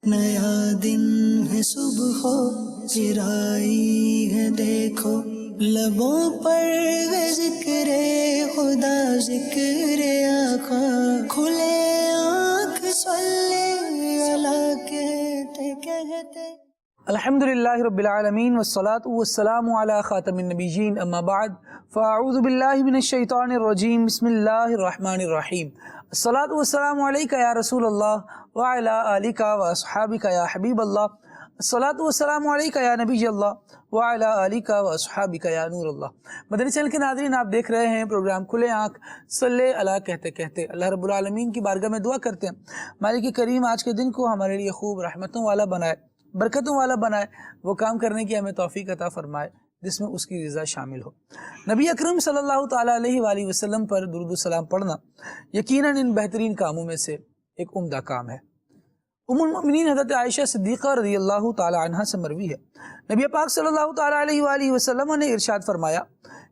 نیا دن ہے صبح ہو پھر آئی ہے دیکھو، لبوں پر ہے ذکر خدا ذکر آقا، کھلے آنکھ صلی اللہ کہتے کہتے۔ الحمدللہ رب العالمین والصلاة والسلام علی خاتم النبیین، اما بعد فاعوذ باللہ من الشیطان الرجیم، بسم اللہ الرحمن الرحیم۔ الصلاة والسلام علیکہ یا رسول اللہ وعلی آلکہ واصحابکہ یا حبیب اللہ، الصلاة والسلام علیکہ یا نبی اللہ وعلی آلکہ واصحابکہ یا نور اللہ۔ مدنی چینل کے ناظرین، آپ دیکھ رہے ہیں پروگرام کھلے آنکھ صلی اللہ کہتے کہتے۔ اللہ رب العالمین کی بارگاہ میں دعا کرتے ہیں مالک کریم آج کے دن کو ہمارے لیے خوب رحمتوں والا بنائے، برکتوں والا بنائے، وہ کام کرنے کی ہمیں توفیق عطا فرمائے جس میں اس کی رضا شامل ہو۔ نبی اکرم صلی اللہ تعالیٰ علیہ وآلہ وسلم پر درود و سلام پڑھنا یقیناً ان بہترین کاموں میں سے ایک عمدہ کام ہے۔ ام المؤمنین حضرت عائشہ صدیقہ رضی اللہ تعالیٰ عنہ سے مروی ہے، نبی پاک صلی اللہ تعالیٰ علیہ وآلہ وسلم نے ارشاد فرمایا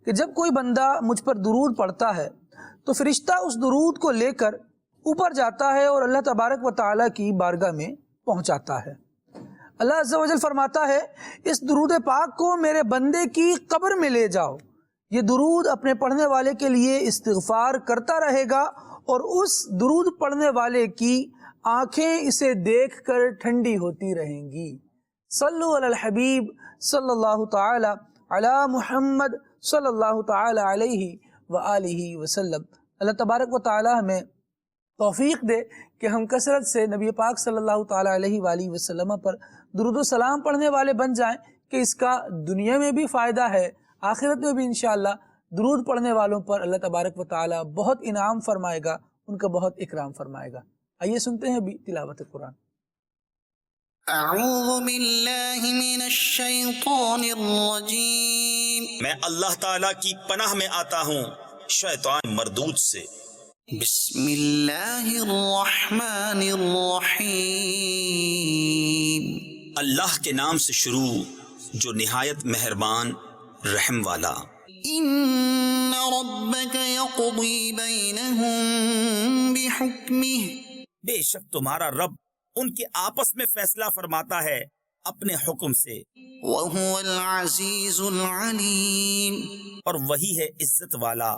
کہ جب کوئی بندہ مجھ پر درود پڑھتا ہے تو فرشتہ اس درود کو لے کر اوپر جاتا ہے اور اللہ تبارک و تعالیٰ کی بارگاہ میں پہنچاتا ہے۔ اللہ عز و جل فرماتا ہے، اس درود پاک کو میرے بندے کی قبر میں لے جاؤ، یہ درود اپنے پڑھنے والے کے لیے استغفار کرتا رہے گا اور اس درود پڑھنے والے کی آنکھیں اسے دیکھ کر ٹھنڈی ہوتی رہیں گی۔ صلو علی الحبیب صلی اللہ تعالی علی محمد صلی اللہ تعالی علیہ وآلہ وسلم۔ اللہ تبارک و تعالی ہمیں توفیق دے کہ ہم کثرت سے نبی پاک صلی اللہ تعالی علیہ وآلہ وسلم پر درود و سلام پڑھنے والے بن جائیں کہ اس کا دنیا میں بھی فائدہ ہے، آخرت میں بھی انشاءاللہ درود پڑھنے والوں پر اللہ تبارک و تعالی بہت انعام فرمائے گا، ان کا بہت اکرام فرمائے گا۔ آئیے سنتے ہیں بھی تلاوت قرآن۔ اعوذ باللہ من الشیطان الرجیم، میں اللہ تعالیٰ کی پناہ میں آتا ہوں شیطان مردود سے۔ بسم اللہ الرحمن الرحیم، اللہ کے نام سے شروع جو نہایت مہربان رحم والا۔ ان ربک یقضی بینہم بحکمہ، بے شک تمہارا رب ان کے آپس میں فیصلہ فرماتا ہے اپنے حکم سے، وہو العزیز العلیم، اور وہی ہے عزت والا،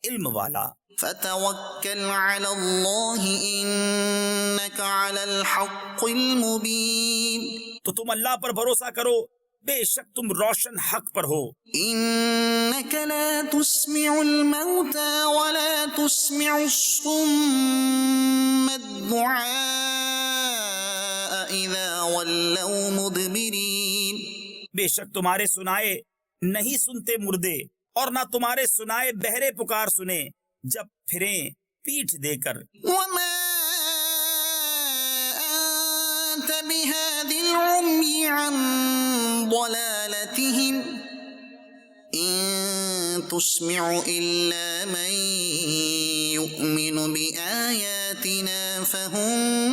علم والا۔ فتوکل علی اللہ انک علی الحق المبین، تو تم اللہ پر بھروسہ کرو، بے شک تم روشن حق پر ہو۔ انک لا تسمع الموتى ولا تسمع الصم الدعاء اذا ولوا مدبرین، بے شک تمہارے سنائے نہیں سنتے مردے، اور نہ تمہارے سنائے بہرے پکار سنے جب پھریں پیٹھ دے کر۔ وما انت بهادي العمي عن ضلالتهم ان تسمع الا من يؤمن بآياتنا فهم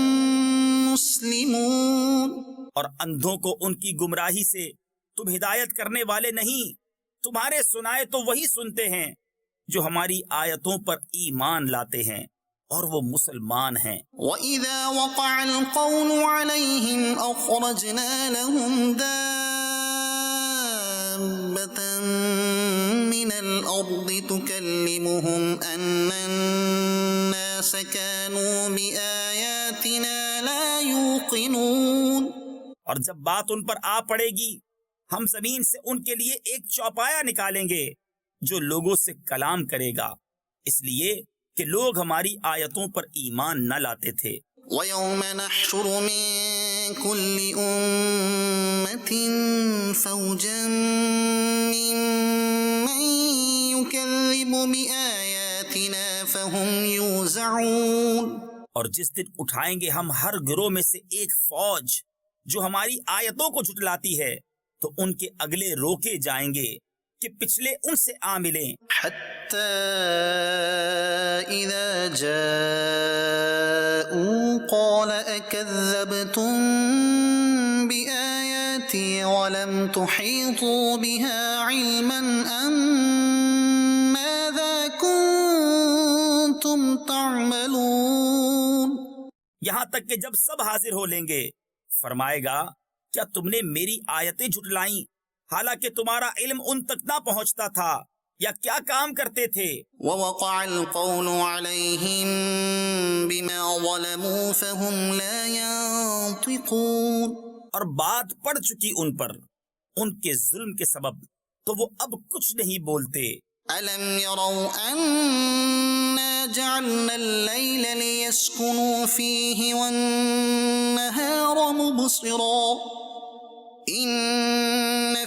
مسلمون، اور اندھوں کو ان کی گمراہی سے تم ہدایت کرنے والے نہیں، تمہارے سنائے تو وہی سنتے ہیں جو ہماری آیتوں پر ایمان لاتے ہیں اور وہ مسلمان ہیں۔ وَإِذَا وَقَعَ الْقَوْلُ عَلَيْهِمْ أَخْرَجْنَا لَهُمْ دَابَّةً مِّنَ الْأَرْضِ تُكَلِّمُهُمْ أَنَّ النَّاسَ كَانُوا بِآيَاتِنَا لَا يُوقِنُونَ، اور جب بات ان پر آ پڑے گی ہم زمین سے ان کے لیے ایک چوپایا نکالیں گے جو لوگوں سے کلام کرے گا، اس لیے کہ لوگ ہماری آیتوں پر ایمان نہ لاتے تھے۔ وَيَوْمَ نَحْشُرُ مِن كُلِّ أُمَّةٍ فَوْجًا مِّمَّن يُكَذِّبُ بِآيَاتِنَا فَهُمْ يُوزَعُونَ، اور جس دن اٹھائیں گے ہم ہر گروہ میں سے ایک فوج جو ہماری آیتوں کو جھٹلاتی ہے، تو ان کے اگلے روکے جائیں گے کہ پچھلے ان سے آ ملیں۔ حَتَّى إِذَا جَاءُوا قَالَ أَكَذَّبْتُم بِآيَاتِي وَلَمْ تُحِيطُوا بِهَا عِلْمًا أَم مَّاذَا كُنتُمْ تَعْمَلُونَ، یہاں تک کہ جب سب حاضر ہو لیں گے فرمائے گا کیا تم نے میری آیتیں جھٹلائیں حالانکہ تمہارا علم ان تک نہ پہنچتا تھا، یا کیا کام کرتے تھے؟ ووقع القول عليهم بما ظلموا فهم لا ينطقون. اور بات پڑ چکی ان پر ان کے ظلم کے سبب، تو وہ اب کچھ نہیں بولتے۔ ألم يروا أنا جعلنا الليل ليسكنوا فيه والنهار مبصرا إن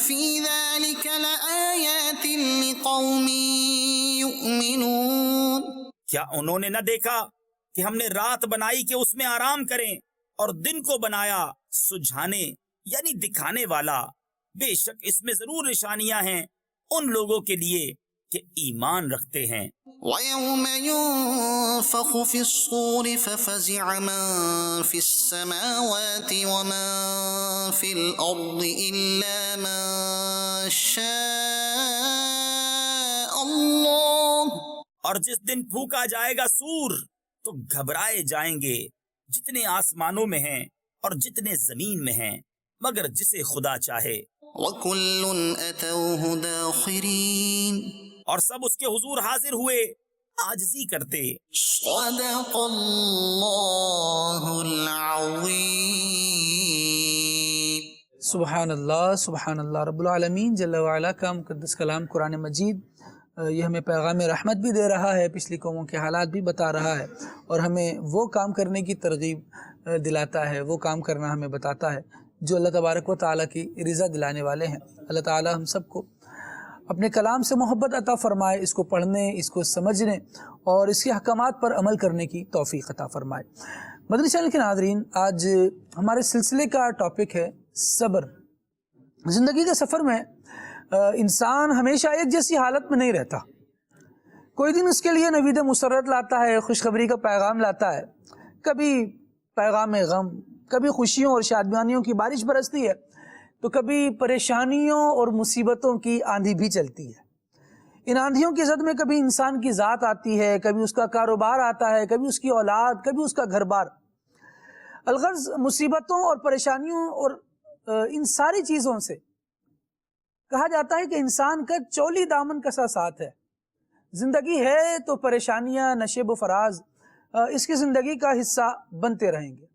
في ذلك لآيات لقوم يؤمنون. کیا انہوں نے نہ دیکھا کہ ہم نے رات بنائی کہ اس میں آرام کریں، اور دن کو بنایا سجھانے یعنی دکھانے والا؟ بے شک اس میں ضرور نشانیاں ہیں ان لوگوں کے لیے کہ ایمان رکھتے ہیں۔ ويوم ينفخ في الصور ففزع من في السماوات ومن في الأرض إلا من شاء الله. اور جس دن پھونکا جائے گا سور تو گھبرائے جائیں گے جتنے آسمانوں میں ہیں اور جتنے زمین میں ہیں، مگر جسے خدا چاہے۔ وكل أتوه داخرين. اور سب اس کے حضور حاضر ہوئے عاجزی کرتے۔ صدق اللہ العظیم۔ سبحان اللہ رب العالمین جل وعلا کا مقدس کلام قرآن مجید یہ ہمیں پیغام رحمت بھی دے رہا ہے، پچھلی قوموں کے حالات بھی بتا رہا ہے، اور ہمیں وہ کام کرنے کی ترغیب دلاتا ہے، وہ کام کرنا ہمیں بتاتا ہے جو اللہ تبارک و تعالیٰ کی رضا دلانے والے ہیں۔ اللہ تعالیٰ ہم سب کو اپنے کلام سے محبت عطا فرمائے، اس کو پڑھنے، اس کو سمجھنے اور اس کے احکامات پر عمل کرنے کی توفیق عطا فرمائے۔ مدنی چینل کے ناظرین، آج ہمارے سلسلے کا ٹاپک ہے صبر۔ زندگی کے سفر میں انسان ہمیشہ ایک جیسی حالت میں نہیں رہتا۔ کوئی دن اس کے لیے نوید مسرت لاتا ہے، خوشخبری کا پیغام لاتا ہے، کبھی پیغام غم، کبھی خوشیوں اور شادمانیوں کی بارش برستی ہے، تو کبھی پریشانیوں اور مصیبتوں کی آندھی بھی چلتی ہے۔ ان آندھیوں کی زد میں کبھی انسان کی ذات آتی ہے، کبھی اس کا کاروبار آتا ہے، کبھی اس کی اولاد، کبھی اس کا گھر بار۔ الغرض مصیبتوں اور پریشانیوں اور ان ساری چیزوں سے کہا جاتا ہے کہ انسان کا چولی دامن کسا ساتھ ہے۔ زندگی ہے تو پریشانیاں نشیب و فراز اس کی زندگی کا حصہ بنتے رہیں گے۔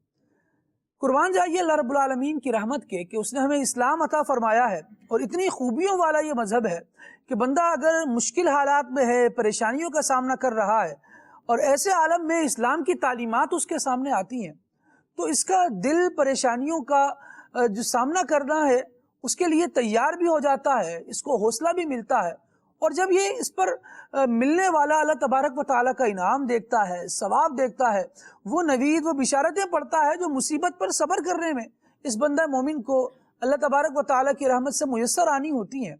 قربان جائیے اللہ رب العالمین کی رحمت کے کہ اس نے ہمیں اسلام عطا فرمایا ہے، اور اتنی خوبیوں والا یہ مذہب ہے کہ بندہ اگر مشکل حالات میں ہے، پریشانیوں کا سامنا کر رہا ہے، اور ایسے عالم میں اسلام کی تعلیمات اس کے سامنے آتی ہیں، تو اس کا دل پریشانیوں کا جو سامنا کرنا ہے اس کے لیے تیار بھی ہو جاتا ہے، اس کو حوصلہ بھی ملتا ہے، اور جب یہ اس پر ملنے والا اللہ تبارک و تعالیٰ کا انعام دیکھتا ہے، ثواب دیکھتا ہے، وہ نوید، وہ بشارتیں پڑھتا ہے جو مصیبت پر صبر کرنے میں اس بندہ مومن کو اللہ تبارک و تعالیٰ کی رحمت سے میسر آنی ہوتی ہیں،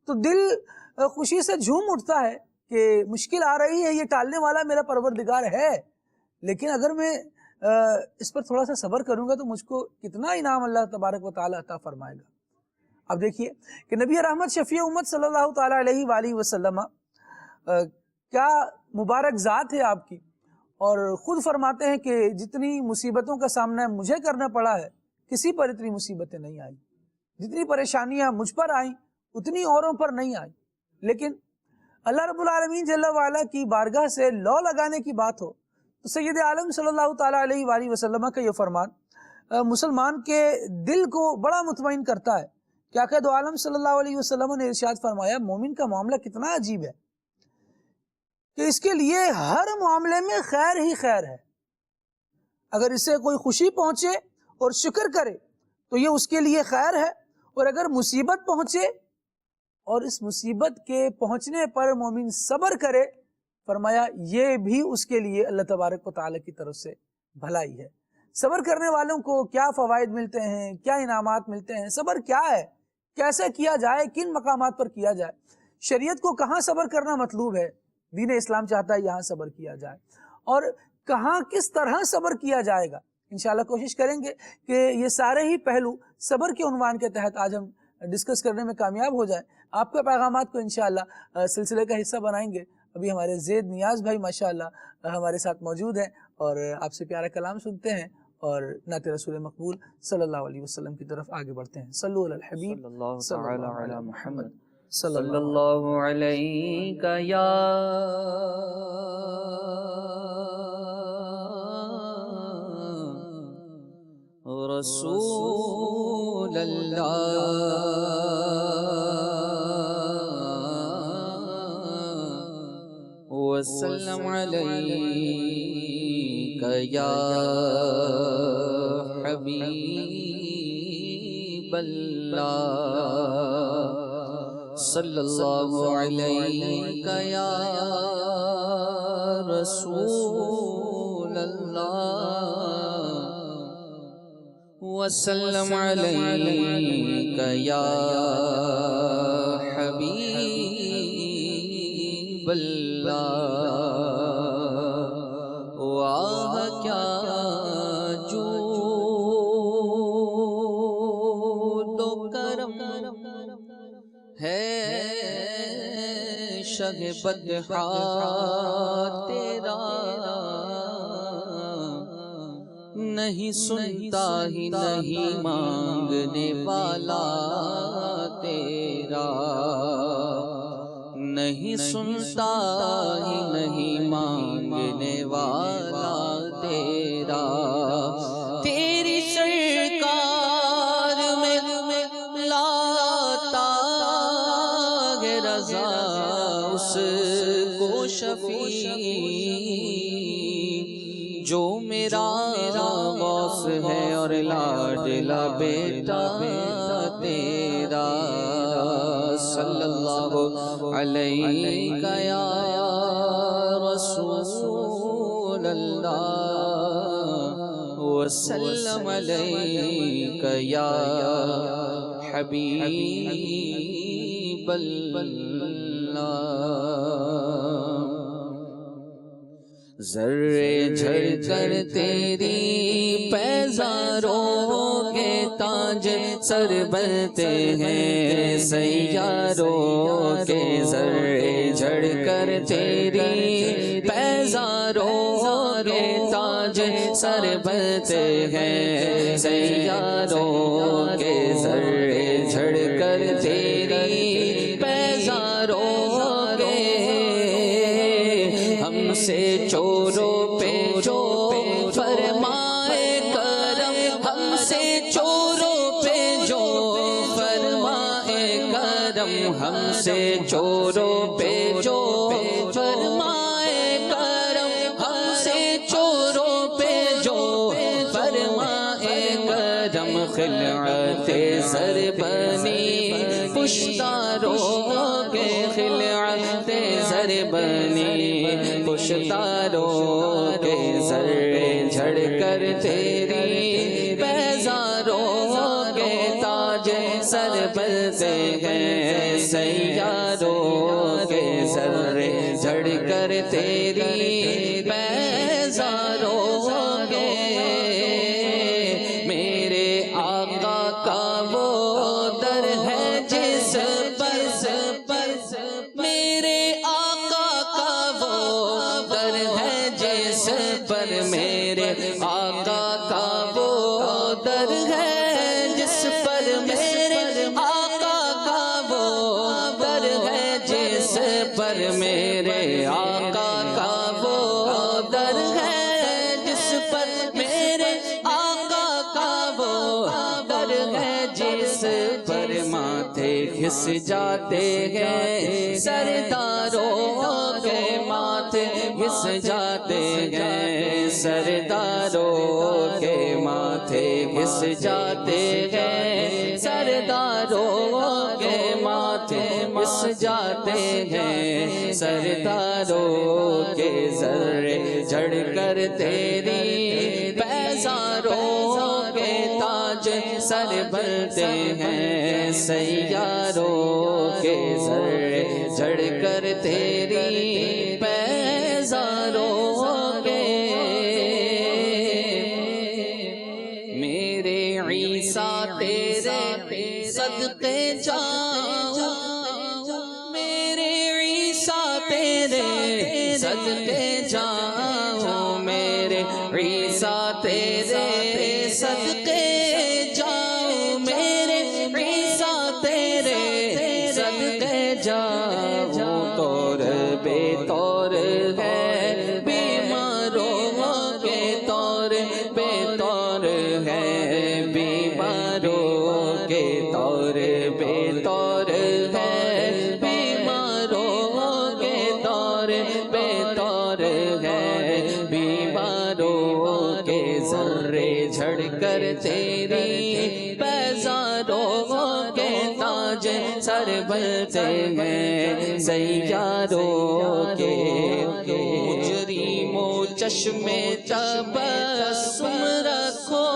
تو دل خوشی سے جھوم اٹھتا ہے کہ مشکل آ رہی ہے، یہ ٹالنے والا میرا پروردگار ہے، لیکن اگر میں اس پر تھوڑا سا صبر کروں گا تو مجھ کو کتنا انعام اللہ تبارک و تعالیٰ عطا فرمائے گا۔ اب دیکھیے کہ نبی رحمت شفیع امت صلی اللہ تعالیٰ علیہ وآلہ وسلم کیا مبارک ذات ہے آپ کی، اور خود فرماتے ہیں کہ جتنی مصیبتوں کا سامنا مجھے کرنا پڑا ہے کسی پر اتنی مصیبتیں نہیں آئیں، جتنی پریشانیاں مجھ پر آئیں اتنی اوروں پر نہیں آئیں، لیکن اللہ رب العالمین جل وعلا کی بارگاہ سے لو لگانے کی بات ہو تو سید عالم صلی اللہ تعالیٰ علیہ وآلہ وسلم کا یہ فرمان مسلمان کے دل کو بڑا مطمئن کرتا ہے کہ آقا دو عالم صلی اللہ علیہ وسلم نے ارشاد فرمایا مومن کا معاملہ کتنا عجیب ہے کہ اس کے لیے ہر معاملے میں خیر ہی خیر ہے۔ اگر اسے کوئی خوشی پہنچے اور شکر کرے تو یہ اس کے لیے خیر ہے، اور اگر مصیبت پہنچے اور اس مصیبت کے پہنچنے پر مومن صبر کرے، فرمایا یہ بھی اس کے لیے اللہ تبارک و تعالیٰ کی طرف سے بھلائی ہے۔ صبر کرنے والوں کو کیا فوائد ملتے ہیں، کیا انعامات ملتے ہیں، صبر کیا ہے، کیسے کیا جائے، کن مقامات پر کیا جائے، شریعت کو کہاں صبر کرنا مطلوب ہے، دین اسلام چاہتا ہے یہاں صبر کیا جائے، اور کہاں کس طرح صبر کیا جائے گا۔ انشاءاللہ کوشش کریں گے کہ یہ سارے ہی پہلو صبر کے عنوان کے تحت آج ہم ڈسکس کرنے میں کامیاب ہو جائیں۔ آپ کے پیغامات کو انشاءاللہ سلسلے کا حصہ بنائیں گے۔ ابھی ہمارے زید نیاز بھائی ماشاءاللہ ہمارے ساتھ موجود ہیں اور آپ سے پیارا کلام سنتے ہیں اور نعت رسول مقبول صلی اللہ علیہ وسلم کی طرف آگے بڑھتے ہیں. صلو علی الحبیب صلی اللہ صلی تعالی اللہ علی علی محمد صلی صلی اللہ اللہ علیہ یا رسول اللہ وسلم علیک یا حبیب اللہ صلی اللہ علیک یا رسول اللہ وسلم علیک یا حبیب اللہ واہ کیا جود و کرم ہے شہ بدحا تیرا نہیں سنتا ہی نہیں مانگنے والا تیرا نہیں سنتا ہی نہیں مانگنے والا تیرا تیری سرکار میں لاتا ہے رضا اس کو شفیع جو میرا غوث ہے اور لاڈلا بیٹا تیرا صلی اللہ علیہ یا رسول اللہ وسلم علیک یا حبیب اللہ ذرے جھڑ کر تیری پیزاروں کے تاج سر بنتے ہیں سیاروں کے ذرے جھڑ کر تیری پیزاروں کے تاج سر بنتے ہیں سیاروں کے ذرے جھڑ کر تیری پیزاروں کے ہم سے چوروں پہ جو فرمائے کرم ہم سے چوروں پہ جو فرمائے کرم ہم سے چوروں پہ جو فرمائے کرم ہم سے چوروں پہ جو فرمائے کرم خلعت زر بنی پشتاروں کے خلعت زر بنی پشتاروں کے ذرے جھڑ کر تیری بیزاروں کے تاج سر بنتے ہیں سیاروں کے ذرے جھڑ کر تیری بیزاروں کے میرے آقا کا وہ در ہے جس پر میرے آقا کا وہ در ہے جس پر میرے آقا کا وہ در ہے جس پر میرے آقا کا وہ در ہے جس پر میرے آقا کا وہ در ہے جس پر میرے آقا کا وہ در ہے جس پر ماتھے گھس جاتے ہیں سرداروں کے ماتھے گھس جاتے ہیں سرداروں کے ماتھے گھس جاتے ہیں سرداروں کے ماتھے گھس جاتے ہیں سرداروں کے ذرے جھڑ کر تیری بیزاروں کے تاج سر بنتے ہیں سیاروں کے ذرے جھڑ کر تیری بیزاروں کے میرے عیسیٰ تیرے صدقے جاؤں میرے عیسیٰ تیرے صدقے جاؤں میرے عیسیٰ تیرے بیماروں کے طور بے طور ہے، بیماروں کے طور بے طور ہے، بیماروں کے ذرے جھڑ کر تیری بیزاروں کے تاج سر بنتے ہیں سیاروں کے، مجرموں چشمے تبسم رکھو،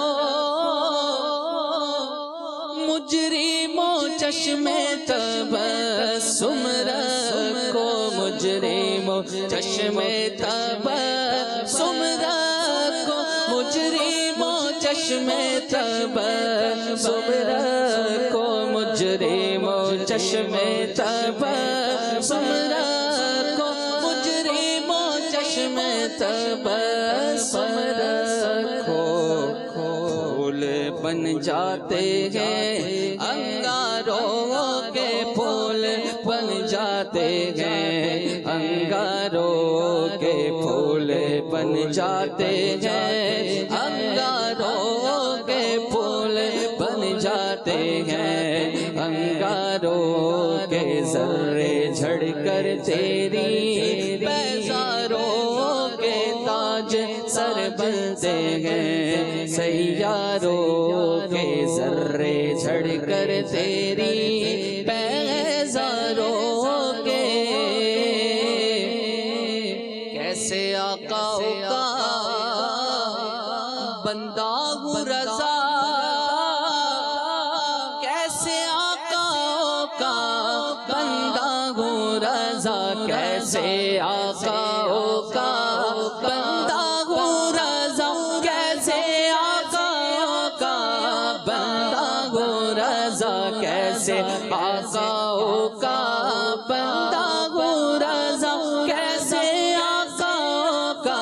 مجرموں چشمے تبسم رکھو، مجرموں چشمے تبسم رکھو، مجرموں چشمے تبسم رکھو، مجرموں چشمے تبسم رکھو، مجرموں چشمے تبسم رکھو، پھول بن جاتے ہیں انگاروں کے، پھول بن جاتے ہیں انگاروں کے، پھول بن جاتے ہیں انگاروں کے، پھول بن جاتے ہیں انگاروں کے، ذرے جھڑ کر تیری بیزاروں کے تاج سر بنتے ہیں سیاروں کے، ذرے جھڑ کر تیری بیزاروں کے، کیسے آقا کا بندہ ہوں رضا، کیسے آقا کا بندہ ہوں رضا، کیسے آقا کا بندہ ہوں رضا، کیسے آقا کا بندہ ہوں رضا، کیسے آقا کا بندہ ہوں رضا، کیسے آقا کا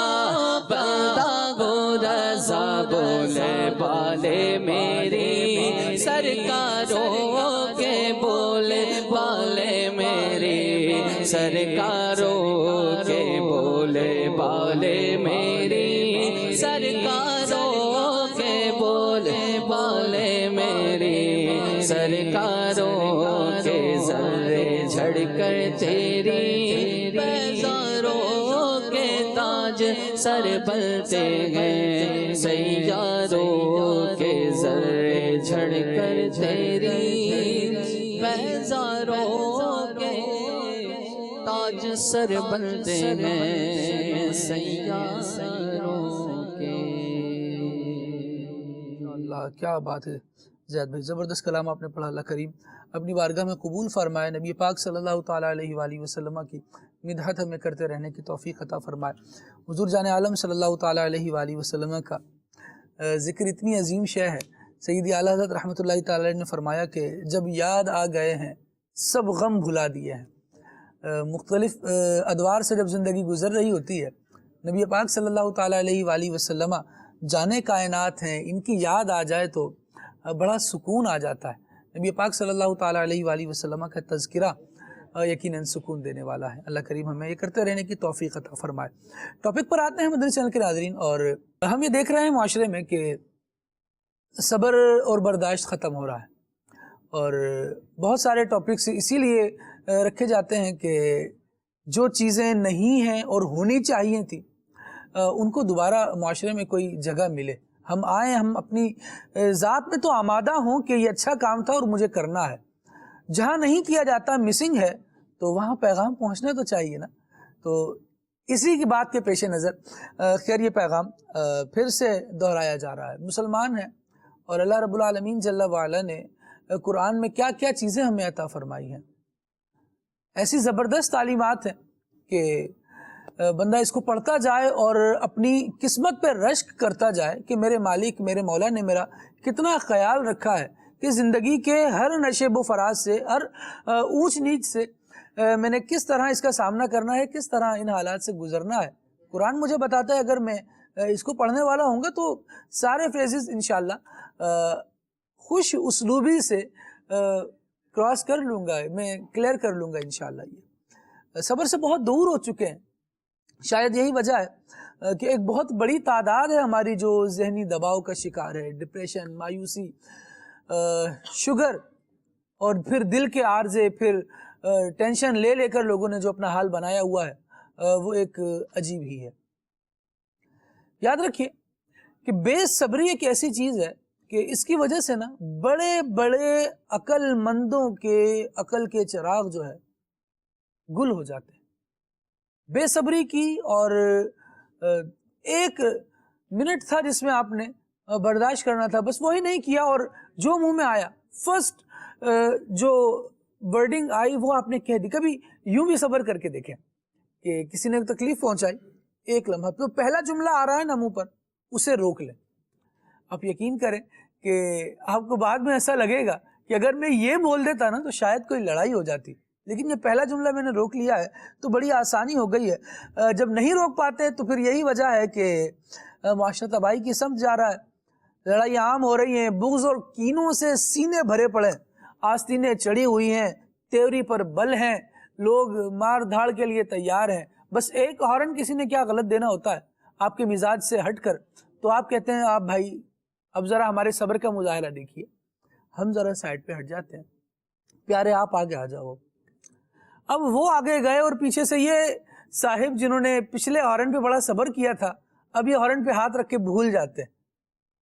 بندہ ہوں رضا، بولے بالے میری سرکاروں کے، بولے بالے میری سرکاروں کے، بولے بالے میری سرکاروں کے، بولے بالے میری سرکاروں کے، ذرے جھڑ کر تیری بیزاروں کے تاج سر بنتے ہیں سیاروں کے، ذرے جھڑ کر تیری بیزاروں کے تاج سر بنتے ہیں سیاروں کے۔ اللہ کیا بات ہے زید بھائی، زبردست کلام آپ نے پڑھا، اللہ کریم اپنی بارگاہ میں قبول فرمائے، نبی پاک صلی اللہ تعالیٰ علیہ وآلہ وسلم کی مدحت ہمیں کرتے رہنے کی توفیق عطا فرمائے۔ حضور جان عالم صلی اللہ تعالیٰ علیہ وآلہ وسلم کا ذکر اتنی عظیم شے ہے، سیدی اعلیٰ حضرت رحمۃ اللہ تعالیٰ علیہ نے فرمایا کہ جب یاد آ گئے ہیں سب غم بھلا دیے ہیں۔ مختلف ادوار سے جب زندگی گزر رہی ہوتی ہے، نبی پاک صلی اللہ تعالیٰ علیہ وآلہ وسلم جانے کائنات ہیں، ان کی یاد آ جائے تو بڑا سکون آ جاتا ہے۔ نبی پاک صلی اللہ تعالیٰ علیہ وآلہ وسلم کا تذکرہ یقیناً سکون دینے والا ہے۔ اللہ کریم ہمیں یہ کرتے رہنے کی توفیق عطا فرمائے۔ ٹاپک پر آتے ہیں مدنی چینل کے ناظرین، اور ہم یہ دیکھ رہے ہیں معاشرے میں کہ صبر اور برداشت ختم ہو رہا ہے، اور بہت سارے ٹاپکس اسی لیے رکھے جاتے ہیں کہ جو چیزیں نہیں ہیں اور ہونی چاہیے تھی ان کو دوبارہ معاشرے میں کوئی جگہ ملے۔ ہم آئیں، ہم اپنی ذات میں تو آمادہ ہوں کہ یہ اچھا کام تھا اور مجھے کرنا ہے، جہاں نہیں کیا جاتا، مسنگ ہے، تو وہاں پیغام پہنچنا تو چاہیے نا۔ تو اسی کی بات کے پیش نظر خیر یہ پیغام پھر سے دہرایا جا رہا ہے۔ مسلمان ہیں اور اللہ رب العالمین جل وعلا نے قرآن میں کیا کیا چیزیں ہمیں عطا فرمائی ہیں، ایسی زبردست تعلیمات ہیں کہ بندہ اس کو پڑھتا جائے اور اپنی قسمت پہ رشک کرتا جائے کہ میرے مالک، میرے مولا نے میرا کتنا خیال رکھا ہے کہ زندگی کے ہر نشیب و فراز سے، ہر اونچ نیچ سے میں نے کس طرح اس کا سامنا کرنا ہے، کس طرح ان حالات سے گزرنا ہے۔ قرآن مجھے بتاتا ہے اگر میں اس کو پڑھنے والا ہوں گا تو سارے فیزز انشاءاللہ خوش اسلوبی سے کراس کر لوں گا، میں کلیئر کر لوں گا انشاءاللہ۔ یہ صبر سے بہت دور ہو چکے ہیں، شاید یہی وجہ ہے کہ ایک بہت بڑی تعداد ہے ہماری جو ذہنی دباؤ کا شکار ہے، ڈپریشن، مایوسی، شوگر اور پھر دل کے عارضے، پھر ٹینشن لے لے کر لوگوں نے جو اپنا حال بنایا ہوا ہے وہ ایک عجیب ہی ہے۔ یاد رکھیے کہ بے صبری ایک ایسی چیز ہے کہ اس کی وجہ سے نا بڑے بڑے عقل مندوں کے عقل کے چراغ جو ہے گل ہو جاتے ہیں۔ بے صبری کی، اور ایک منٹ تھا جس میں آپ نے برداشت کرنا تھا، بس وہی نہیں کیا، اور جو منہ میں آیا فرسٹ جو ورڈنگ آئی وہ آپ نے کہہ دی۔ کبھی یوں بھی صبر کر کے دیکھیں کہ کسی نے تکلیف پہنچائی، ایک لمحہ تو پہلا جملہ آ رہا ہے نا منہ پر، اسے روک لیں۔ آپ یقین کریں کہ آپ کو بعد میں ایسا لگے گا کہ اگر میں یہ بول دیتا نا تو شاید کوئی لڑائی ہو جاتی، لیکن یہ پہلا جملہ میں نے روک لیا ہے تو بڑی آسانی ہو گئی ہے۔ جب نہیں روک پاتے تو پھر یہی وجہ ہے کہ معاشرہ تباہی کی سمت جا رہا ہے، لڑائیاں عام ہو رہی ہیں، بغض اور کینوں سے سینے بھرے پڑے، آستینیں چڑھی ہوئی ہیں، تیوری پر بل ہیں، لوگ مار دھاڑ کے لیے تیار ہیں۔ بس ایک ہارن کسی نے کیا غلط دینا ہوتا ہے آپ کے مزاج سے ہٹ کر، تو آپ کہتے ہیں آپ بھائی اب ذرا ہمارے صبر کا مظاہرہ دیکھیے، ہم ذرا سائڈ پہ ہٹ جاتے ہیں، پیارے آپ آگے آ جاؤ۔ اب وہ آگے گئے اور پیچھے سے یہ صاحب جنہوں نے پچھلے ہارن پہ بڑا صبر کیا تھا اب یہ ہارن پہ ہاتھ رکھ کے بھول جاتے ہیں۔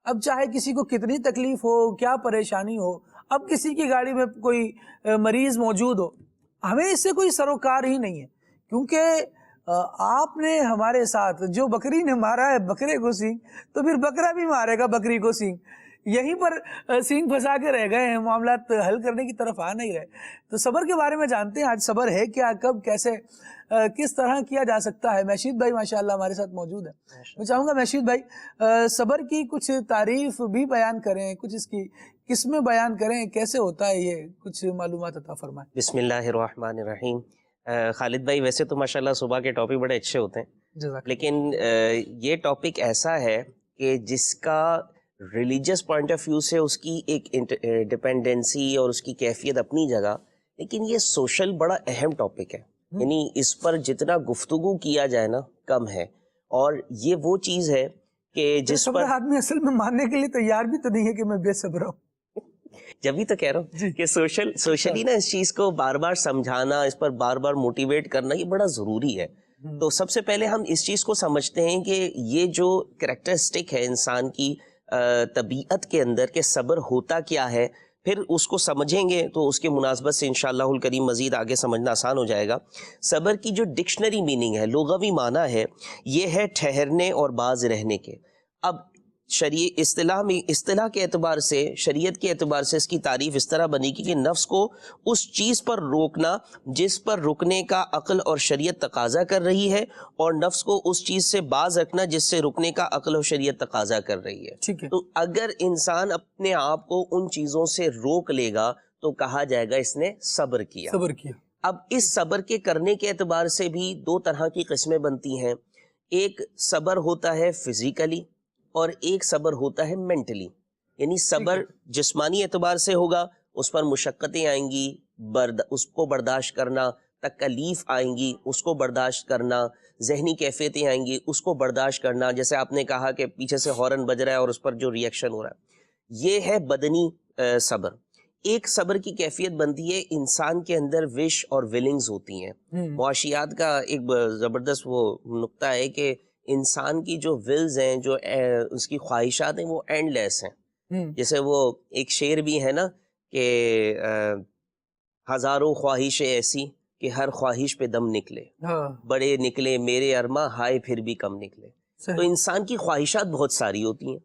اب چاہے کسی کو کتنی تکلیف ہو، کیا پریشانی ہو، اب کسی کی گاڑی میں کوئی مریض موجود ہو، ہمیں اس سے کوئی سروکار ہی نہیں ہے، کیونکہ آپ نے ہمارے ساتھ جو بکری نے مارا ہے بکرے کو سینگ، تو پھر بکرا بھی مارے گا بکری کو سینگ، یہیں پر سینگ پھنسا کے رہ گئے ہیں، معاملات حل کرنے کی طرف آ نہیں رہے۔ تو صبر کے بارے میں جانتے ہیں آج صبر ہے کیا، کب، کیسے، کس طرح کیا جا سکتا ہے۔ میشید بھائی ماشاءاللہ ہمارے ساتھ موجود ہیں، میں چاہوں گا میشید بھائی صبر کی کچھ تعریف بھی بیان کریں، کچھ اس کی قسمیں بیان کریں، کیسے ہوتا ہے یہ، کچھ معلومات عطا فرمائیں۔ بسم اللہ الرحمن الرحیم۔ خالد بھائی ویسے تو ماشاءاللہ صبح کے ٹاپک بڑے اچھے ہوتے ہیں، لیکن یہ ٹاپک ایسا ہے کہ جس کا ریلیجس پوائنٹ آف ویو سے اس کی ایک ڈپینڈنسی اور اس کی کیفیت اپنی جگہ، لیکن یہ سوشل بڑا اہم ٹاپک ہے، یعنی اس پر جتنا گفتگو کیا جائے نا کم ہے، اور یہ وہ چیز ہے کہ جس پر آدمی اصل میں ماننے کے لیے تیار بھی تو نہیں ہے کہ میں بے صبر ہوں۔ جبھی تو کہہ رہا ہوں کہ سوشلی نا اس چیز کو بار بار سمجھانا، اس پر بار بار موٹیویٹ کرنا یہ بڑا ضروری ہے۔ تو سب سے پہلے ہم اس چیز کو سمجھتے ہیں کہ یہ جو کریکٹرسٹک ہے انسان کی طبیعت کے اندر کہ صبر ہوتا کیا ہے، پھر اس کو سمجھیں گے تو اس کے مناسبت سے انشاءاللہ الکریم مزید آگے سمجھنا آسان ہو جائے گا۔ صبر کی جو ڈکشنری میننگ ہے، لغوی معنی ہے، یہ ہے ٹھہرنے اور باز رہنے کے۔ اب اصطلاح کے اعتبار سے، شریعت کے اعتبار سے اس کی تعریف اس طرح بنے گی کہ نفس کو اس چیز پر روکنا جس پر رکنے کا عقل اور شریعت تقاضا کر رہی ہے، اور نفس کو اس چیز سے باز رکھنا جس سے رکنے کا عقل اور شریعت تقاضا کر رہی ہے۔ تو اگر انسان اپنے آپ کو ان چیزوں سے روک لے گا تو کہا جائے گا اس نے صبر کیا۔ اب اس صبر کے کرنے کے اعتبار سے بھی دو طرح کی قسمیں بنتی ہیں، ایک صبر ہوتا ہے فزیکلی اور ایک صبر ہوتا ہے مینٹلی، یعنی صبر جسمانی اعتبار سے ہوگا، اس پر مشقتیں آئیں گی، اس کو برداشت کرنا، تکلیف آئیں گی، اس کو برداشت کرنا، ذہنی کیفیتیں آئیں گی، اس کو برداشت کرنا، جیسے آپ نے کہا کہ پیچھے سے ہارن بج رہا ہے اور اس پر جو ریئیکشن ہو رہا ہے، یہ ہے بدنی صبر۔ ایک صبر کی کیفیت بنتی ہے انسان کے اندر وش اور ولنگز ہوتی ہیں۔ معاشیات کا ایک زبردست وہ نقطہ ہے کہ انسان کی جو ولز ہیں، جو اس کی خواہشات ہیں، وہ اینڈ لیس ہیں۔ جیسے وہ ایک شعر بھی ہے نا کہ ہزاروں خواہشیں ایسی کہ ہر خواہش پہ دم نکلے، بڑے نکلے میرے ارماں ہائے پھر بھی کم نکلے۔ تو انسان کی خواہشات بہت ساری ہوتی ہیں،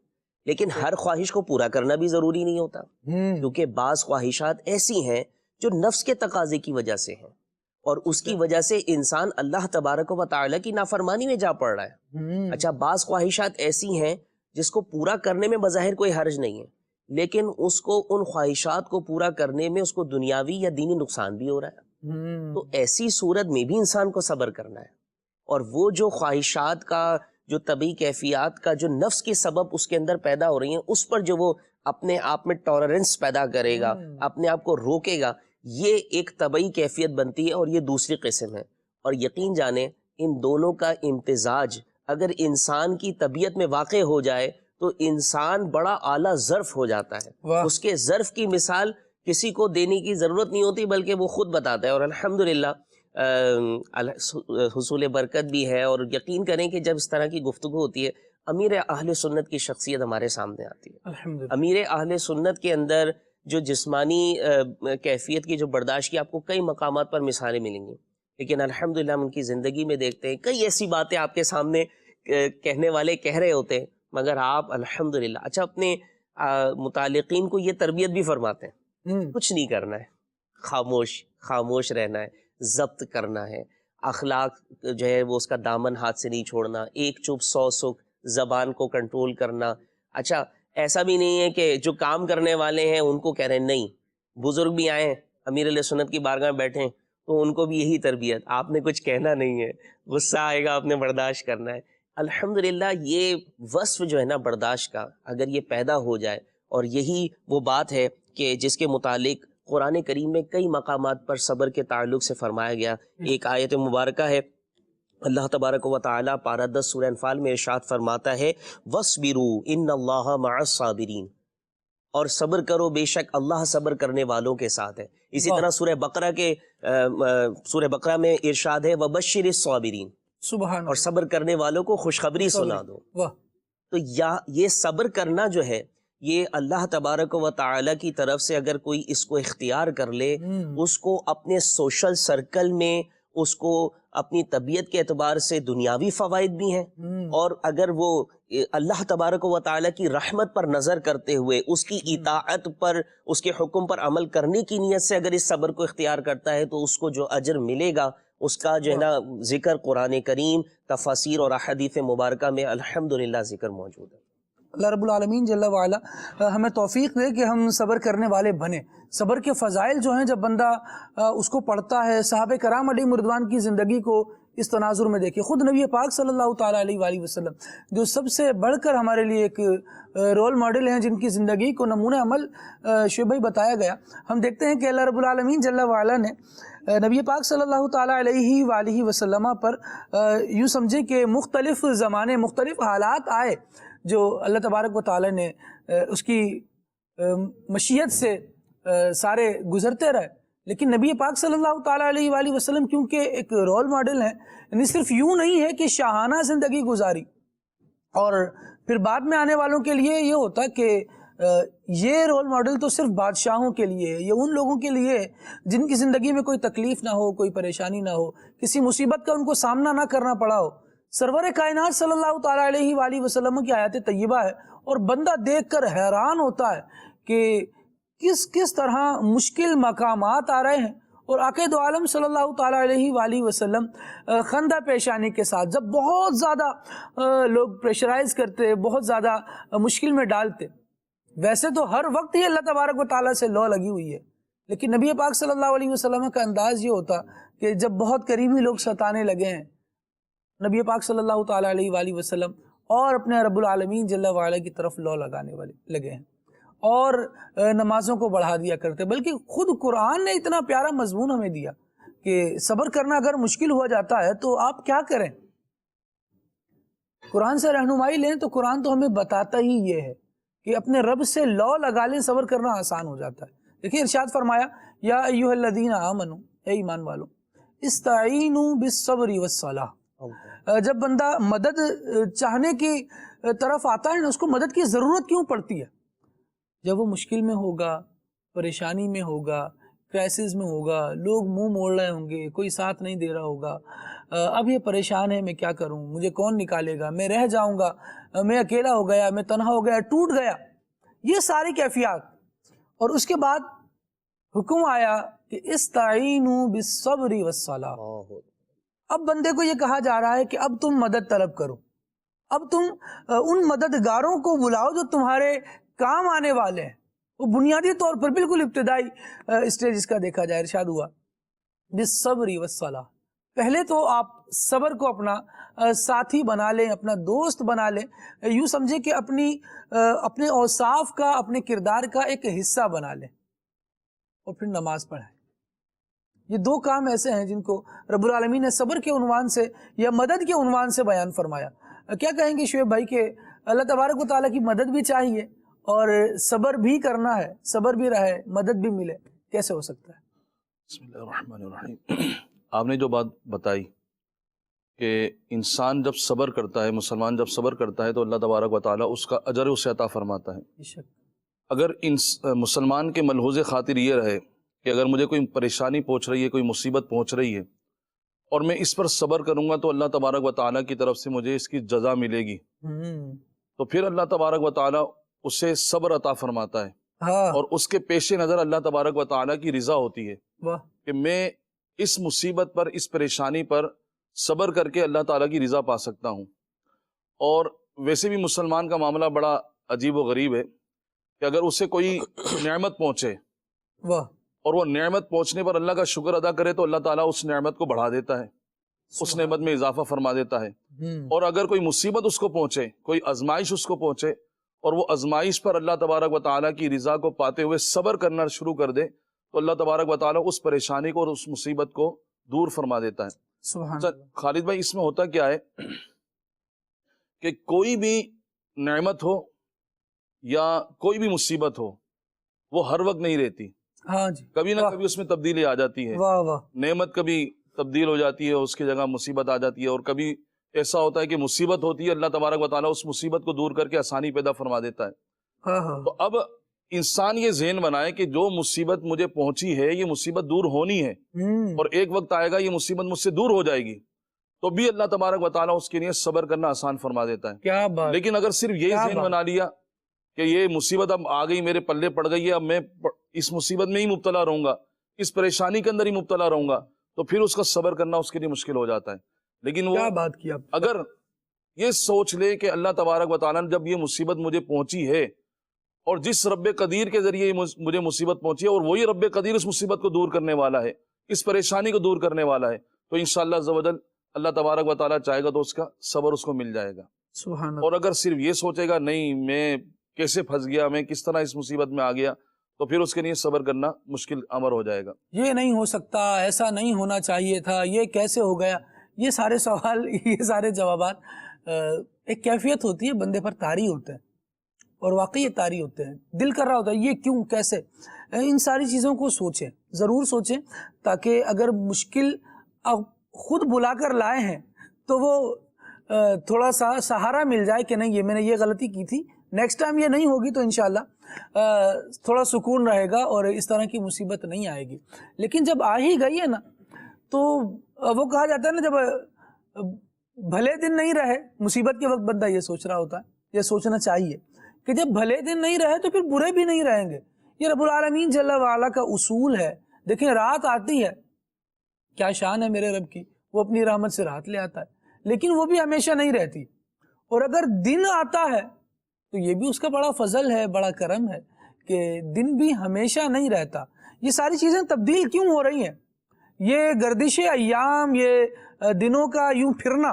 لیکن ہر خواہش کو پورا کرنا بھی ضروری نہیں ہوتا، کیونکہ بعض خواہشات ایسی ہیں جو نفس کے تقاضے کی وجہ سے ہیں، اور اس کی وجہ سے انسان اللہ تبارک و تعالیٰ کی نافرمانی میں جا پڑ رہا ہے۔ اچھا، بعض خواہشات ایسی ہیں جس کو پورا کرنے میں بظاہر کوئی حرج نہیں ہے، لیکن اس کو ان خواہشات کو پورا کرنے میں اس کو دنیاوی یا دینی نقصان بھی ہو رہا ہے۔ تو ایسی صورت میں بھی انسان کو صبر کرنا ہے، اور وہ جو خواہشات کا، جو طبعی کیفیات کا، جو نفس کے سبب اس کے اندر پیدا ہو رہی ہیں، اس پر جو وہ اپنے آپ میں ٹالرنس پیدا کرے گا، اپنے آپ کو روکے گا، یہ ایک طبعی کیفیت بنتی ہے، اور یہ دوسری قسم ہے۔ اور یقین جانیں ان دونوں کا امتزاج اگر انسان کی طبیعت میں واقع ہو جائے تو انسان بڑا اعلیٰ ظرف ہو جاتا ہے. اس کے ظرف کی مثال کسی کو دینے کی ضرورت نہیں ہوتی بلکہ وہ خود بتاتا ہے. اور الحمدللہ حصول برکت بھی ہے. اور یقین کریں کہ جب اس طرح کی گفتگو ہوتی ہے امیر اہل سنت کی شخصیت ہمارے سامنے آتی ہے. امیر اہل سنت کے اندر جو جسمانی کیفیت کی جو برداشت کی آپ کو کئی مقامات پر مثالیں ملیں گی، لیکن الحمدللہ ہم ان کی زندگی میں دیکھتے ہیں کئی ایسی باتیں آپ کے سامنے کہنے والے کہہ رہے ہوتے ہیں مگر آپ الحمدللہ اچھا اپنے متعلقین کو یہ تربیت بھی فرماتے ہیں کچھ نہیں کرنا ہے، خاموش رہنا ہے، ضبط کرنا ہے، اخلاق جو ہے وہ اس کا دامن ہاتھ سے نہیں چھوڑنا، ایک چپ 100 سکھ، زبان کو کنٹرول کرنا. اچھا ایسا بھی نہیں ہے کہ جو کام کرنے والے ہیں ان کو کہہ رہے ہیں نہیں. بزرگ بھی آئے ہیں امیر علیہ سنت کی بارگاہ میں بیٹھے ہیں تو ان کو بھی یہی تربیت، آپ نے کچھ کہنا نہیں ہے، غصہ آئے گا آپ نے برداشت کرنا ہے. الحمدللہ یہ وصف جو ہے نا برداشت کا اگر یہ پیدا ہو جائے، اور یہی وہ بات ہے کہ جس کے متعلق قرآن کریم میں کئی مقامات پر صبر کے تعلق سے فرمایا گیا. ایک آیت مبارکہ ہے اللہ تبارک و تعالیٰ پارہ 10 سورہ انفال میں ارشاد فرماتا ہے وَاصْبِرُوا إِنَّ اللَّهَ مَعَ الصَّابِرِينَ، اور صبر کرو بے شک اللہ صبر کرنے والوں کے ساتھ ہے. اسی طرح سورہ بقرہ میں ارشاد ہے وَبَشِّرِ الصَّابِرِينَ، سبحان اور صبر کرنے والوں کو خوشخبری سنا دو. تو یہ صبر کرنا جو ہے یہ اللہ تبارک و تعالیٰ کی طرف سے اگر کوئی اس کو اختیار کر لے، اس کو اپنے سوشل سرکل میں، اس کو اپنی طبیعت کے اعتبار سے دنیاوی فوائد بھی ہیں، اور اگر وہ اللہ تبارک و تعالیٰ کی رحمت پر نظر کرتے ہوئے اس کی اطاعت پر، اس کے حکم پر عمل کرنے کی نیت سے اگر اس صبر کو اختیار کرتا ہے تو اس کو جو اجر ملے گا اس کا جو ہے نا ذکر قرآن کریم، تفاسیر اور احادیث مبارکہ میں الحمدللہ ذکر موجود ہے. اللہ رب العالمین جل وعلا ہمیں توفیق دے کہ ہم صبر کرنے والے بنیں. صبر کے فضائل جو ہیں جب بندہ اس کو پڑھتا ہے، صحابہ کرام علیہ مردوان کی زندگی کو اس تناظر میں دیکھے، خود نبی پاک صلی اللہ تعالیٰ علیہ وآلہ وسلم جو سب سے بڑھ کر ہمارے لیے ایک رول ماڈل ہیں، جن کی زندگی کو نمونہ عمل شعبہ بتایا گیا. ہم دیکھتے ہیں کہ اللہ رب العالمین جل وعلا نے نبی پاک صلی اللہ تعالیٰ علیہ وآلہ وسلم پر یوں سمجھے کہ مختلف زمانے، مختلف حالات آئے جو اللہ تبارک و تعالیٰ نے اس کی مشیت سے سارے گزرتے رہے. لیکن نبی پاک صلی اللہ تعالیٰ علیہ وآلہ وسلم کیونکہ ایک رول ماڈل ہیں، یعنی صرف یوں نہیں ہے کہ شاہانہ زندگی گزاری اور پھر بعد میں آنے والوں کے لیے یہ ہوتا کہ یہ رول ماڈل تو صرف بادشاہوں کے لیے، یہ ان لوگوں کے لیے جن کی زندگی میں کوئی تکلیف نہ ہو، کوئی پریشانی نہ ہو، کسی مصیبت کا ان کو سامنا نہ کرنا پڑا ہو. سرور کائنات صلی اللہ تعالیٰ علیہ وآلہ وسلم کی آیات طیبہ ہے اور بندہ دیکھ کر حیران ہوتا ہے کہ کس طرح مشکل مقامات آ رہے ہیں. اور آقا دو عالم صلی اللہ تعالیٰ علیہ وآلہ وسلم خندہ پیشانی کے ساتھ جب بہت زیادہ لوگ پریشرائز کرتے، بہت زیادہ مشکل میں ڈالتے. ویسے تو ہر وقت ہی اللہ تبارک و تعالیٰ سے لو لگی ہوئی ہے، لیکن نبی پاک صلی اللہ علیہ وسلم کا انداز یہ ہوتا کہ جب بہت قریبی لوگ ستانے لگے ہیں، نبی پاک صلی اللہ تعالیٰ علیہ وآلہ وسلم اور اپنے رب العالمین جل وعلا کی طرف لو لگانے والے لگے ہیں اور نمازوں کو بڑھا دیا کرتے. بلکہ خود قرآن نے اتنا پیارا مضمون ہمیں دیا کہ صبر کرنا اگر مشکل ہو جاتا ہے تو آپ کیا کریں. قرآن سے رہنمائی لیں تو قرآن تو ہمیں بتاتا ہی یہ ہے کہ اپنے رب سے لو لگا لیں، صبر کرنا آسان ہو جاتا ہے. دیکھیں ارشاد فرمایا یا ایھا الذین آمنوا، اے ایمان والو، استعینوا بالصبر والصلاۃ. جب بندہ مدد چاہنے کی طرف آتا ہے نا، اس کو مدد کی ضرورت کیوں پڑتی ہے؟ جب وہ مشکل میں ہوگا، پریشانی میں ہوگا، کرائسس میں ہوگا، لوگ منہ موڑ رہے ہوں گے، کوئی ساتھ نہیں دے رہا ہوگا، اب یہ پریشان ہے، میں کیا کروں، مجھے کون نکالے گا، میں رہ جاؤں گا، میں اکیلا ہو گیا، میں تنہا ہو گیا، ٹوٹ گیا، یہ ساری کیفیات. اور اس کے بعد حکم آیا کہ استعینوا بالصبر والصلاۃ. اب بندے کو یہ کہا جا رہا ہے کہ اب تم مدد طلب کرو، اب تم ان مددگاروں کو بلاؤ جو تمہارے کام آنے والے ہیں. وہ بنیادی طور پر بالکل ابتدائی اسٹیج اس کا دیکھا جائے، ارشاد ہوا بالصبر والصلاۃ. پہلے تو آپ صبر کو اپنا ساتھی بنا لیں، اپنا دوست بنا لیں، یوں سمجھے کہ اپنے اوصاف کا، اپنے کردار کا ایک حصہ بنا لیں، اور پھر نماز پڑھیں. یہ دو کام ایسے ہیں جن کو رب العالمین نے صبر کے عنوان سے یا مدد کے عنوان سے بیان فرمایا. کیا کہیں گے شعیب بھائی کہ اللہ تبارک و تعالیٰ کی مدد بھی چاہیے اور صبر بھی کرنا ہے، صبر بھی رہے، مدد بھی ملے، کیسے ہو سکتا ہے؟ بسم اللہ الرحمن الرحیم۔ آپ نے جو بات بتائی کہ انسان جب صبر کرتا ہے، مسلمان جب صبر کرتا ہے تو اللہ تبارک و تعالیٰ اس کا اجر اسے عطا فرماتا ہے۔ بے شک۔ اگر مسلمان کے ملحوظ خاطر یہ رہے کہ اگر مجھے کوئی پریشانی پہنچ رہی ہے، کوئی مصیبت پہنچ رہی ہے اور میں اس پر صبر کروں گا تو اللہ تبارک و تعالیٰ کی طرف سے مجھے اس کی جزا ملے گی، تو پھر اللہ تبارک و تعالیٰ اسے صبر عطا فرماتا ہے، ہاں اور اس کے پیش نظر اللہ تبارک و تعالیٰ کی رضا ہوتی ہے واہ، کہ میں اس مصیبت پر، اس پریشانی پر صبر کر کے اللہ تعالیٰ کی رضا پا سکتا ہوں۔ اور ویسے بھی مسلمان کا معاملہ بڑا عجیب و غریب ہے کہ اگر اسے کوئی نعمت پہنچے واہ، اور وہ نعمت پہنچنے پر اللہ کا شکر ادا کرے تو اللہ تعالیٰ اس نعمت کو بڑھا دیتا ہے، اس نعمت میں اضافہ فرما دیتا ہے۔ اور اگر کوئی مصیبت اس کو پہنچے، کوئی آزمائش اس کو پہنچے اور وہ آزمائش پر اللہ تبارک و تعالیٰ کی رضا کو پاتے ہوئے صبر کرنا شروع کر دے تو اللہ تبارک و تعالیٰ اس پریشانی کو اور اس مصیبت کو دور فرما دیتا ہے۔ سبحان اچھا خالد بھائی، اس میں ہوتا کیا ہے کہ کوئی بھی نعمت ہو یا کوئی بھی مصیبت ہو وہ ہر وقت نہیں رہتی، ہاں جی، کبھی نہ واہ، کبھی اس میں تبدیلی آ جاتی ہے۔ واہ واہ، نعمت کبھی تبدیل ہو جاتی ہے، اس کی جگہ مصیبت آ جاتی ہے، اور کبھی ایسا ہوتا ہے کہ مصیبت ہوتی ہے، اللہ تبارک و تعالیٰ اس مصیبت کو دور کر کے آسانی پیدا فرما دیتا ہے۔ ہاں ہاں، تو اب انسان یہ ذہن بنائے کہ جو مصیبت مجھے پہنچی ہے یہ مصیبت دور ہونی ہے، اور ایک وقت آئے گا یہ مصیبت مجھ سے دور ہو جائے گی، تو بھی اللہ تبارک و تعالیٰ اس کے لیے صبر کرنا آسان فرما دیتا ہے۔ کیا بات، لیکن اگر صرف یہ ذہن بنا لیا کہ یہ مصیبت اب آ گئی، میرے پلے پڑ گئی ہے، اب میں اس مصیبت میں ہی مبتلا رہوں گا، اس پریشانی کے اندر ہی مبتلا رہوں گا، تو پھر اس کا صبر کرنا اس کے لیے مشکل ہو جاتا ہے۔ لیکن وہ کیا بات کی آپ، اگر یہ سوچ لے کہ اللہ تبارک و تعالیٰ نے جب یہ مصیبت مجھے پہنچی ہے اور جس رب قدیر کے ذریعے مجھے مصیبت پہنچی ہے اور وہی رب قدیر اس مصیبت کو دور کرنے والا ہے، اس پریشانی کو دور کرنے والا ہے، تو انشاءاللہ عز و جل اللہ تبارک و تعالیٰ چاہے گا تو اس کا صبر اس کو مل جائے گا۔ سبحان اللہ، اور اگر صرف یہ سوچے گا نہیں میں کیسے پھنس گیا، میں کس طرح اس مصیبت میں آ گیا، تو پھر اس کے لیے صبر کرنا مشکل امر ہو جائے گا۔ یہ نہیں ہو سکتا، ایسا نہیں ہونا چاہیے تھا، یہ کیسے ہو گیا، یہ سارے سوال، یہ سارے جوابات ایک کیفیت ہوتی ہے، بندے پر طاری ہوتے ہیں، اور واقعی یہ طاری ہوتے ہیں، دل کر رہا ہوتا ہے یہ کیوں، کیسے، ان ساری چیزوں کو سوچیں، ضرور سوچیں، تاکہ اگر مشکل اب خود بلا کر لائے ہیں تو وہ تھوڑا سا سہارا مل جائے کہ نہیں، یہ میں نے یہ غلطی کی تھی، نیکسٹ ٹائم یہ نہیں ہوگی تو انشاءاللہ تھوڑا سکون رہے گا اور اس طرح کی مصیبت نہیں آئے گی۔ لیکن جب آ ہی گئی ہے نا تو وہ کہا جاتا ہے نا، جب بھلے دن نہیں رہے، مصیبت کے وقت بندہ یہ سوچ رہا ہوتا ہے، یہ سوچنا چاہیے کہ جب بھلے دن نہیں رہے تو پھر برے بھی نہیں رہیں گے۔ یہ رب العالمین جل وعلا کا اصول ہے۔ دیکھیں رات آتی ہے، کیا شان ہے میرے رب کی، وہ اپنی رحمت سے رات لے آتا ہے، لیکن وہ بھی ہمیشہ نہیں رہتی، اور اگر دن آتا ہے تو یہ بھی اس کا بڑا فضل ہے، بڑا کرم ہے کہ دن بھی ہمیشہ نہیں رہتا۔ یہ ساری چیزیں تبدیل کیوں ہو رہی ہیں؟ یہ گردش ایام، یہ دنوں کا یوں پھرنا،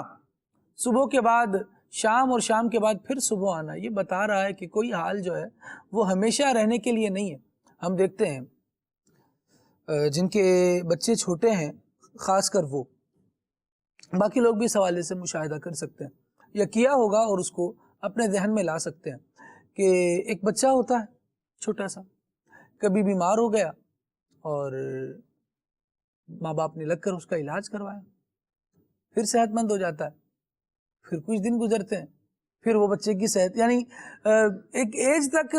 صبح کے بعد شام اور شام کے بعد پھر صبح آنا، یہ بتا رہا ہے کہ کوئی حال جو ہے وہ ہمیشہ رہنے کے لیے نہیں ہے۔ ہم دیکھتے ہیں جن کے بچے چھوٹے ہیں، خاص کر وہ، باقی لوگ بھی اس حوالے سے مشاہدہ کر سکتے ہیں یا کیا ہوگا اور اس کو اپنے ذہن میں لا سکتے ہیں کہ ایک بچہ ہوتا ہے چھوٹا سا، کبھی بیمار ہو گیا اور ماں باپ نے لگ کر اس کا علاج کروایا، پھر صحت مند ہو جاتا ہے، پھر کچھ دن گزرتے ہیں، پھر وہ بچے کی صحت، یعنی ایک ایج تک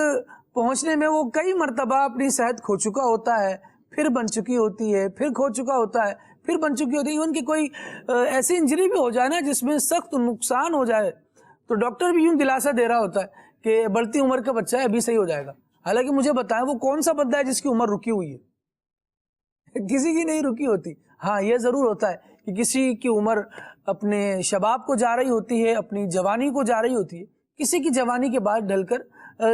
پہنچنے میں وہ کئی مرتبہ اپنی صحت کھو چکا ہوتا ہے، پھر بن چکی ہوتی ہے، پھر کھو چکا ہوتا ہے، پھر بن چکی ہوتی ہے۔ ایون کہ کوئی ایسی انجری بھی ہو جائے نا جس میں سخت نقصان ہو جائے تو ڈاکٹر بھی یوں دلاسا دے رہا ہوتا ہے کہ بڑھتی عمر کا بچہ ہے، ابھی صحیح ہو جائے گا۔ حالانکہ مجھے بتائیں وہ کون سا بندہ ہے جس کی عمر رکی ہوئی ہے؟ کسی کی نہیں رکی ہوتی۔ ہاں یہ ضرور ہوتا ہے کہ کسی کی عمر اپنے شباب کو جا رہی ہوتی ہے، اپنی جوانی کو جا رہی ہوتی ہے، کسی کی جوانی کے بعد ڈھل کر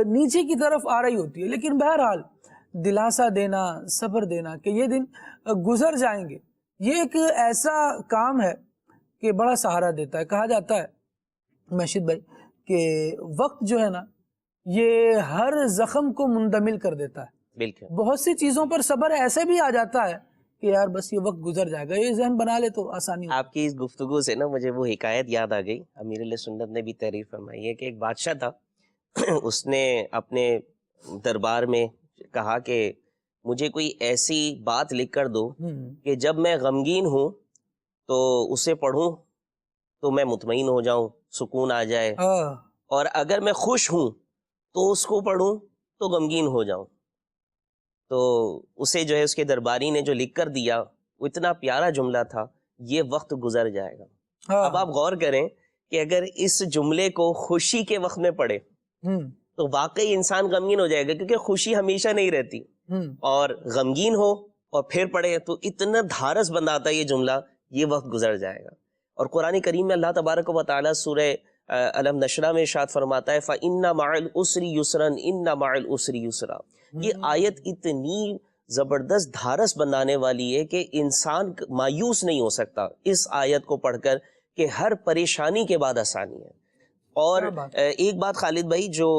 نیچے کی طرف آ رہی ہوتی ہے، لیکن بہرحال دلاسا دینا، صبر دینا کہ یہ دن گزر جائیں گے، یہ ایک ایسا کام ہے کہ بڑا سہارا دیتا ہے۔ کہا جاتا ہے مشید بھائی کہ وقت جو ہے نا یہ ہر زخم کو مندمل کر دیتا ہے۔ بالکل بہت سی چیزوں پر صبر ایسے بھی آ جاتا ہے کہ یار بس یہ وقت گزر جائے گا، یہ ذہن بنا لے تو آسانی ہو۔ آپ کی اس گفتگو سے نا مجھے وہ حکایت یاد آ گئی، امیر علیہ سنت نے بھی تحریر فرمائی ہے کہ ایک بادشاہ تھا، اس نے اپنے دربار میں کہا کہ مجھے کوئی ایسی بات لکھ کر دو کہ جب میں غمگین ہوں تو اسے پڑھوں تو میں مطمئن ہو جاؤں، سکون آ جائے، اور اگر میں خوش ہوں تو اس کو پڑھوں تو غمگین ہو جاؤں۔ تو اسے جو ہے اس کے درباری نے جو لکھ کر دیا وہ اتنا پیارا جملہ تھا، یہ وقت گزر جائے گا۔ اب آپ غور کریں کہ اگر اس جملے کو خوشی کے وقت میں پڑھے تو واقعی انسان غمگین ہو جائے گا، کیونکہ خوشی ہمیشہ نہیں رہتی، اور غمگین ہو اور پھر پڑھے تو اتنا دھارس بند آتا ہے یہ جملہ، یہ وقت گزر جائے گا۔ اور قرآن کریم میں اللہ تبارک و تعالیٰ سورہ الم نشرہ میں ارشاد فرماتا ہے فَإِنَّ مَعَ الْعُسْرِ يُسْرًا إِنَّ مَعَ الْعُسْرِ يُسْرًا۔ یہ آیت اتنی زبردست دھارس بنانے والی ہے کہ انسان مایوس نہیں ہو سکتا اس آیت کو پڑھ کر کہ ہر پریشانی کے بعد آسانی ہے۔ اور ایک بات خالد بھائی جو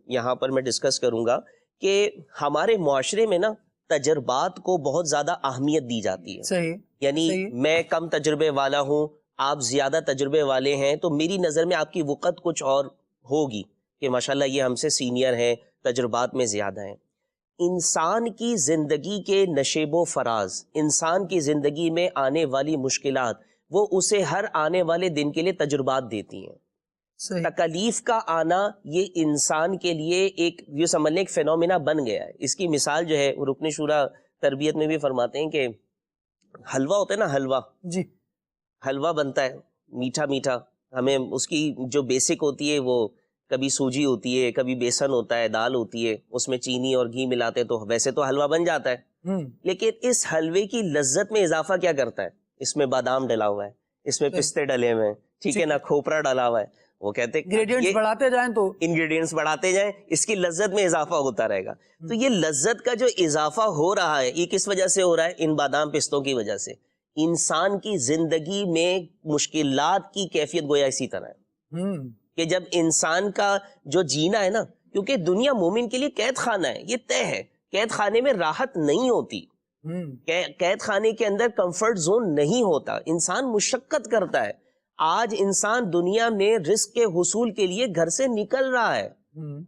یہاں پر میں ڈسکس کروں گا کہ ہمارے معاشرے میں نا تجربات کو بہت زیادہ اہمیت دی جاتی ہے۔ صحیح، یعنی میں کم تجربے والا ہوں، آپ زیادہ تجربے والے ہیں، تو میری نظر میں آپ کی وقت کچھ اور ہوگی کہ ماشاءاللہ یہ ہم سے سینئر ہیں، تجربات میں زیادہ ہیں۔ انسان کی زندگی کے نشیب و فراز، انسان کی زندگی میں آنے والی مشکلات، وہ اسے ہر آنے والے دن کے لیے تجربات دیتی ہیں۔ تکلیف کا آنا یہ انسان کے لیے ایک یہ سمجھ لیں ایک فینومینا بن گیا ہے۔ اس کی مثال جو ہے رکن شورا تربیت میں بھی فرماتے ہیں کہ حلوہ ہوتا ہے نا، حلوہ جی، حلوہ بنتا ہے میٹھا میٹھا، ہمیں اس کی جو بیسک ہوتی ہے وہ کبھی سوجی ہوتی ہے، کبھی بیسن ہوتا ہے، دال ہوتی ہے، اس میں چینی اور گھی ملاتے تو ویسے تو حلوہ بن جاتا ہے، لیکن اس حلوے کی لذت میں اضافہ کیا کرتا ہے؟ اس میں بادام ڈلا ہوا ہے، اس میں پستے ڈلے ہوئے ہیں، ٹھیک ہے نا، کھوپرا ڈلا ہوا ہے، وہ کہتے ہیں انگریڈینٹس بڑھاتے جائیں تو انگریڈینٹس بڑھاتے جائیں، اس کی لذت میں اضافہ ہوتا رہے گا۔ تو یہ لذت کا جو اضافہ ہو رہا ہے یہ کس وجہ سے ہو رہا ہے؟ ان بادام پستوں کی وجہ سے۔ انسان کی زندگی میں مشکلات کی کیفیت گویا اسی طرح ہے کہ جب انسان کا جو جینا ہے نا، کیونکہ دنیا مومن کے لیے قید خانہ ہے، یہ طے ہے، قید خانے میں راحت نہیں ہوتی، قید خانے کے اندر کمفرٹ زون نہیں ہوتا، انسان مشقت کرتا ہے۔ آج انسان دنیا میں رزق کے حصول کے لیے گھر سے نکل رہا ہے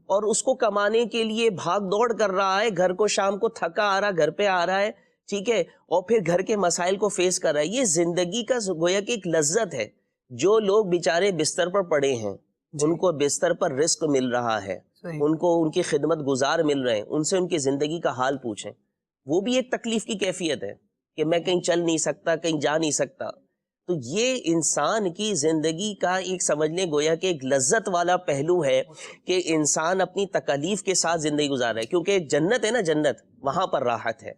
اور اس کو کمانے کے لیے بھاگ دوڑ کر رہا ہے، گھر کو شام کو تھکا آ رہا، گھر پہ آ رہا ہے، ٹھیک ہے، اور پھر گھر کے مسائل کو فیس کر رہا ہے۔ یہ زندگی کا گویا کہ ایک لذت ہے۔ جو لوگ بیچارے بستر پر پڑے ہیں، ان کو بستر پر رزق مل رہا ہے، ان کو ان کی خدمت گزار مل رہے ہیں، ان سے ان کی زندگی کا حال پوچھیں، وہ بھی ایک تکلیف کی کیفیت ہے کہ میں کہیں چل نہیں سکتا، کہیں جا نہیں سکتا۔ تو یہ انسان کی زندگی کا ایک سمجھ لیں گویا کہ ایک لذت والا پہلو ہے کہ انسان اپنی تکالیف کے ساتھ زندگی گزار رہا ہے، کیونکہ جنت ہے نا، جنت، وہاں پر راحت ہے۔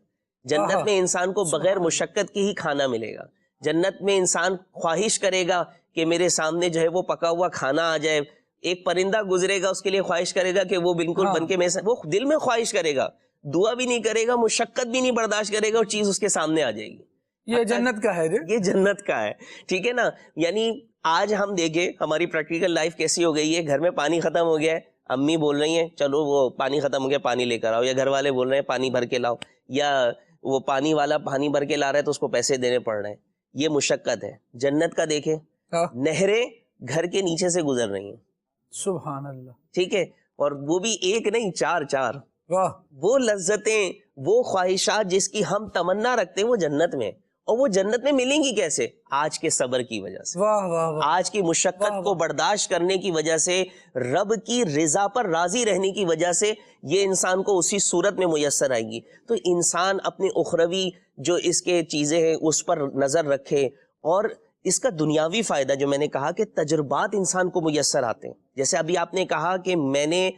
جنت میں انسان کو بغیر مشقت کے ہی کھانا ملے گا۔ جنت میں انسان خواہش کرے گا کہ میرے سامنے جو ہے وہ پکا ہوا کھانا آ جائے، ایک پرندہ گزرے گا اس کے لیے خواہش کرے گا کہ وہ بالکل بن کے وہ دل میں خواہش کرے گا، دعا بھی نہیں کرے گا، مشقت بھی نہیں برداشت کرے گا، اور چیز اس کے سامنے آ جائے گی۔ یہ جنت کا ہے، یہ جنت کا ہے، ٹھیک ہے نا۔ یعنی آج ہم دیکھیں ہماری پریکٹیکل لائف کیسی ہو گئی ہے، گھر میں پانی ختم ہو گیا ہے، امی بول رہی ہیں چلو وہ پانی ختم ہو گیا پانی لے کر آؤ، یا گھر والے بول رہے ہیں پانی بھر کے لاؤ، یا وہ پانی والا پانی بھر کے لا رہا ہے تو اس کو پیسے دینے پڑ رہے ہیں، یہ مشقت ہے۔ جنت کا دیکھیں، نہریں گھر کے نیچے سے گزر رہی ہیں، سبحان اللہ، ٹھیک ہے، اور وہ بھی ایک نہیں، چار۔ واہ، وہ لذتیں، وہ خواہشات جس کی ہم تمنا رکھتے ہیں وہ جنت میں، اور وہ جنت میں ملیں گی کیسے؟ آج کے صبر کی وجہ سے، واہ واہ واہ، آج کی مشقت کو برداشت کرنے کی وجہ سے، رب کی رضا پر راضی رہنے کی وجہ سے یہ انسان کو اسی صورت میں میسر آئیں گی۔ تو انسان اپنے اخروی جو اس کے چیزیں ہیں اس پر نظر رکھے، اور اس کا دنیاوی فائدہ جو میں نے کہا کہ تجربات انسان کو میسر آتے ہیں۔ جیسے ابھی آپ نے کہا کہ میں نے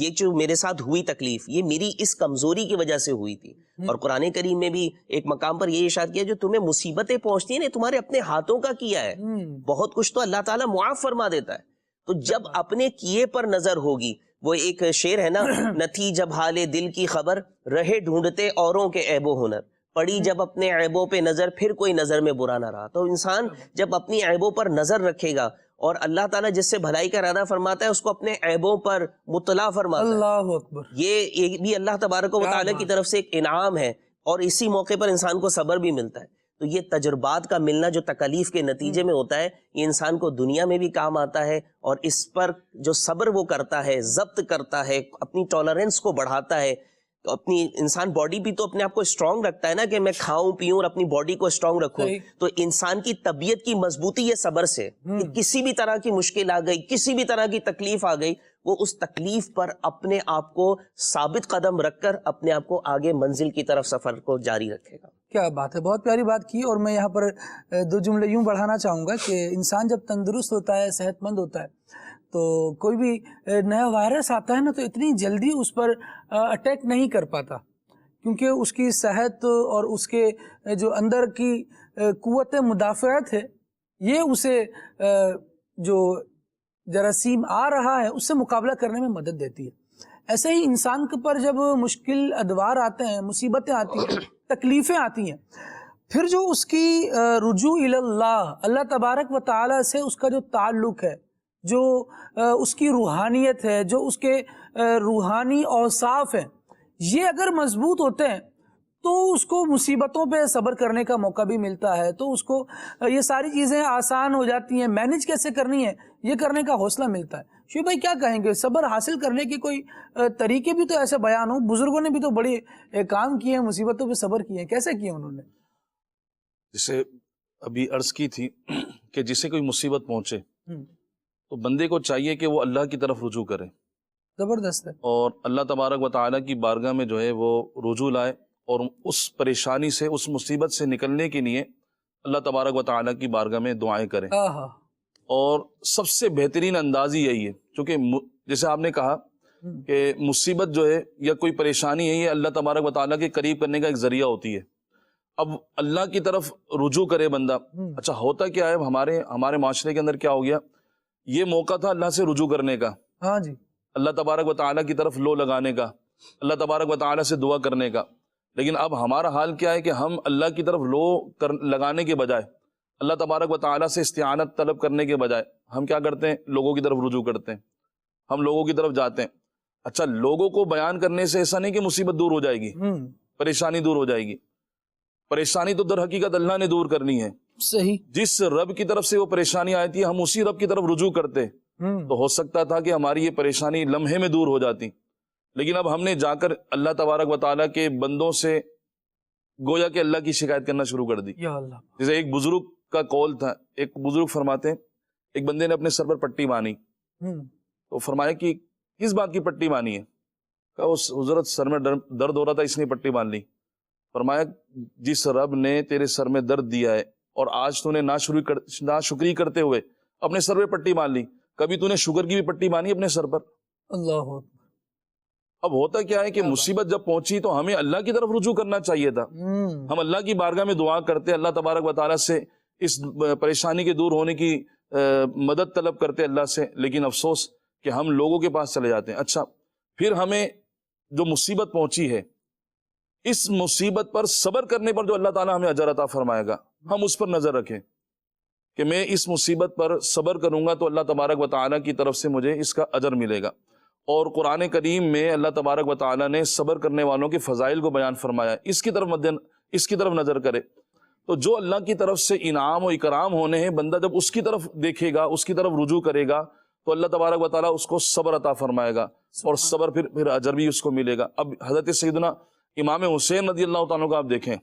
یہ جو میرے ساتھ ہوئی تکلیف یہ میری اس کمزوری کی وجہ سے ہوئی تھی، اور قرآن کریم میں بھی ایک مقام پر یہ ارشاد کیا جو تمہیں مصیبتیں پہنچتی ہیں نا تمہارے اپنے ہاتھوں کا کیا ہے، بہت کچھ تو اللہ تعالیٰ معاف فرما دیتا ہے۔ تو جب اپنے کیے پر نظر ہوگی، وہ ایک شعر ہے نا، نہ تھی جب حال دل کی خبر، رہے ڈھونڈتے اوروں کے عیب و ہنر، پڑی جب اپنے عیبوں پہ نظر، پھر کوئی نظر میں برا نہ رہا۔ تو انسان جب اپنی عیبوں پر نظر رکھے گا، اور اللہ تعالیٰ جس سے بھلائی کا ارادہ فرماتا ہے اس کو اپنے عیبوں پر مطلع فرماتا ہے۔ اللہ اکبر، یہ بھی اللہ تبارک و تعالیٰ کی طرف سے ایک انعام ہے، اور اسی موقع پر انسان کو صبر بھی ملتا ہے. تو یہ تجربات کا ملنا جو تکالیف کے نتیجے میں ہوتا ہے، یہ انسان کو دنیا میں بھی کام آتا ہے، اور اس پر جو صبر وہ کرتا ہے، ضبط کرتا ہے، اپنی ٹالرنس کو بڑھاتا ہے. تو اپنی انسان باڈی بھی تو اپنے آپ کو اسٹرانگ رکھتا ہے نا، کہ میں کھاؤں پیوں اور اپنی باڈی کو اسٹرانگ رکھوں. تو انسان کی طبیعت کی مضبوطی یہ صبر سے، کہ کسی بھی طرح کی مشکل آ گئی، کسی بھی طرح کی تکلیف آ گئی، وہ اس تکلیف پر اپنے آپ کو ثابت قدم رکھ کر اپنے آپ کو آگے منزل کی طرف سفر کو جاری رکھے گا. کیا بات ہے، بہت پیاری بات کی. اور میں یہاں پر دو جملے یوں بڑھانا چاہوں گا کہ انسان جب تندرست ہوتا ہے، صحت مند ہوتا ہے، تو کوئی بھی نیا وائرس آتا ہے نا، تو اتنی جلدی اس پر اٹیک نہیں کر پاتا، کیونکہ اس کی صحت اور اس کے جو اندر کی قوت مدافعت ہے، یہ اسے جو جراثیم آ رہا ہے اس سے مقابلہ کرنے میں مدد دیتی ہے. ایسے ہی انسان کے پر جب مشکل ادوار آتے ہیں، مصیبتیں آتی ہیں، تکلیفیں آتی ہیں، پھر جو اس کی رجوع اللہ، اللہ تبارک و تعالی سے اس کا جو تعلق ہے، جو اس کی روحانیت ہے، جو اس کے روحانی اوصاف ہیں، یہ اگر مضبوط ہوتے ہیں تو اس کو مصیبتوں پہ صبر کرنے کا موقع بھی ملتا ہے. تو اس کو یہ ساری چیزیں آسان ہو جاتی ہیں، مینج کیسے کرنی ہے یہ کرنے کا حوصلہ ملتا ہے. شعیب بھائی کیا کہیں گے، صبر حاصل کرنے کے کوئی طریقے بھی تو ایسے بیان ہوں؟ بزرگوں نے بھی تو بڑے کام کیے ہیں، مصیبتوں پہ صبر کیے ہیں، کیسے کیے انہوں نے؟ جسے ابھی عرض کی تھی کہ جسے کوئی مصیبت پہنچے تو بندے کو چاہیے کہ وہ اللہ کی طرف رجوع کرے. زبردست ہے. اور اللہ تبارک و تعالیٰ کی بارگاہ میں جو ہے وہ رجوع لائے، اور اس پریشانی سے، اس مصیبت سے نکلنے کے لیے اللہ تبارک و تعالیٰ کی بارگاہ میں دعائیں کریں. اور سب سے بہترین انداز ہی یہی ہے، چونکہ جیسے آپ نے کہا کہ مصیبت جو ہے یا کوئی پریشانی ہے، یہ اللہ تبارک و تعالیٰ کے قریب کرنے کا ایک ذریعہ ہوتی ہے. اب اللہ کی طرف رجوع کرے بندہ. اچھا ہوتا کیا ہے، ہمارے معاشرے کے اندر کیا ہو گیا، یہ موقع تھا اللہ سے رجوع کرنے کا، ہاں جی، اللہ تبارک و تعالیٰ کی طرف لو لگانے کا، اللہ تبارک و تعالیٰ سے دعا کرنے کا. لیکن اب ہمارا حال کیا ہے کہ ہم اللہ کی طرف لو لگانے کے بجائے، اللہ تبارک و تعالیٰ سے استعانت طلب کرنے کے بجائے ہم کیا کرتے ہیں، لوگوں کی طرف رجوع کرتے ہیں، ہم لوگوں کی طرف جاتے ہیں. اچھا لوگوں کو بیان کرنے سے ایسا نہیں کہ مصیبت دور ہو جائے گی، پریشانی دور ہو جائے گی. پریشانی تو در حقیقت اللہ نے دور کرنی ہے. صحیح. جس رب کی طرف سے وہ پریشانی آئی تھی، ہم اسی رب کی طرف رجوع کرتے تو ہو سکتا تھا کہ ہماری یہ پریشانی لمحے میں دور ہو جاتی. لیکن اب ہم نے جا کر اللہ تبارک و تعالیٰ کے بندوں سے گویا کہ اللہ کی شکایت کرنا شروع کر دی. یا اللہ. جیسے ایک بزرگ کا قول تھا، ایک بزرگ فرماتے ہیں ایک بندے نے اپنے سر پر پٹی باندھی، تو فرمایا کہ کس بات کی پٹی باندھی ہے؟ کہا اس حضرت سر میں درد ہو رہا تھا اس نے پٹی باندھ لی. فرمایا جس رب نے تیرے سر میں درد دیا ہے اور آج تو نے ناشکری کرتے ہوئے اپنے سر پہ پٹی باندھ لی، کبھی تو نے شکر کی بھی پٹی باندھی اپنے سر پر؟ اللہ. اب ہوتا کیا ہے کہ مصیبت جب پہنچی تو ہمیں اللہ کی طرف رجوع کرنا چاہیے تھا. ہم اللہ کی بارگاہ میں دعا کرتے، اللہ تبارک و تعالیٰ سے اس پریشانی کے دور ہونے کی مدد طلب کرتے اللہ سے. لیکن افسوس کہ ہم لوگوں کے پاس چلے جاتے ہیں. اچھا پھر ہمیں جو مصیبت پہنچی ہے، اس مصیبت پر صبر کرنے پر جو اللہ تعالیٰ ہمیں اجر عطا فرمائے گا، ہم اس پر نظر رکھیں کہ میں اس مصیبت پر صبر کروں گا تو اللہ تبارک و تعالیٰ کی طرف سے مجھے اس کا اجر ملے گا. اور قرآن کریم میں اللہ تبارک و تعالیٰ نے صبر کرنے والوں کے فضائل کو بیان فرمایا. اس کی طرف نظر کرے تو جو اللہ کی طرف سے انعام و اکرام ہونے ہیں، بندہ جب اس کی طرف دیکھے گا، اس کی طرف رجوع کرے گا تو اللہ تبارک و تعالیٰ اس کو صبر عطا فرمائے گا، اور صبر پھر اجر بھی اس کو ملے گا. اب حضرت سیدنا امام حسین رضی اللہ تعالیٰ کو آپ دیکھیں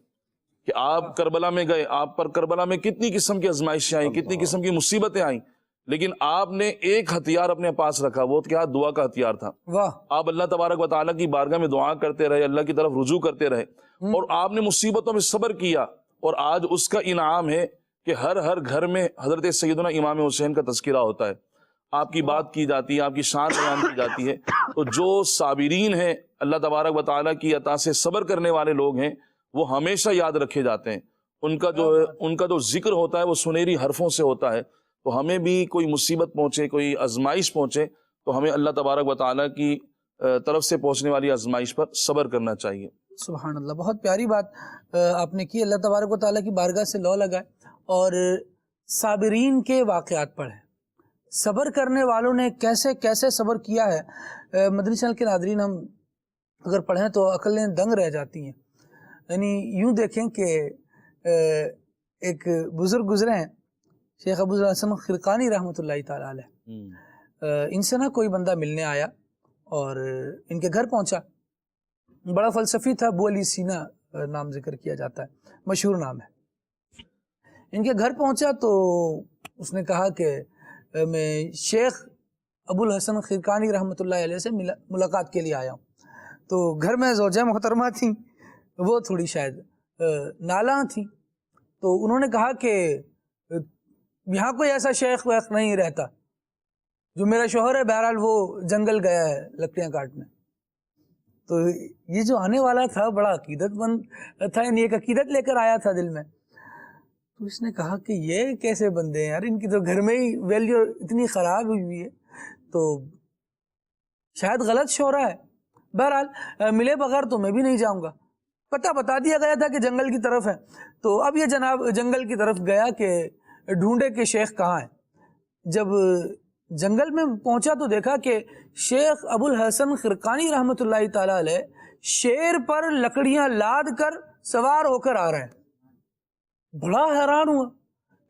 کہ آپ کربلا میں گئے، آپ پر کربلا میں کتنی قسم کی آزمائشیں آئیں، کتنی قسم کی مصیبتیں آئیں، لیکن آپ نے ایک ہتھیار اپنے پاس رکھا، وہ کیا؟ دعا کا ہتھیار تھا. آپ اللہ تبارک و تعالیٰ کی بارگاہ میں دعا کرتے رہے، اللہ کی طرف رجوع کرتے رہے، اور آپ نے مصیبتوں میں صبر کیا، اور آج اس کا انعام ہے کہ ہر گھر میں حضرت سیدنا امام حسین کا تذکرہ ہوتا ہے، آپ کی بات کی جاتی ہے، آپ کی شان بیان کی جاتی ہے. تو جو صابرین ہیں، اللہ تبارک و تعالیٰ کی عطا سے صبر کرنے والے لوگ ہیں، وہ ہمیشہ یاد رکھے جاتے ہیں. ان کا جو ذکر ہوتا ہے وہ سنہری حرفوں سے ہوتا ہے. تو ہمیں بھی کوئی مصیبت پہنچے، کوئی آزمائش پہنچے تو ہمیں اللہ تبارک و تعالیٰ کی طرف سے پہنچنے والی آزمائش پر صبر کرنا چاہیے. سبحان اللہ، بہت پیاری بات آپ نے کی. اللہ تبارک و تعالیٰ کی بارگاہ سے لو لگائے اور صابرین کے واقعات پڑھیں، صبر کرنے والوں نے کیسے کیسے صبر کیا ہے. مدنی چینل کے ناظرین، ہم اگر پڑھیں تو عقلیں دنگ رہ جاتی ہیں. یعنی یوں دیکھیں کہ ایک بزرگ گزرے ہیں شیخ ابو الحسن خرقانی رحمۃ اللہ تعالیٰ علیہ، ان سے نا کوئی بندہ ملنے آیا اور ان کے گھر پہنچا، بڑا فلسفی تھا، ابو علی سینا نام ذکر کیا جاتا ہے، مشہور نام ہے۔ ان کے گھر پہنچا تو اس نے کہا کہ میں شیخ ابو الحسن خرقانی رحمۃ اللہ علیہ سے ملاقات کے لیے آیا ہوں۔ تو گھر میں زوجہ محترمہ تھیں، وہ تھوڑی شاید نالاں تھیں، تو انہوں نے کہا کہ یہاں کوئی ایسا شیخ ویخ نہیں رہتا، جو میرا شوہر ہے بہرحال وہ جنگل گیا ہے لکڑیاں کاٹنے۔ تو یہ جو آنے والا تھا بڑا عقیدت مند تھا، یعنی ایک عقیدت لے کر آیا تھا دل میں۔ تو اس نے کہا کہ یہ کیسے بندے ہیں یار، ان کی تو گھر میں ہی ویلیو اتنی خراب ہوئی ہے، تو شاید غلط شعرا ہے۔ بہرحال ملے بغیر تو میں بھی نہیں جاؤں گا۔ پتہ بتا دیا گیا تھا کہ جنگل کی طرف ہے، تو اب یہ جناب جنگل کی طرف گیا کہ ڈھونڈے کہ شیخ کہاں ہے۔ جب جنگل میں پہنچا تو دیکھا کہ شیخ ابو الحسن خرقانی رحمۃ اللہ تعالیٰ علیہ شیر پر لکڑیاں لاد کر سوار ہو کر آ رہے ہیں۔ بڑا حیران ہوا،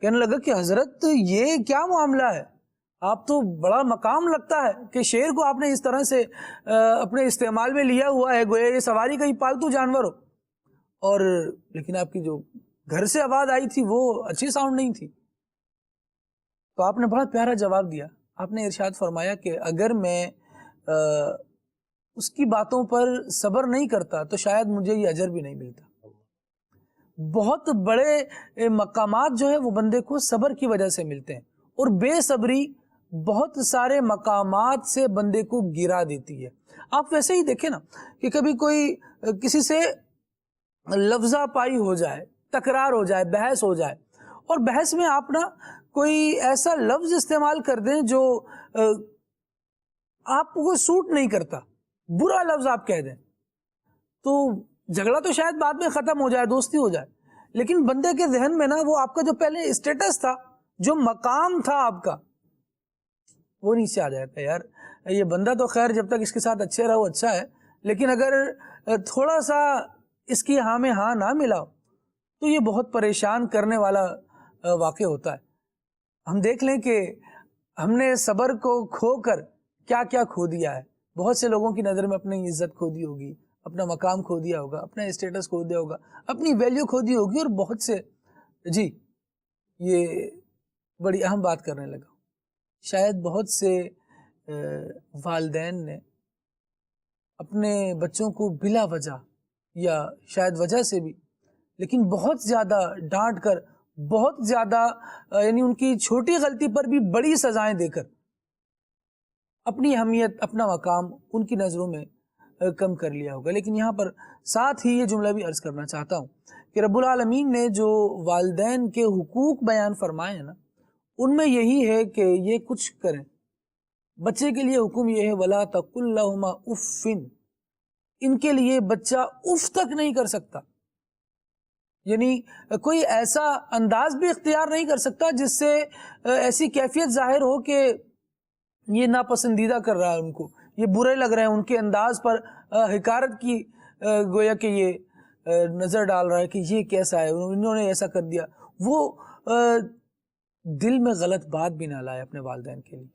کہنے لگا کہ حضرت یہ کیا معاملہ ہے، آپ تو بڑا مقام لگتا ہے کہ شیر کو آپ نے اس طرح سے اپنے استعمال میں لیا ہوا ہے، گویا یہ سواری کا ہی پالتو جانور ہو، اور لیکن آپ کی جو گھر سے آواز آئی تھی وہ اچھی ساؤنڈ نہیں تھی۔ تو آپ نے بڑا پیارا جواب دیا، آپ نے ارشاد فرمایا کہ اگر میں اس کی باتوں پر صبر نہیں کرتا تو شاید مجھے یہ اجر بھی نہیں ملتا۔ بہت بڑے مقامات جو ہے وہ بندے کو صبر کی وجہ سے ملتے ہیں، اور بے صبری بہت سارے مقامات سے بندے کو گرا دیتی ہے۔ آپ ویسے ہی دیکھیں نا کہ کبھی کوئی کسی سے لفظہ پائی ہو جائے، تکرار ہو جائے، بحث ہو جائے، اور بحث میں آپ نا کوئی ایسا لفظ استعمال کر دیں جو آپ کو سوٹ نہیں کرتا، برا لفظ آپ کہہ دیں، تو جھگڑا تو شاید بعد میں ختم ہو جائے، دوستی ہو جائے، لیکن بندے کے ذہن میں نا وہ آپ کا جو پہلے اسٹیٹس تھا، جو مقام تھا آپ کا، وہ نیچے آ جاتا ہے۔ یار یہ بندہ تو خیر جب تک اس کے ساتھ اچھے رہو اچھا ہے، لیکن اگر تھوڑا سا اس کی ہاں میں ہاں نہ ملا تو یہ بہت پریشان کرنے والا واقع ہوتا ہے۔ ہم دیکھ لیں کہ ہم نے صبر کو کھو کر کیا کیا کھو دیا ہے۔ بہت سے لوگوں کی نظر میں اپنی عزت کھو دی ہوگی، اپنا مقام کھو دیا ہوگا، اپنا اسٹیٹس کھو دیا ہوگا، اپنی ویلیو کھو دی ہوگی، اور بہت سے جی یہ بڑی اہم بات کرنے لگا، شاید بہت سے والدین نے اپنے بچوں کو بلا وجہ یا شاید وجہ سے بھی، لیکن بہت زیادہ ڈانٹ کر، بہت زیادہ یعنی ان کی چھوٹی غلطی پر بھی بڑی سزائیں دے کر اپنی اہمیت، اپنا مقام ان کی نظروں میں کم کر لیا ہوگا۔ لیکن یہاں پر ساتھ ہی یہ جملہ بھی عرض کرنا چاہتا ہوں کہ رب العالمین نے جو والدین کے حقوق بیان فرمائے ہیں نا، ان میں یہی ہے کہ یہ کچھ کریں۔ بچے کے لیے حکم یہ ہے وَلَا تَقُلْ لَهُمَا اُفٍّ، ان کے لیے بچہ اف تک نہیں کر سکتا، یعنی کوئی ایسا انداز بھی اختیار نہیں کر سکتا جس سے ایسی کیفیت ظاہر ہو کہ یہ ناپسندیدہ کر رہا ہے ان کو، یہ برے لگ رہے ہیں، ان کے انداز پر حقارت کی گویا کہ یہ نظر ڈال رہا ہے کہ یہ کیسا ہے، انہوں نے ایسا کر دیا، وہ دل میں غلط بات بھی نہ لائے اپنے والدین کے لیے۔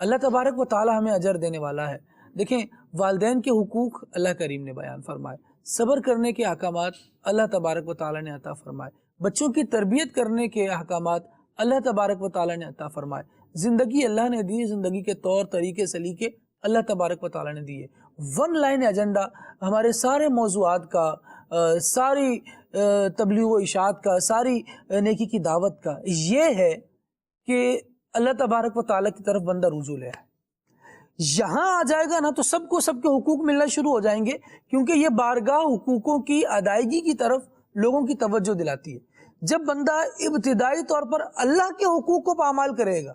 اللہ تبارک و تعالی ہمیں اجر دینے والا ہے۔ دیکھیں والدین کے حقوق اللہ کریم نے بیان فرمائے، صبر کرنے کے احکامات اللہ تبارک و تعالی نے عطا فرمائے، بچوں کی تربیت کرنے کے احکامات اللہ تبارک و تعالی نے عطا فرمائے، زندگی اللہ نے دی، زندگی کے طور طریقے سلیقے اللہ تبارک و تعالی نے دیے۔ ون لائن ایجنڈا ہمارے سارے موضوعات کا، ساری تبلیغ و اشاعت کا، ساری نیکی کی دعوت کا یہ ہے کہ اللہ تبارک و تعالی کی طرف بندہ رجوع لے آئے۔ یہاں آ جائے گا نا تو سب کو سب کے حقوق ملنا شروع ہو جائیں گے، کیونکہ یہ بارگاہ حقوقوں کی ادائیگی کی طرف لوگوں کی توجہ دلاتی ہے۔ جب بندہ ابتدائی طور پر اللہ کے حقوق کو پامال کرے گا،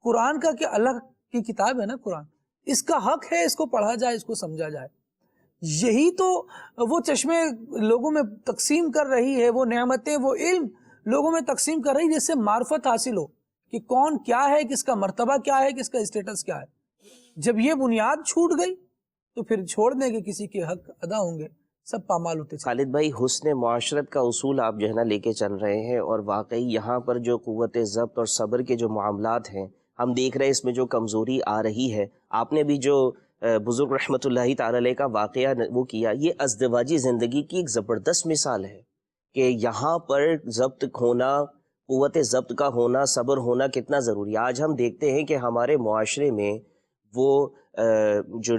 قرآن کا کہ اللہ کی کتاب ہے نا قرآن، اس کا حق ہے اس کو پڑھا جائے، اس کو سمجھا جائے، یہی تو وہ چشمے لوگوں میں تقسیم کر رہی ہے، وہ نعمتیں، وہ علم لوگوں میں تقسیم کر رہی ہے جس سے معرفت حاصل ہو کہ کون کیا ہے، کس کا مرتبہ کیا ہے، کس کا اسٹیٹس کیا ہے۔ جب یہ بنیاد چھوٹ گئی تو پھر چھوڑ دیں کہ کسی کے حق ادا ہوں گے، سب پامال ہوتے چلے۔ خالد بھائی، حسن معاشرت کا اصول آپ جو ہے نا لے کے چل رہے ہیں، اور واقعی یہاں پر جو قوت ضبط اور صبر کے جو معاملات ہیں ہم دیکھ رہے ہیں، اس میں جو کمزوری آ رہی ہے، آپ نے بھی جو بزرگ رحمۃ اللہ تعالی علیہ کا واقعہ وہ کیا، یہ ازدواجی زندگی کی ایک زبردست مثال ہے کہ یہاں پر ضبط ہونا، قوت ضبط کا ہونا، صبر ہونا کتنا ضروری ہے۔ آج ہم دیکھتے ہیں کہ ہمارے معاشرے میں وہ جو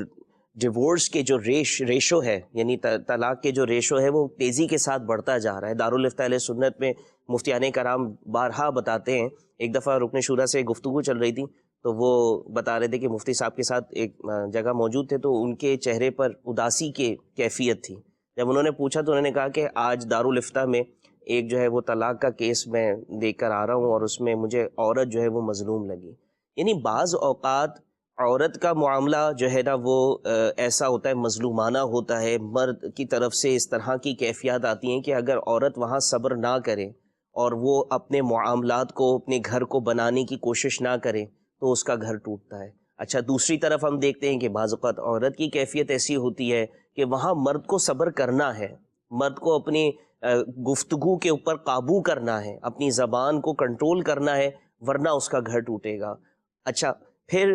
ڈیورس کے جو ریشو ہے، یعنی طلاق کے جو ریشو ہے، وہ تیزی کے ساتھ بڑھتا جا رہا ہے۔ دارالفتہ اہل سنت میں مفتیان کرام بارہا بتاتے ہیں، ایک دفعہ رکن شورا سے گفتگو چل رہی تھی تو وہ بتا رہے تھے کہ مفتی صاحب کے ساتھ ایک جگہ موجود تھے، تو ان کے چہرے پر اداسی کی کیفیت تھی۔ جب انہوں نے پوچھا تو انہوں نے کہا کہ آج دارالفتہ میں ایک جو ہے وہ طلاق کا کیس میں دیکھ کر آ رہا ہوں، اور اس میں مجھے عورت جو ہے وہ مظلوم لگی۔ یعنی بعض اوقات عورت کا معاملہ جو ہے نا وہ ایسا ہوتا ہے، مظلومانہ ہوتا ہے، مرد کی طرف سے اس طرح کی کیفیات آتی ہیں کہ اگر عورت وہاں صبر نہ کرے اور وہ اپنے معاملات کو، اپنے گھر کو بنانے کی کوشش نہ کرے تو اس کا گھر ٹوٹتا ہے۔ اچھا، دوسری طرف ہم دیکھتے ہیں کہ بعض اوقات عورت کی کیفیت ایسی ہوتی ہے کہ وہاں مرد کو صبر کرنا ہے، مرد کو اپنی گفتگو کے اوپر قابو کرنا ہے، اپنی زبان کو کنٹرول کرنا ہے، ورنہ اس کا گھر ٹوٹے گا۔ اچھا، پھر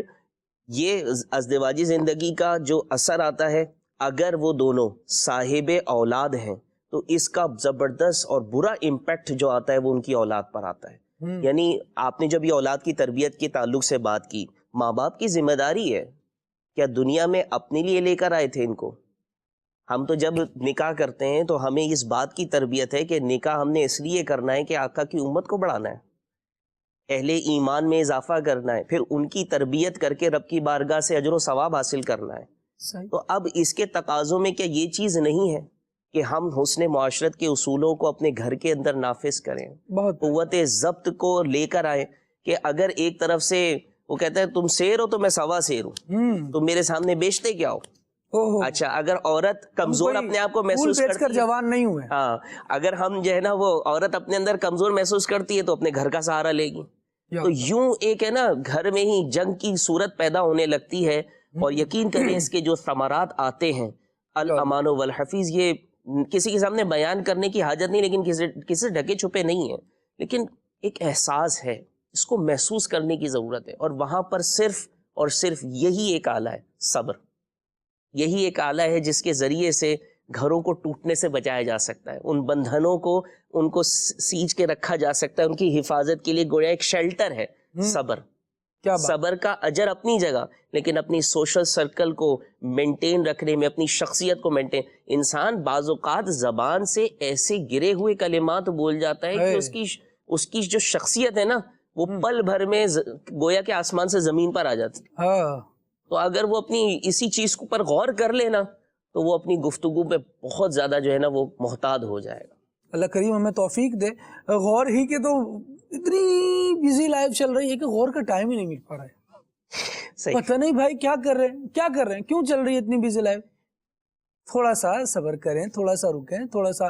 یہ ازدواجی زندگی کا جو اثر آتا ہے، اگر وہ دونوں صاحب اولاد ہیں تو اس کا زبردست اور برا امپیکٹ جو آتا ہے وہ ان کی اولاد پر آتا ہے۔ یعنی آپ نے جب یہ اولاد کی تربیت کے تعلق سے بات کی، ماں باپ کی ذمہ داری ہے، کیا دنیا میں اپنے لیے لے کر آئے تھے ان کو؟ ہم تو جب نکاح کرتے ہیں تو ہمیں اس بات کی تربیت ہے کہ نکاح ہم نے اس لیے کرنا ہے کہ آقا کی امت کو بڑھانا ہے، اہل ایمان میں اضافہ کرنا ہے، پھر ان کی تربیت کر کے رب کی بارگاہ سے اجر و ثواب حاصل کرنا ہے۔ صحیح۔ تو اب اس کے تقاضوں میں کیا یہ چیز نہیں ہے کہ ہم حسن معاشرت کے اصولوں کو اپنے گھر کے اندر نافذ کریں، بہت قوت ضبط کو لے کر آئیں کہ اگر ایک طرف سے وہ کہتا ہے تم شیر ہو تو میں سوا شیر ہوں، تم میرے سامنے بیچتے کیا ہو؟ اچھا، اگر عورت کمزور اپنے آپ کو محسوس کرتی ہے، جوان نہیں ہوئے، ہاں، اگر ہم جو ہے نا وہ عورت اپنے اندر کمزور محسوس کرتی ہے تو اپنے گھر کا سہارا لے گی، تو یوں ایک ہے نا گھر میں ہی جنگ کی صورت پیدا ہونے لگتی ہے۔ اور یقین کریں اس کے جو ثمرات آتے ہیں، الامان والحفیظ، یہ کسی کے سامنے بیان کرنے کی حاجت نہیں، لیکن کسی سے ڈھکے چھپے نہیں ہیں، لیکن ایک احساس ہے، اس کو محسوس کرنے کی ضرورت ہے، اور وہاں پر صرف اور صرف یہی ایک آلہ ہے، صبر۔ یہی ایک آلہ ہے جس کے ذریعے سے گھروں کو ٹوٹنے سے بچایا جا سکتا ہے، ان بندھنوں کو ان کو سینچ کے رکھا جا سکتا ہے، ان کی حفاظت کے لیے گویا ایک شیلٹر ہے صبر۔ صبر کا اجر اپنی جگہ، لیکن اپنی سوشل سرکل کو مینٹین رکھنے میں، اپنی شخصیت کو مینٹین، انسان بعض اوقات زبان سے ایسے گرے ہوئے کلمات بول جاتا ہے کہ اس کی جو شخصیت ہے نا وہ پل بھر میں گویا کہ آسمان سے زمین پر آ جاتی ہے۔ تو اگر وہ اپنی اسی چیز پر غور کر لینا تو وہ اپنی گفتگو پہ بہت زیادہ جو ہے نا وہ محتاط ہو جائے گا۔ اللہ کریم ہمیں توفیق دے۔ غور ہی کے تو اتنی بیزی لائف چل رہی ہے کہ غور کا ٹائم ہی نہیں مل پا رہا ہے، پتہ نہیں بھائی کیا کر رہے ہیں، کیوں چل رہی ہے اتنی بیزی لائف۔ تھوڑا سا صبر کریں، تھوڑا سا رکیں، تھوڑا سا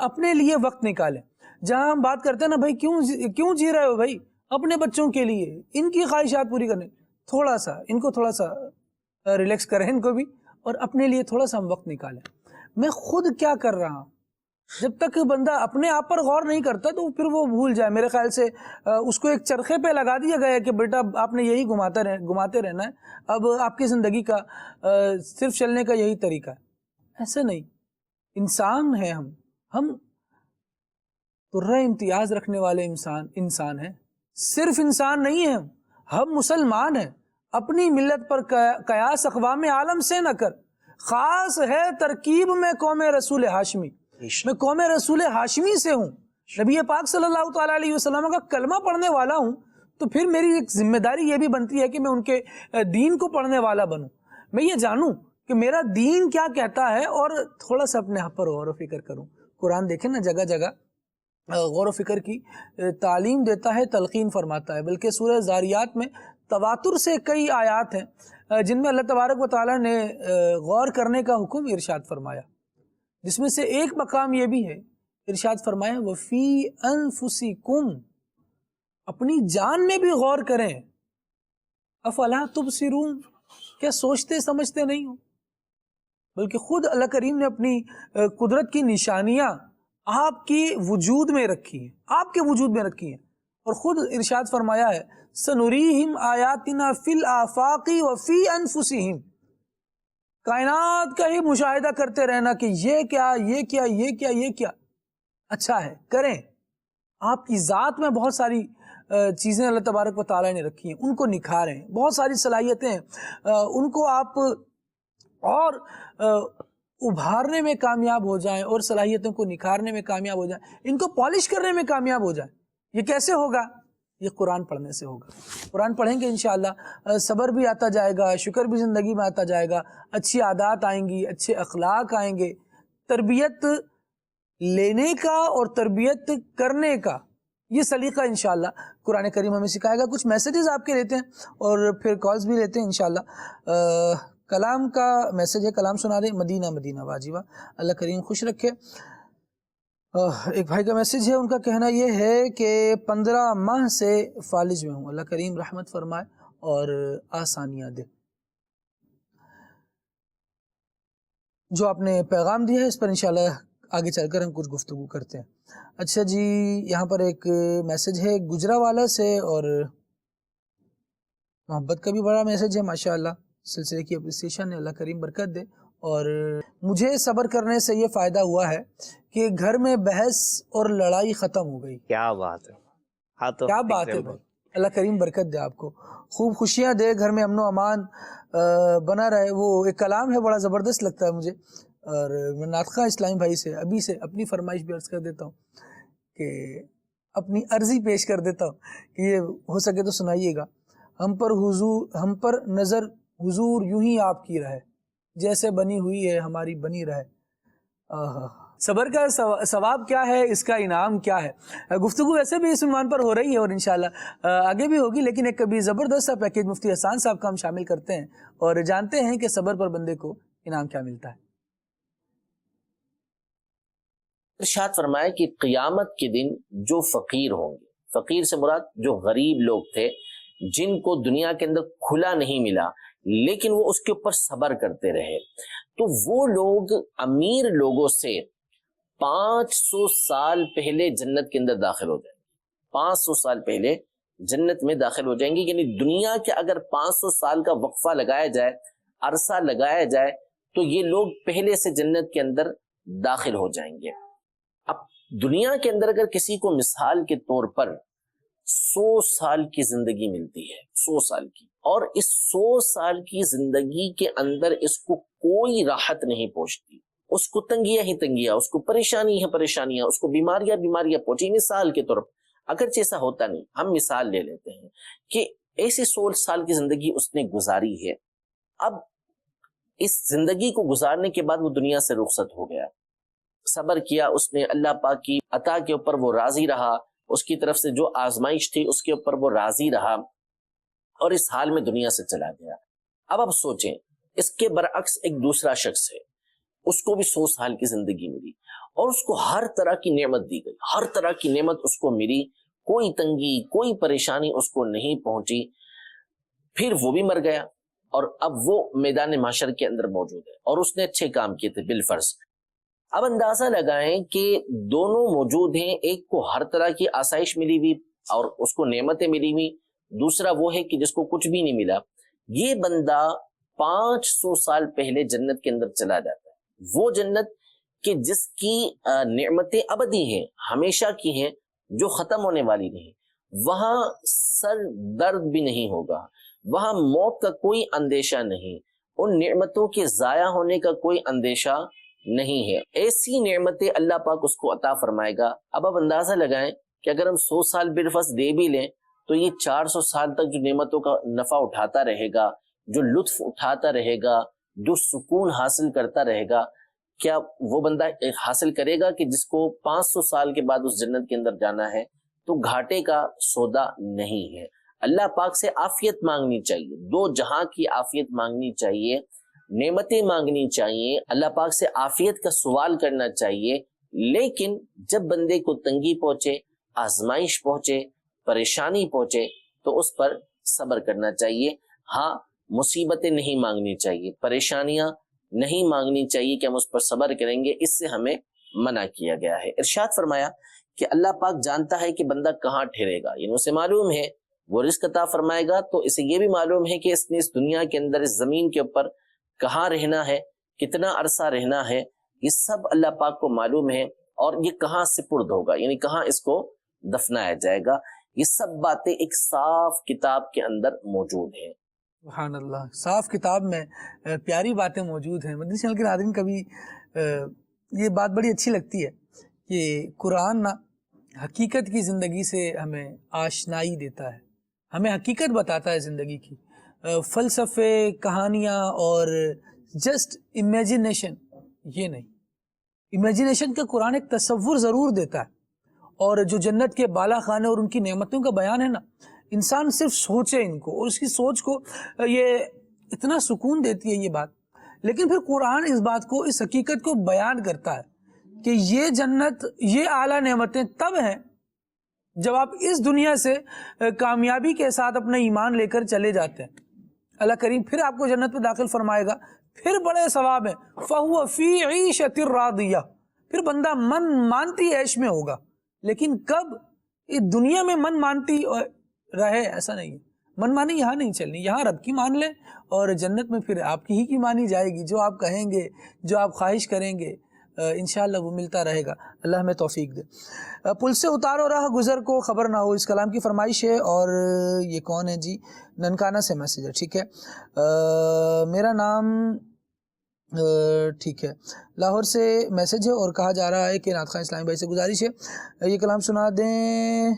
اپنے لیے وقت نکالیں۔ جہاں ہم بات کرتے ہیں نا بھائی کیوں جی رہے ہو بھائی، اپنے بچوں کے لیے، ان کی خواہشات پوری کرنے، تھوڑا سا ان کو تھوڑا سا ریلیکس کریں ان کو بھی، اور اپنے لیے تھوڑا سا ہم وقت نکالیں۔ میں خود کیا کر رہا ہوں، جب تک بندہ اپنے آپ پر غور نہیں کرتا تو پھر وہ بھول جائے۔ میرے خیال سے اس کو ایک چرخے پہ لگا دیا گیا ہے کہ بیٹا آپ نے یہی گھماتے رہنا ہے، اب آپ کی زندگی کا صرف چلنے کا یہی طریقہ ہے۔ ایسا نہیں، انسان ہے ہم درہ امتیاز رکھنے والے انسان ہیں، صرف انسان نہیں ہیں، ہم مسلمان ہیں۔ اپنی ملت پر قیاس اقوام عالم سے نہ کر، خاص ہے ترکیب میں قوم رسول ہاشمی، میں قوم رسول ہاشمی سے ہوں، نبی پاک صلی اللہ تعالیٰ علیہ وسلم کا کلمہ پڑھنے والا ہوں، تو پھر میری ایک ذمہ داری یہ بھی بنتی ہے کہ میں ان کے دین کو پڑھنے والا بنوں، میں یہ جانوں کہ میرا دین کیا کہتا ہے، اور تھوڑا سا اپنے آپ پر غور و فکر کروں۔ قرآن دیکھیں نا، جگہ جگہ غور و فکر کی تعلیم دیتا ہے، تلقین فرماتا ہے، بلکہ سورہ زاریات میں تواتر سے کئی آیات ہیں جن میں اللہ تبارک و تعالیٰ نے غور کرنے کا حکم ارشاد فرمایا، جس میں سے ایک مقام یہ بھی ہے، ارشاد فرمایا وَفِي أَنفُسِكُمْ، اپنی جان میں بھی غور کریں، افلا تبصرون، کیا سوچتے سمجھتے نہیں ہو؟ بلکہ خود اللہ کریم نے اپنی قدرت کی نشانیاں آپ کی وجود میں رکھی ہیں، آپ کے وجود میں رکھی ہیں، اور خود ارشاد فرمایا ہے سنریہم آیاتنا فی الآفاق وفی انفسہم، کائنات کا ہی مشاہدہ کرتے رہنا کہ یہ کیا، یہ کیا، یہ کیا، یہ کیا، اچھا ہے کریں. آپ کی ذات میں بہت ساری چیزیں اللہ تبارک و تعالیٰ نے رکھی ہیں، ان کو نکھاریں، بہت ساری صلاحیتیں ہیں، ان کو آپ اور ابھارنے میں کامیاب ہو جائیں، اور صلاحیتوں کو نکھارنے میں کامیاب ہو جائیں، ان کو پالش کرنے میں کامیاب ہو جائیں. یہ کیسے ہوگا؟ یہ قرآن پڑھنے سے ہوگا. قرآن پڑھیں گے انشاءاللہ صبر بھی آتا جائے گا، شکر بھی زندگی میں آتا جائے گا، اچھی عادات آئیں گی، اچھے اخلاق آئیں گے. تربیت لینے کا اور تربیت کرنے کا یہ سلیقہ انشاءاللہ قرآن کریم ہمیں سکھائے گا. کچھ میسیجز آپ کے لیتے ہیں اور پھر کالز بھی لیتے ہیں انشاءاللہ. کلام کا میسیج ہے، کلام سنا دیں. مدینہ مدینہ واجبہ، اللہ کریم خوش رکھے. ایک بھائی کا میسیج ہے، ان کا کہنا یہ ہے کہ 15 ماہ سے فالج میں ہوں، اللہ کریم رحمت فرمائے اور آسانیاں دے. جو آپ نے پیغام دیا ہے اس پر انشاءاللہ آگے چل کر ہم کچھ گفتگو کرتے ہیں. اچھا جی، یہاں پر ایک میسیج ہے گجراوالا سے، اور محبت کا بھی بڑا میسیج ہے ماشاءاللہ. سلسلے کی اپریسیشن ہے، اللہ کریم برکت دے. اور مجھے صبر کرنے سے یہ فائدہ ہوا ہے کہ گھر میں بحث اور لڑائی ختم ہو گئی. کیا بات ہے، ہاں تو کیا بات ہے بھائی، اللہ کریم برکت دے آپ کو، خوب خوشیاں دے، گھر میں امن و امان بنا رہے. وہ ایک کلام ہے بڑا زبردست لگتا ہے مجھے، اور میں ناطقہ اسلامی بھائی سے ابھی سے اپنی فرمائش بھی عرض کر دیتا ہوں کہ اپنی عرضی پیش کر دیتا ہوں کہ یہ ہو سکے تو سنائیے گا. ہم پر نظر حضور یوں ہی آپ کی رہے، جیسے بنی ہوئی ہے ہماری بنی رہے. صبر کا ثواب کیا ہے، اس کا انعام کیا ہے. گفتگو ویسے بھی اس عنوان پر ہو رہی ہے اور انشاءاللہ آگے بھی ہوگی، لیکن ایک کبھی زبردست سا پیکیج مفتی حسان صاحب کا ہم شامل کرتے ہیں اور جانتے ہیں کہ صبر پر بندے کو انعام کیا ملتا ہے. ارشاد فرمایا کہ قیامت کے دن جو فقیر ہوں گے، فقیر سے مراد جو غریب لوگ تھے، جن کو دنیا کے اندر کھلا نہیں ملا لیکن وہ اس کے اوپر صبر کرتے رہے، تو وہ لوگ امیر لوگوں سے 500 سال پہلے جنت کے اندر داخل ہو جائیں گے. 500 سال پہلے جنت میں داخل ہو جائیں گے. یعنی دنیا کے اگر 500 سال کا وقفہ لگایا جائے، عرصہ لگایا جائے، تو یہ لوگ پہلے سے جنت کے اندر داخل ہو جائیں گے. اب دنیا کے اندر اگر کسی کو مثال کے طور پر 100 سال کی زندگی ملتی ہے، 100 سال کی، اور اس 100 سال کی زندگی کے اندر اس کو کوئی راحت نہیں پہنچتی، اس کو تنگیاں ہی تنگیاں، اس کو پریشانی ہے پریشانیاں، اس کو بیماریاں پہنچی. مثال کے طور پر اگرچہ ایسا ہوتا نہیں، ہم مثال لے لیتے ہیں کہ ایسی 100 سال کی زندگی اس نے گزاری ہے. اب اس زندگی کو گزارنے کے بعد وہ دنیا سے رخصت ہو گیا، صبر کیا اس نے، اللہ پاک کی عطا کے اوپر وہ راضی رہا، اس کی طرف سے جو آزمائش تھی اس کے اوپر وہ راضی رہا، اور اس حال میں دنیا سے چلا گیا. اب آپ سوچیں، اس کے برعکس ایک دوسرا شخص ہے، اس کو بھی 100 سال کی زندگی ملی اور اس کو ہر طرح کی نعمت دی گئی، ہر طرح کی نعمت اس کو ملی، کوئی تنگی کوئی پریشانی اس کو نہیں پہنچی. پھر وہ بھی مر گیا اور اب وہ میدان محشر کے اندر موجود ہے اور اس نے اچھے کام کیے تھے بالفرض. اب اندازہ لگائیں کہ دونوں موجود ہیں، ایک کو ہر طرح کی آسائش ملی ہوئی اور اس کو نعمتیں ملی ہوئی، دوسرا وہ ہے کہ جس کو کچھ بھی نہیں ملا. یہ بندہ 500 سال پہلے جنت کے اندر چلا جاتا ہے، وہ جنت کہ جس کی نعمتیں ابدی ہیں، ہمیشہ کی ہیں، جو ختم ہونے والی نہیں. وہاں سر درد بھی نہیں ہوگا، وہاں موت کا کوئی اندیشہ نہیں، ان نعمتوں کے ضائع ہونے کا کوئی اندیشہ نہیں ہے. ایسی نعمتیں اللہ پاک اس کو عطا فرمائے گا. اب آپ اندازہ لگائیں کہ اگر ہم 100 سال بالفرض دے بھی لیں تو یہ 400 سال تک جو نعمتوں کا نفع اٹھاتا رہے گا، جو لطف اٹھاتا رہے گا، جو سکون حاصل کرتا رہے گا، کیا وہ بندہ حاصل کرے گا کہ جس کو 500 سال کے بعد اس جنت کے اندر جانا ہے؟ تو گھاٹے کا سودا نہیں ہے. اللہ پاک سے عافیت مانگنی چاہیے، دو جہاں کی عافیت مانگنی چاہیے، نعمتیں مانگنی چاہیے، اللہ پاک سے عافیت کا سوال کرنا چاہیے. لیکن جب بندے کو تنگی پہنچے، آزمائش پہنچے، پریشانی پہنچے تو اس پر صبر کرنا چاہیے. ہاں، مصیبتیں نہیں مانگنی چاہیے، پریشانیاں نہیں مانگنی چاہیے کہ ہم اس پر صبر کریں گے، اس سے ہمیں منع کیا گیا ہے۔ ارشاد فرمایا کہ اللہ پاک جانتا ہے کہ بندہ کہاں ٹھہرے گا، یعنی اسے معلوم ہے وہ رزق عطا فرمائے گا، تو اسے یہ بھی معلوم ہے کہ اس نے اس دنیا کے اندر اس زمین کے اوپر کہاں رہنا ہے، کتنا عرصہ رہنا ہے، یہ سب اللہ پاک کو معلوم ہے، اور یہ کہاں سپرد ہوگا، یعنی کہاں اس کو دفنایا جائے گا، یہ سب باتیں ایک صاف کتاب کے اندر موجود ہیں۔ سبحان اللہ، صاف کتاب میں پیاری باتیں موجود ہیں۔ مدنی چینل کے ناظرین، کبھی یہ بات بڑی اچھی لگتی ہے کہ قرآن نا حقیقت کی زندگی سے ہمیں آشنائی دیتا ہے، ہمیں حقیقت بتاتا ہے زندگی کی۔ فلسفے، کہانیاں اور جسٹ امیجینیشن یہ نہیں، امیجینیشن کا قرآن ایک تصور ضرور دیتا ہے، اور جو جنت کے بالا خانے اور ان کی نعمتوں کا بیان ہے نا، انسان صرف سوچے ان کو، اور اس کی سوچ کو یہ اتنا سکون دیتی ہے یہ بات، لیکن پھر قرآن اس بات کو، اس حقیقت کو بیان کرتا ہے کہ یہ جنت، یہ اعلیٰ نعمتیں تب ہیں جب آپ اس دنیا سے کامیابی کے ساتھ اپنا ایمان لے کر چلے جاتے ہیں۔ اللہ کریم پھر آپ کو جنت میں داخل فرمائے گا، پھر بڑے ثواب ہیں، فَهُوَ فِي عِيشَةٍ رَاضِيَةٍ، پھر بندہ من مانتی عیش میں ہوگا۔ لیکن کب؟ یہ دنیا میں من مانتی رہے ایسا نہیں ہے، من مانی یہاں نہیں چلنی، یہاں رب کی مان لیں، اور جنت میں پھر آپ کی ہی کی مانی جائے گی، جو آپ کہیں گے، جو آپ خواہش کریں گے، انشاءاللہ وہ ملتا رہے گا۔ اللہ ہمیں توفیق دے۔ پل سے اتارو راہ گزر کو خبر نہ ہو، اس کلام کی فرمائش ہے، اور یہ کون ہے جی؟ ننکانہ سے میسج ہے، ٹھیک ہے۔ میرا نام، ٹھیک ہے، لاہور سے میسج ہے، اور کہا جا رہا ہے کہ نعت خواں اسلامی بھائی سے گزارش ہے یہ کلام سنا دیں،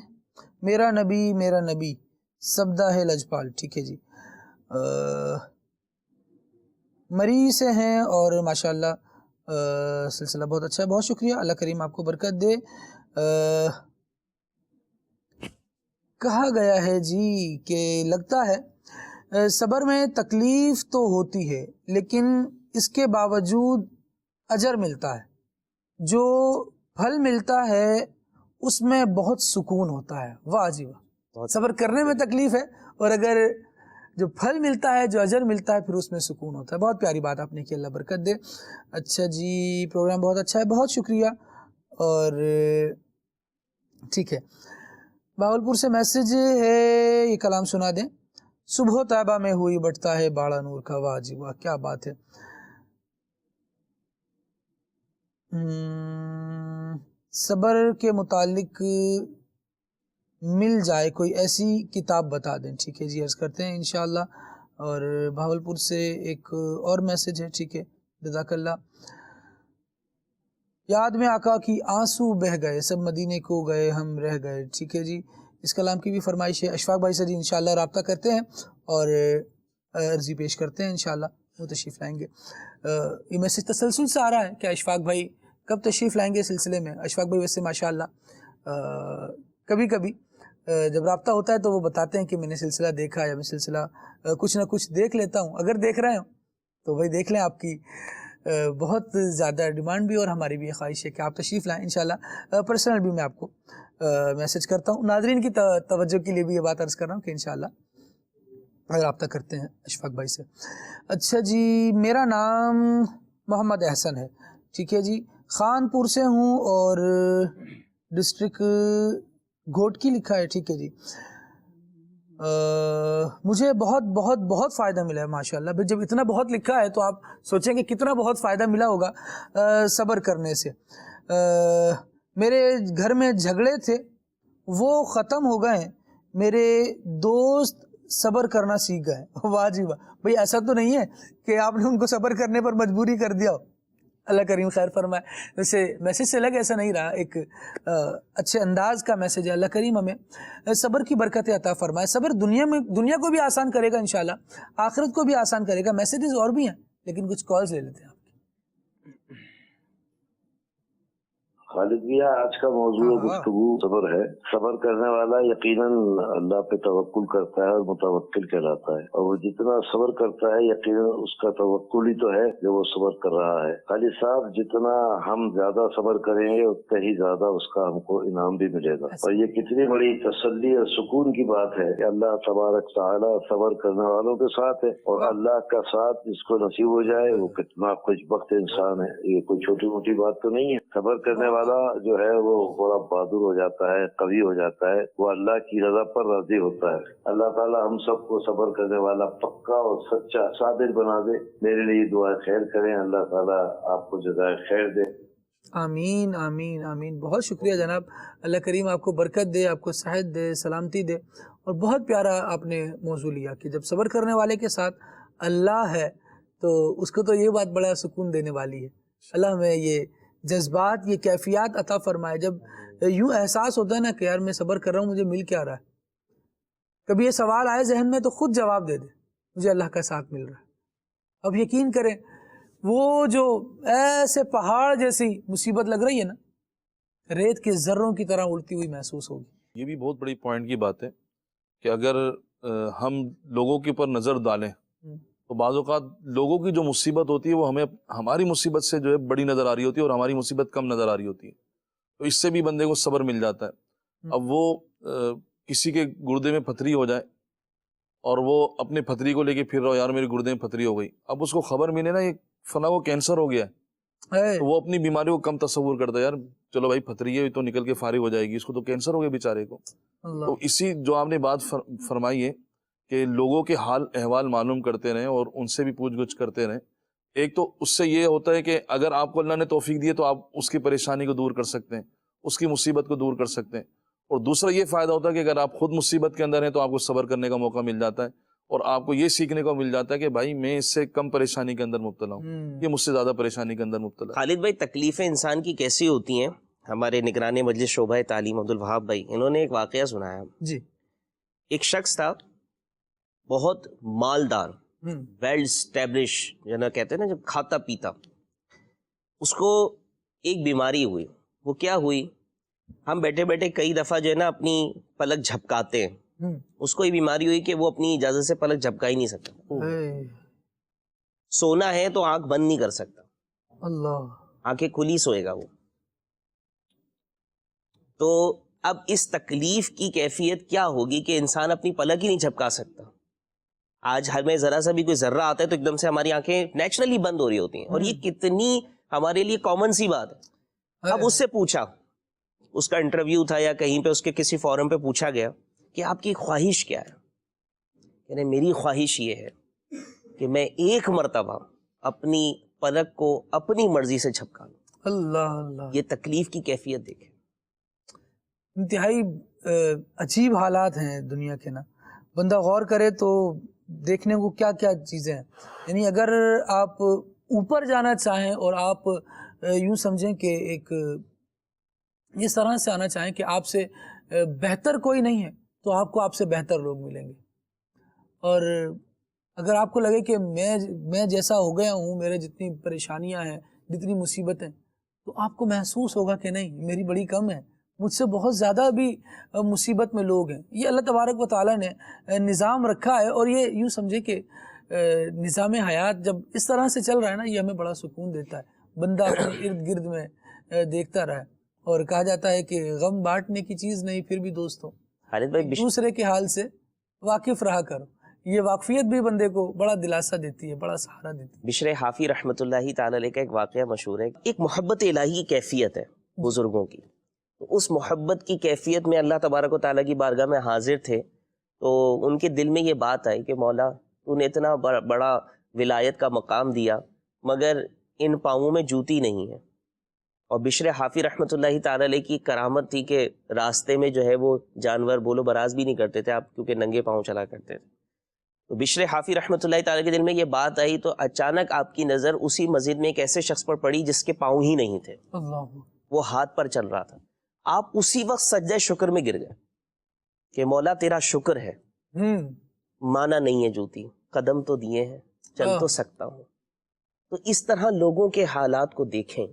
میرا نبی سبدہ ہے لجپال، ٹھیک ہے جی۔ مری سے ہیں، اور ماشاءاللہ سلسلہ بہت اچھا ہے، بہت شکریہ، اللہ کریم آپ کو برکت دے۔ کہا گیا ہے جی کہ لگتا ہے صبر میں تکلیف تو ہوتی ہے، لیکن اس کے باوجود اجر ملتا ہے، جو پھل ملتا ہے اس میں بہت سکون ہوتا ہے۔ واہ جی واہ، صبر کرنے میں تکلیف ہے، اور اگر جو پھل ملتا ہے، جو اجر ملتا ہے، پھر اس میں سکون ہوتا ہے۔ بہت پیاری بات آپ نے کی، اللہ برکت دے۔ اچھا جی، پروگرام بہت اچھا ہے، بہت شکریہ، اور ٹھیک ہے، باولپور سے میسج ہے، یہ کلام سنا دیں، صبح طیبہ میں ہوئی بٹتا ہے باڑا نور کا۔ واہ جی واہ، کیا بات ہے۔ صبر کے متعلق مل جائے کوئی ایسی کتاب بتا دیں، ٹھیک ہے جی، عرض کرتے ہیں انشاءاللہ۔ اور بھاولپور سے ایک اور میسج ہے، ٹھیک ہے، جزاک اللہ۔ یاد میں آقا کی آنسو بہ گئے، سب مدینے کو گئے، ہم رہ گئے، ٹھیک ہے جی، اس کلام کی بھی فرمائش ہے۔ اشفاق بھائی سے جی انشاءاللہ رابطہ کرتے ہیں اور عرضی پیش کرتے ہیں، انشاءاللہ وہ تشریف لائیں گے۔ یہ میسج تسلسل سے آ رہا ہے کہ اشفاق بھائی کب تشریف لائیں گے سلسلے میں۔ اشفاق بھائی ویسے ماشاءاللہ کبھی کبھی جب رابطہ ہوتا ہے تو وہ بتاتے ہیں کہ میں نے سلسلہ دیکھا، یا میں سلسلہ کچھ نہ کچھ دیکھ لیتا ہوں۔ اگر دیکھ رہے ہوں تو بھائی دیکھ لیں، آپ کی بہت زیادہ ڈیمانڈ بھی اور ہماری بھی خواہش ہے کہ آپ تشریف لائیں انشاءاللہ۔ پرسنل بھی میں آپ کو میسج کرتا ہوں، ناظرین کی توجہ کے لیے بھی یہ بات عرض کر رہا ہوں کہ انشاءاللہ رابطہ کرتے ہیں اشفاق بھائی سے۔ اچھا جی، میرا نام محمد احسن ہے، ٹھیک ہے جی، خانپور سے ہوں، اور ڈسٹرکٹ گھوٹکی لکھا ہے، ٹھیک ہے جی۔ مجھے بہت بہت بہت فائدہ ملا ہے ماشاءاللہ۔ پھر جب اتنا بہت لکھا ہے تو آپ سوچیں کہ کتنا بہت فائدہ ملا ہوگا صبر کرنے سے۔ میرے گھر میں جھگڑے تھے، وہ ختم ہو گئے، میرے دوست صبر کرنا سیکھ گئے۔ واہ جی واہ، بھئی ایسا تو نہیں ہے کہ آپ نے ان کو صبر کرنے پر مجبوری کر دیا ہو، اللہ کریم خیر فرمائے۔ ویسے میسج سے لگ ایسا نہیں رہا، ایک اچھے انداز کا میسج ہے۔ اللہ کریم ہمیں صبر کی برکت عطا فرمائے۔ صبر دنیا کو بھی آسان کرے گا انشاءاللہ، آخرت کو بھی آسان کرے گا۔ میسیجز اور بھی ہیں لیکن کچھ کالز لے لیتے ہیں آپ کی۔ خالد بھیا آج کا موضوع گفتگو صبر ہے. صبر کرنے والا یقیناً اللہ پہ توکل کرتا ہے اور متوکل کہلاتا ہے, اور وہ جتنا صبر کرتا ہے یقیناً اس کا توکل ہی تو ہے جو وہ صبر کر رہا ہے. خالد صاحب جتنا ہم زیادہ صبر کریں گے اتنا ہی زیادہ اس کا ہم کو انعام بھی ملے گا, اور یہ کتنی بڑی تسلی اور سکون کی بات ہے کہ اللہ تبارک تعالیٰ صبر کرنے والوں کے ساتھ ہے, اور اللہ کا ساتھ جس کو نصیب ہو جائے وہ کتنا خوش بخت انسان ہے. یہ کوئی چھوٹی موٹی بات تو نہیں ہے. صبر کرنے والا جو ہے وہ بڑا بہادر ہو جاتا ہے, قوی ہو جاتا ہے, وہ اللہ کی رضا پر راضی ہوتا ہے. اللہ تعالیٰ ہم سب کو صبر کرنے والا پکا اور سچا صابر بنا دے. میرے لیے دعا خیر کریں, اللہ تعالیٰ آپ کو جزائے خیر دے. آمین آمین آمین. بہت شکریہ جناب, اللہ کریم آپ کو برکت دے, آپ کو صحت دے, سلامتی دے. اور بہت پیارا آپ نے موضوع لیا کہ جب صبر کرنے والے کے ساتھ اللہ ہے تو اس کو تو یہ بات بڑا سکون دینے والی ہے. اللہ ہمیں یہ جذبات, یہ کیفیات عطا فرمائے. جب یوں احساس ہوتا ہے نا کہ یار میں صبر کر رہا ہوں, مجھے مل کیا رہا ہے, کبھی یہ سوال آئے ذہن میں تو خود جواب دے دے, مجھے اللہ کا ساتھ مل رہا ہے. اب یقین کریں وہ جو ایسے پہاڑ جیسی مصیبت لگ رہی ہے نا, ریت کے ذروں کی طرح اڑتی ہوئی محسوس ہوگی. یہ بھی بہت بڑی پوائنٹ کی بات ہے کہ اگر ہم لوگوں کے اوپر نظر ڈالیں تو بعض اوقات لوگوں کی جو مصیبت ہوتی ہے وہ ہمیں ہماری مصیبت سے جو ہے بڑی نظر آ رہی ہوتی ہے, اور ہماری مصیبت کم نظر آ رہی ہوتی ہے. تو اس سے بھی بندے کو صبر مل جاتا ہے. اب وہ کسی کے گردے میں پتھری ہو جائے اور وہ اپنے پتھری کو لے کے پھر رہا ہو, یار میرے گردے میں پتھری ہو گئی. اب اس کو خبر ملے نا یہ فلاں کو کینسر ہو گیا ہے, تو وہ اپنی بیماری کو کم تصور کرتا ہے, یار چلو بھائی پتھری ہے تو نکل کے فارغ ہو جائے گی, اس کو تو کینسر ہو گیا بیچارے کو. تو اسی جو آپ نے بات فرمائی ہے کہ لوگوں کے حال احوال معلوم کرتے رہیں اور ان سے بھی پوچھ گچھ کرتے رہیں. ایک تو اس سے یہ ہوتا ہے کہ اگر آپ کو اللہ نے توفیق دی ہے تو آپ اس کی پریشانی کو دور کر سکتے ہیں, اس کی مصیبت کو دور کر سکتے ہیں. اور دوسرا یہ فائدہ ہوتا ہے کہ اگر آپ خود مصیبت کے اندر ہیں تو آپ کو صبر کرنے کا موقع مل جاتا ہے, اور آپ کو یہ سیکھنے کو مل جاتا ہے کہ بھائی میں اس سے کم پریشانی کے اندر مبتلا ہوں, یہ مجھ سے زیادہ پریشانی کے اندر مبتلا ہے. خالد بھائی, تکلیفیں انسان کی کیسی ہوتی ہیں؟ ہمارے نگران مجلس شعبہ تعلیم عبدالوہاب بھائی, انہوں نے ایک واقعہ سنایا جی. ایک شخص تھا بہت مالدار, ویل اسٹیبلش, جو نا کہتے ہیں نا جب کھاتا پیتا. اس کو ایک بیماری ہوئی. وہ کیا ہوئی, ہم بیٹھے بیٹھے کئی دفعہ جو ہے نا اپنی پلک جھپکاتے ہیں, اس کو یہ بیماری ہوئی کہ وہ اپنی اجازت سے پلک جھپکا ہی نہیں سکتا. سونا ہے تو آنکھ بند نہیں کر سکتا, اللہ, آنکھیں کھلی سوئے گا وہ. تو اب اس تکلیف کی کیفیت کیا ہوگی کہ انسان اپنی پلک ہی نہیں جھپکا سکتا. آج ہمیں ذرا سا بھی کوئی ذرہ آتا ہے تو ایک دم سے ہماری آنکھیں نیچرلی بند ہو رہی ہوتی ہیں, اور یہ کتنی ہمارے لیے کامن سی بات ہے. اب اس سے پوچھا, اس کا انٹرویو تھا یا کہیں پہ اس کے کسی فورم پہ پوچھا گیا کہ آپ کی خواہش کیا ہے؟ یعنی میری خواہش یہ ہے کہ میں ایک مرتبہ اپنی پلک کو اپنی مرضی سے جھپکا لوں. اللہ اللہ, یہ تکلیف کی کیفیت دیکھیں. انتہائی عجیب حالات ہیں دنیا کے نا. بندہ غور کرے تو دیکھنے کو کیا کیا چیزیں ہیں. یعنی اگر آپ اوپر جانا چاہیں اور آپ یوں سمجھیں کہ ایک اس طرح سے آنا چاہیں کہ آپ سے بہتر کوئی نہیں ہے تو آپ سے بہتر لوگ ملیں گے. اور اگر آپ کو لگے کہ میں جیسا ہو گیا ہوں, میرے جتنی پریشانیاں ہیں, جتنی مصیبتیں, تو آپ کو محسوس ہوگا کہ نہیں میری بڑی کم ہے, مجھ سے بہت زیادہ بھی مصیبت میں لوگ ہیں. یہ اللہ تبارک و تعالیٰ نے نظام رکھا ہے, اور یہ یوں سمجھے کہ نظام حیات جب اس طرح سے چل رہا ہے نا, یہ ہمیں بڑا سکون دیتا ہے. بندہ اپنے ارد گرد میں دیکھتا رہا ہے, اور کہا جاتا ہے کہ غم بانٹنے کی چیز نہیں پھر بھی دوستوں دوسرے کے حال سے واقف رہا کرو. یہ واقفیت بھی بندے کو بڑا دلاسا دیتی ہے, بڑا سہارا دیتی ہے. بشر حافی رحمۃ اللہ تعالی علیہ کا ایک واقعہ مشہور ہے. ایک محبت الہی کی کیفیت ہے بزرگوں کی. اس محبت کی کیفیت میں اللہ تبارک و تعالیٰ کی بارگاہ میں حاضر تھے, تو ان کے دل میں یہ بات آئی کہ مولا تو نے اتنا بڑا ولایت کا مقام دیا, مگر ان پاؤں میں جوتی نہیں ہے. اور بشر حافی رحمۃ اللہ تعالی علیہ کی کرامت تھی کہ راستے میں جو ہے وہ جانور بولو براز بھی نہیں کرتے تھے آپ, کیونکہ ننگے پاؤں چلا کرتے تھے. تو بشر حافی رحمۃ اللہ تعالی کے دل میں یہ بات آئی, تو اچانک آپ کی نظر اسی مسجد میں ایک ایسے شخص پر پڑی جس کے پاؤں ہی نہیں تھے, وہ ہاتھ پر چل رہا تھا. آپ اسی وقت سجدہ شکر میں گر گئے کہ مولا تیرا شکر ہے, مانا نہیں ہے جوتی, قدم تو دیے ہیں, چل تو سکتا ہوں. تو اس طرح لوگوں کے حالات کو دیکھیں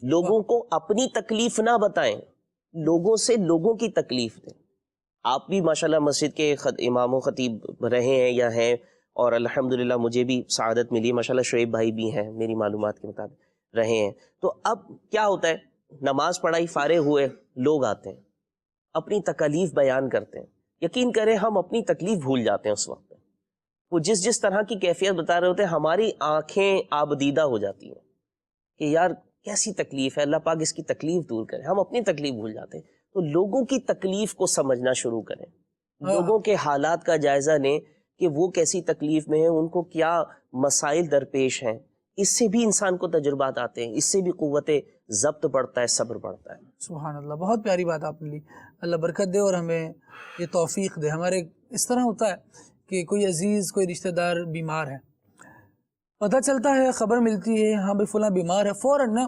لوگوں کو اپنی تکلیف نہ بتائیں، لوگوں سے لوگوں کی تکلیف دیں. آپ بھی ماشاءاللہ مسجد کے امام و خطیب رہے ہیں یا ہیں، اور الحمدللہ مجھے بھی سعادت ملی ہے، ماشاءاللہ شعیب بھائی بھی ہیں میری معلومات کے مطابق رہے ہیں. تو اب کیا ہوتا ہے، نماز پڑھائی فارغ ہوئے لوگ آتے ہیں اپنی تکلیف بیان کرتے ہیں. یقین کریں ہم اپنی تکلیف بھول جاتے ہیں اس وقت. وہ جس طرح کی کیفیت بتا رہے ہوتے ہیں ہماری آنکھیں آبدیدہ ہو جاتی ہیں کہ یار کیسی تکلیف ہے، اللہ پاک اس کی تکلیف دور کرے. ہم اپنی تکلیف بھول جاتے ہیں. تو لوگوں کی تکلیف کو سمجھنا شروع کریں، لوگوں کے حالات کا جائزہ لیں کہ وہ کیسی تکلیف میں ہیں، ان کو کیا مسائل درپیش ہیں. اس سے بھی انسان کو تجربات آتے ہیں، اس سے بھی قوت ضبط بڑھتا ہے، صبر بڑھتا ہے. سبحان اللہ، بہت پیاری بات آپ نے لی. اللہ برکت دے اور ہمیں یہ توفیق دے. ہمارے اس طرح ہوتا ہے کہ کوئی عزیز، کوئی رشتہ دار بیمار ہے، پتہ چلتا ہے، خبر ملتی ہے ہاں بھائی فلاں بیمار ہے، فوراً نا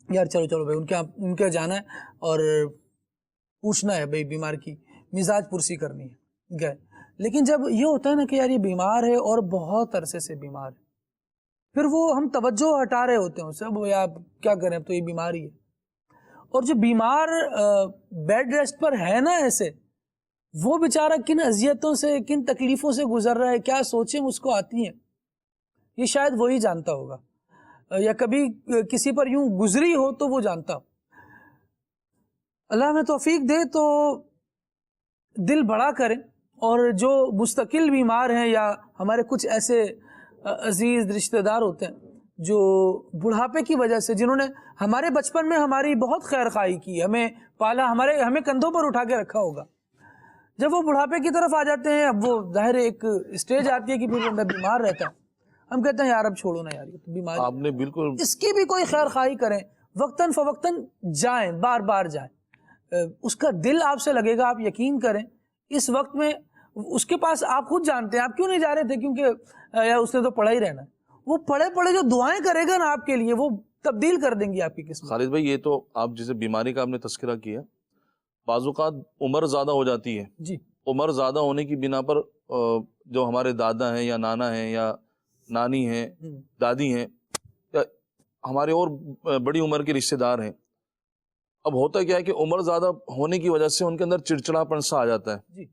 یار چلو بھائی ان کے جانا ہے اور پوچھنا ہے بھائی بیمار کی مزاج پرسی کرنی ہے، گئے. لیکن جب یہ ہوتا ہے نا کہ یار یہ بیمار ہے اور بہت عرصے سے بیمار ہے، پھر وہ ہم توجہ ہٹا رہے ہوتے ہیں اس سے، اب آپ کیا کریں اب تو یہ بیماری ہے. اور جو بیمار بیڈ ریسٹ پر ہے نا ایسے، وہ بیچارہ کن اذیتوں سے، کن تکلیفوں سے گزر رہا ہے، کیا سوچیں اس کو آتی ہیں، یہ شاید وہی جانتا ہوگا، یا کبھی کسی پر یوں گزری ہو تو وہ جانتا ہو. اللہ ہمیں توفیق دے تو دل بڑا کریں، اور جو مستقل بیمار ہیں یا ہمارے کچھ ایسے عزیز رشتہ دار ہوتے ہیں جو بڑھاپے کی وجہ سے، جنہوں نے ہمارے بچپن میں ہماری بہت خیر خواہی کی، ہمیں پالا، ہمیں کندھوں پر اٹھا کے رکھا ہوگا، جب وہ بڑھاپے کی طرف آ جاتے ہیں، اب وہ ظاہر ایک اسٹیج آتی ہے کہ پھر بندہ بیمار رہتا ہے، ہم کہتے ہیں یار اب چھوڑو نا یار، یہ بیمار آپ نے بالکل اس کی بھی کوئی خیر خواہی کریں، وقتاً فوقتاً جائیں، بار بار جائیں. اس کا دل آپ سے لگے گا. آپ یقین کریں اس وقت میں اس کے پاس، آپ خود جانتے ہیں آپ کیوں نہیں جا رہے تھے، کیونکہ یار اس نے تو پڑھا ہی رہنا ہے. وہ پڑھے جو دعائیں کرے گا نا آپ کے لیے، وہ تبدیل کر دیں گی آپ کی قسمت. خالد بھائی، یہ تو آپ جسے بیماری کا آپ نے تذکرہ کیا، بعض اوقات عمر زیادہ ہو جاتی ہے. جی. عمر زیادہ ہونے کی بنا پر جو ہمارے دادا ہیں یا نانا ہیں یا نانی ہیں، دادی ہیں، یا ہمارے اور بڑی عمر کے رشتہ دار ہیں، اب ہوتا کیا ہے کہ عمر زیادہ ہونے کی وجہ سے ان کے اندر چڑچڑا پن سا آ جاتا ہے. جی.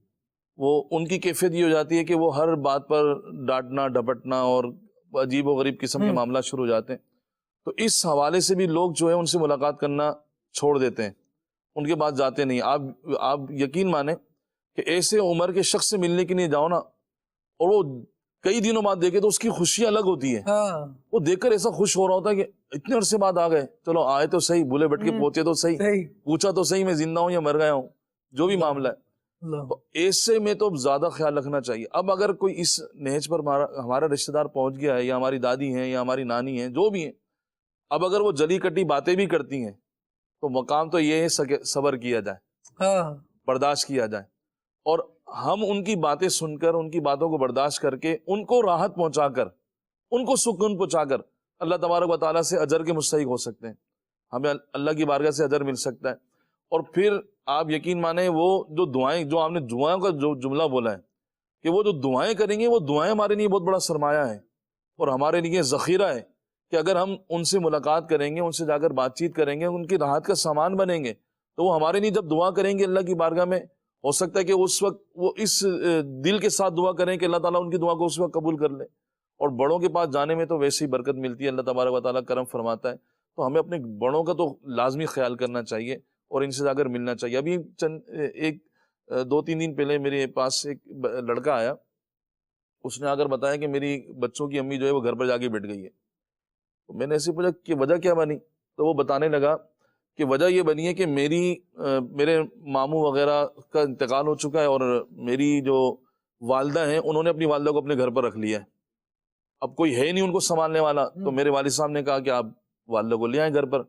وہ ان کی کیفیت یہ ہو جاتی ہے کہ وہ ہر بات پر ڈانٹنا ڈپٹنا اور عجیب و غریب قسم کے معاملات شروع ہو جاتے ہیں. تو اس حوالے سے بھی لوگ جو ہے ان سے ملاقات کرنا چھوڑ دیتے ہیں، ان کے بعد جاتے نہیں. آپ یقین مانیں کہ ایسے عمر کے شخص سے ملنے کے لیے جاؤ نا، اور وہ کئی دنوں بعد دیکھے تو اس کی خوشی الگ ہوتی ہے. وہ دیکھ کر ایسا خوش ہو رہا ہوتا ہے کہ اتنے عرصے بعد آ گئے، چلو آئے تو صحیح، بھولے بٹ کے پہنچے تو صحیح، پوچھا تو صحیح میں زندہ ہوں یا مر گیا ہوں، جو بھی معاملہ ہے. ایسے میں تو زیادہ خیال رکھنا چاہیے. اب اگر کوئی اس نہج پر ہمارا رشتہ دار پہنچ گیا ہے، یا ہماری دادی ہیں یا ہماری نانی ہیں، جو بھی ہیں، اب اگر وہ جلی کٹی باتیں بھی کرتی ہیں تو مقام تو یہ ہے صبر کیا جائے، برداشت کیا جائے، اور ہم ان کی باتیں سن کر، ان کی باتوں کو برداشت کر کے، ان کو راحت پہنچا کر، ان کو سکون پہنچا کر اللہ تبارک و تعالیٰ سے اجر کے مستحق ہو سکتے ہیں. ہمیں اللہ کی بارگاہ سے اجر مل سکتا ہے. اور پھر آپ یقین مانیں، وہ جو دعائیں، جو آپ نے دعاؤں کا جو جملہ بولا ہے کہ وہ جو دعائیں کریں گے، وہ دعائیں ہمارے لیے بہت بڑا سرمایہ ہے اور ہمارے لیے ذخیرہ ہے کہ اگر ہم ان سے ملاقات کریں گے، ان سے جا کر بات چیت کریں گے، ان کی راحت کا سامان بنیں گے، تو وہ ہمارے لیے جب دعا کریں گے اللہ کی بارگاہ میں، ہو سکتا ہے کہ اس وقت وہ اس دل کے ساتھ دعا کریں کہ اللہ تعالیٰ ان کی دعا کو اس وقت قبول کر لے. اور بڑوں کے پاس جانے میں تو ویسی برکت ملتی ہے، اللہ تبارک و تعالیٰ کرم فرماتا ہے. تو ہمیں اپنے بڑوں کا تو لازمی خیال کرنا چاہیے اور ان سے جا کر ملنا چاہیے. ابھی ایک 2-3 دن پہلے میرے پاس ایک لڑکا آیا، اس نے آ کر بتایا کہ میری بچوں کی امی جو ہے وہ گھر پر جا کے بیٹھ گئی ہے. تو میں نے ایسے پوچھا کہ وجہ کیا بنی، تو وہ بتانے لگا کہ وجہ یہ بنی ہے کہ میرے ماموں وغیرہ کا انتقال ہو چکا ہے، اور میری جو والدہ ہیں انہوں نے اپنی والدہ کو اپنے گھر پر رکھ لیا ہے. اب کوئی ہے نہیں ان کو سنبھالنے والا، تو میرے والد صاحب نے کہا کہ آپ والدہ کو لے آئیں گھر پر،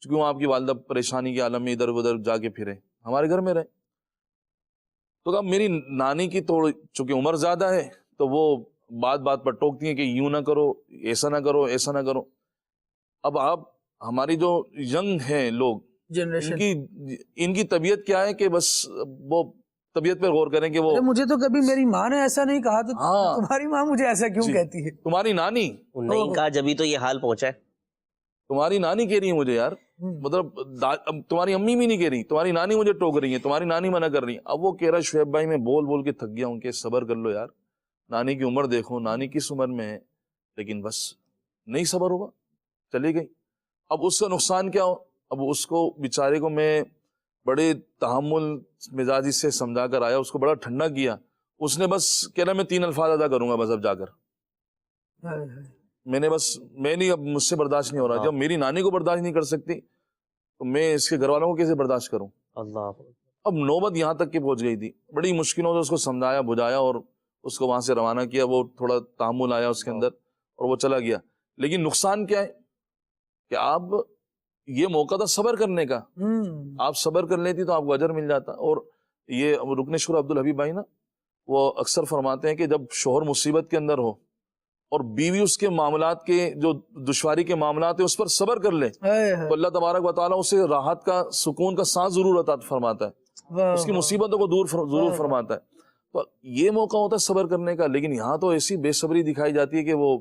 کیوں آپ کی والدہ پریشانی کے عالم میں ادھر ادھر جا کے پھرے، ہمارے گھر میں رہے. تو کہا میری نانی کی تو چونکہ عمر زیادہ ہے تو وہ بات بات پر ٹوکتی ہیں کہ یوں نہ کرو، ایسا نہ کرو، ایسا نہ کرو. اب آپ ہماری جو ینگ ہیں لوگ، ان کی طبیعت کیا ہے کہ بس وہ طبیعت پہ غور کریں کہ وہ مجھے تو کبھی میری ماں نے ایسا نہیں کہا، تو تمہاری ماں مجھے ایسا کیوں کہتی ہے؟ تمہاری نانی نہیں کہا جبھی تو یہ حال پہنچا ہے. تمہاری نانی کہہ رہی ہے مجھے یار، مطلب اب تمہاری امی بھی نہیں کہہ رہی، تمہاری نانی مجھے ٹوک رہی ہے، تمہاری نانی منع کر رہی ہے. اب وہ کہہ رہا ہے شعیب بھائی میں بول بول کے تھک گیا ہوں کہ صبر کر لو یار، نانی کی عمر دیکھو، نانی کس عمر میں ہے. لیکن بس نہیں صبر ہوا، چلی گئی. اب اس کا نقصان کیا ہو؟ اب اس کو بیچارے کو میں بڑے تحمل مزاجی سے سمجھا کر آیا، اس کو بڑا ٹھنڈا کیا. اس نے بس کہہ رہا میں 3 الفاظ ادا کروں گا بس اب جا کر. میں نہیں، اب مجھ سے برداشت نہیں ہو رہا. جب میری نانی کو برداشت نہیں کر سکتی تو میں اس کے گھر والوں کو کیسے برداشت کروں؟ اللہ. اب نوبت یہاں تک کہ پہنچ گئی تھی. بڑی مشکلوں سے اس کو سمجھایا بجھایا اور اس کو وہاں سے روانہ کیا. وہ تھوڑا تحمل آیا اس کے اندر اور وہ چلا گیا. لیکن نقصان کیا ہے کہ آپ یہ موقع تھا صبر کرنے کا، آپ صبر کر لیتی تو آپ کو اجر مل جاتا. اور یہ رکن شکر عبدالحبیب بھائی نا وہ اکثر فرماتے ہیں کہ جب شوہر مصیبت کے اندر ہو اور بیوی اس کے معاملات کے جو دشواری کے معاملات ہیں اس پر صبر کر لے تو اللہ تبارک و تعالیٰ اسے راحت کا سکون کا سانس ضرور عطا فرماتا ہے، اس کی مصیبتوں کو دور ضرور فرماتا ہے. تو یہ موقع ہوتا ہے صبر کرنے کا. لیکن یہاں تو ایسی بے صبری دکھائی جاتی ہے کہ وہ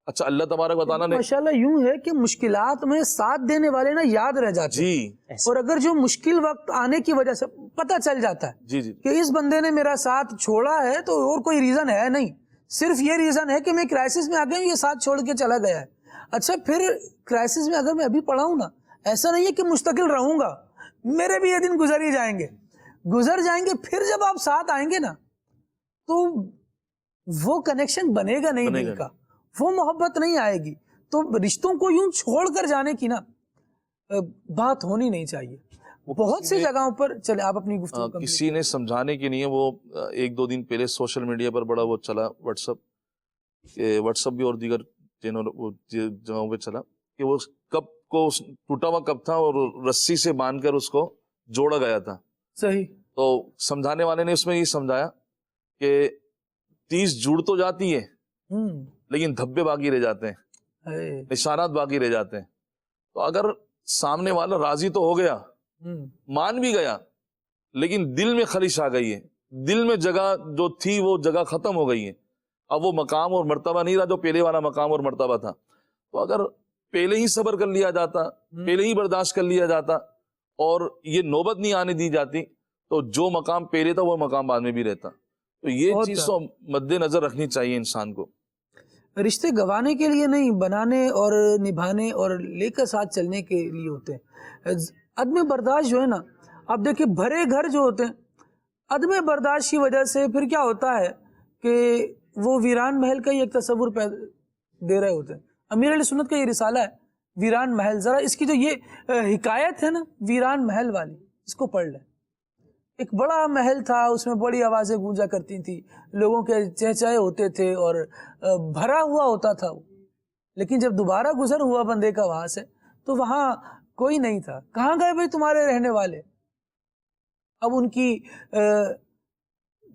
اچھا اللہ تبارک و تعالیٰ نے ماشاءاللہ یوں ہے کہ مشکلات میں ساتھ دینے والے نا یاد رہ جاتے ہیں. جی اور اگر جو مشکل وقت آنے کی وجہ سے پتہ چل جاتا ہے جی جی کہ اس بندے نے میرا ساتھ چھوڑا ہے تو اور کوئی ریزن ہے نہیں، صرف یہ ریزن ہے کہ میں کرائسس میں آ گیا ہوں، یہ ساتھ چھوڑ کے چلا گیا ہے. اچھا پھر کرائسس میں اگر میں ابھی پڑا ہوں نا، ایسا نہیں ہے کہ مستقل رہوں گا، میرے بھی یہ دن گزر ہی جائیں گے، گزر جائیں گے. پھر جب آپ ساتھ آئیں گے نا تو وہ کنیکشن بنے گا نہیں دل کا، وہ محبت نہیں آئے گی. تو رشتوں کو یوں چھوڑ کر جانے کی نا بات ہونی نہیں چاہیے. بہت سی جگہوں پر چلے آپ اپنی گفتگو کسی نے سمجھانے کے لیے وہ 1-2 دن پہلے سوشل میڈیا پر بڑا وہ چلا واٹس اپ بھی اور دیگر جگہوں پہ چلا کہ وہ کپ کو ٹوٹا ہوا کپ تھا اور رسی سے باندھ کر اس کو جوڑا گیا تھا. صحیح. تو سمجھانے والے نے اس میں یہ سمجھایا کہ 30 جڑ تو جاتی ہے لیکن دھبے باقی رہ جاتے ہیں، نشانات باقی رہ جاتے ہیں. تو اگر سامنے والا راضی تو ہو گیا، مان بھی گیا، لیکن دل میں خلش آ گئی ہے، دل میں جگہ جو تھی وہ جگہ ختم ہو گئی ہے. اب وہ مقام اور مرتبہ نہیں رہا جو پہلے والا مقام اور مرتبہ تھا. تو اگر پہلے ہی صبر کر لیا جاتا، پہلے ہی برداشت کر لیا جاتا اور یہ نوبت نہیں آنے دی جاتی تو جو مقام پہلے تھا وہ مقام بعد میں بھی رہتا. تو یہ چیز تو مد نظر رکھنی چاہیے انسان کو. رشتے گوانے کے لیے نہیں، بنانے اور نبھانے اور لے کر ساتھ چلنے کے لیے ہوتے ہیں. عدم برداشت جو ہے نا، آپ دیکھیں بھرے گھر جو ہوتے ہیں، عدم برداشت کی وجہ سے پھر کیا ہوتا ہے کہ وہ ویران محل کا ہی ایک تصور دے رہے ہوتے ہیں. امیر علیہ سنت کا یہ رسالہ ہے ویران محل، ذرا اس کی جو یہ حکایت ہے نا ویران محل والی، اس کو پڑھ لیں. ایک بڑا محل تھا، اس میں بڑی آوازیں گونجا کرتی تھی، لوگوں کے چہچہے ہوتے تھے اور بھرا ہوا ہوتا تھا وہ. لیکن جب دوبارہ گزر ہوا بندے کا وہاں سے تو وہاں کوئی نہیں تھا. کہاں گئے بھائی تمہارے رہنے والے؟ اب ان کی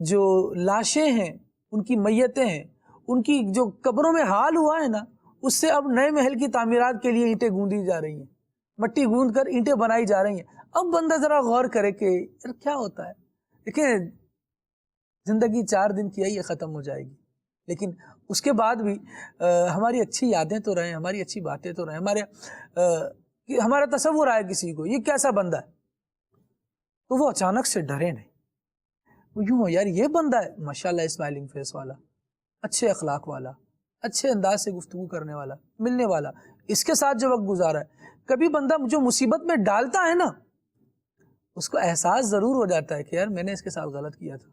جو لاشیں ہیں، ان کی میتیں ہیں، ان کی جو قبروں میں حال ہوا ہے نا، اس سے اب نئے محل کی تعمیرات کے لیے اینٹیں گوندی جا رہی ہیں، مٹی گوند کر اینٹیں بنائی جا رہی ہیں. اب بندہ ذرا غور کرے کہ یار کیا ہوتا ہے. دیکھیں زندگی 4 دن کی ہے، یہ ختم ہو جائے گی، لیکن اس کے بعد بھی ہماری اچھی یادیں تو رہیں، ہماری اچھی باتیں تو رہیں، ہمارا تصور آئے کسی کو یہ کیسا بندہ ہے تو وہ اچانک سے ڈرے نہیں. وہ یوں ہو یار یہ بندہ ہے ماشاءاللہ اسمائلنگ فیس والا، اچھے اخلاق والا، اچھے انداز سے گفتگو کرنے والا، ملنے والا، اس کے ساتھ جو وقت گزارا ہے. کبھی بندہ جو مصیبت میں ڈالتا ہے نا اس کو احساس ضرور ہو جاتا ہے کہ یار میں نے اس کے ساتھ غلط کیا تھا،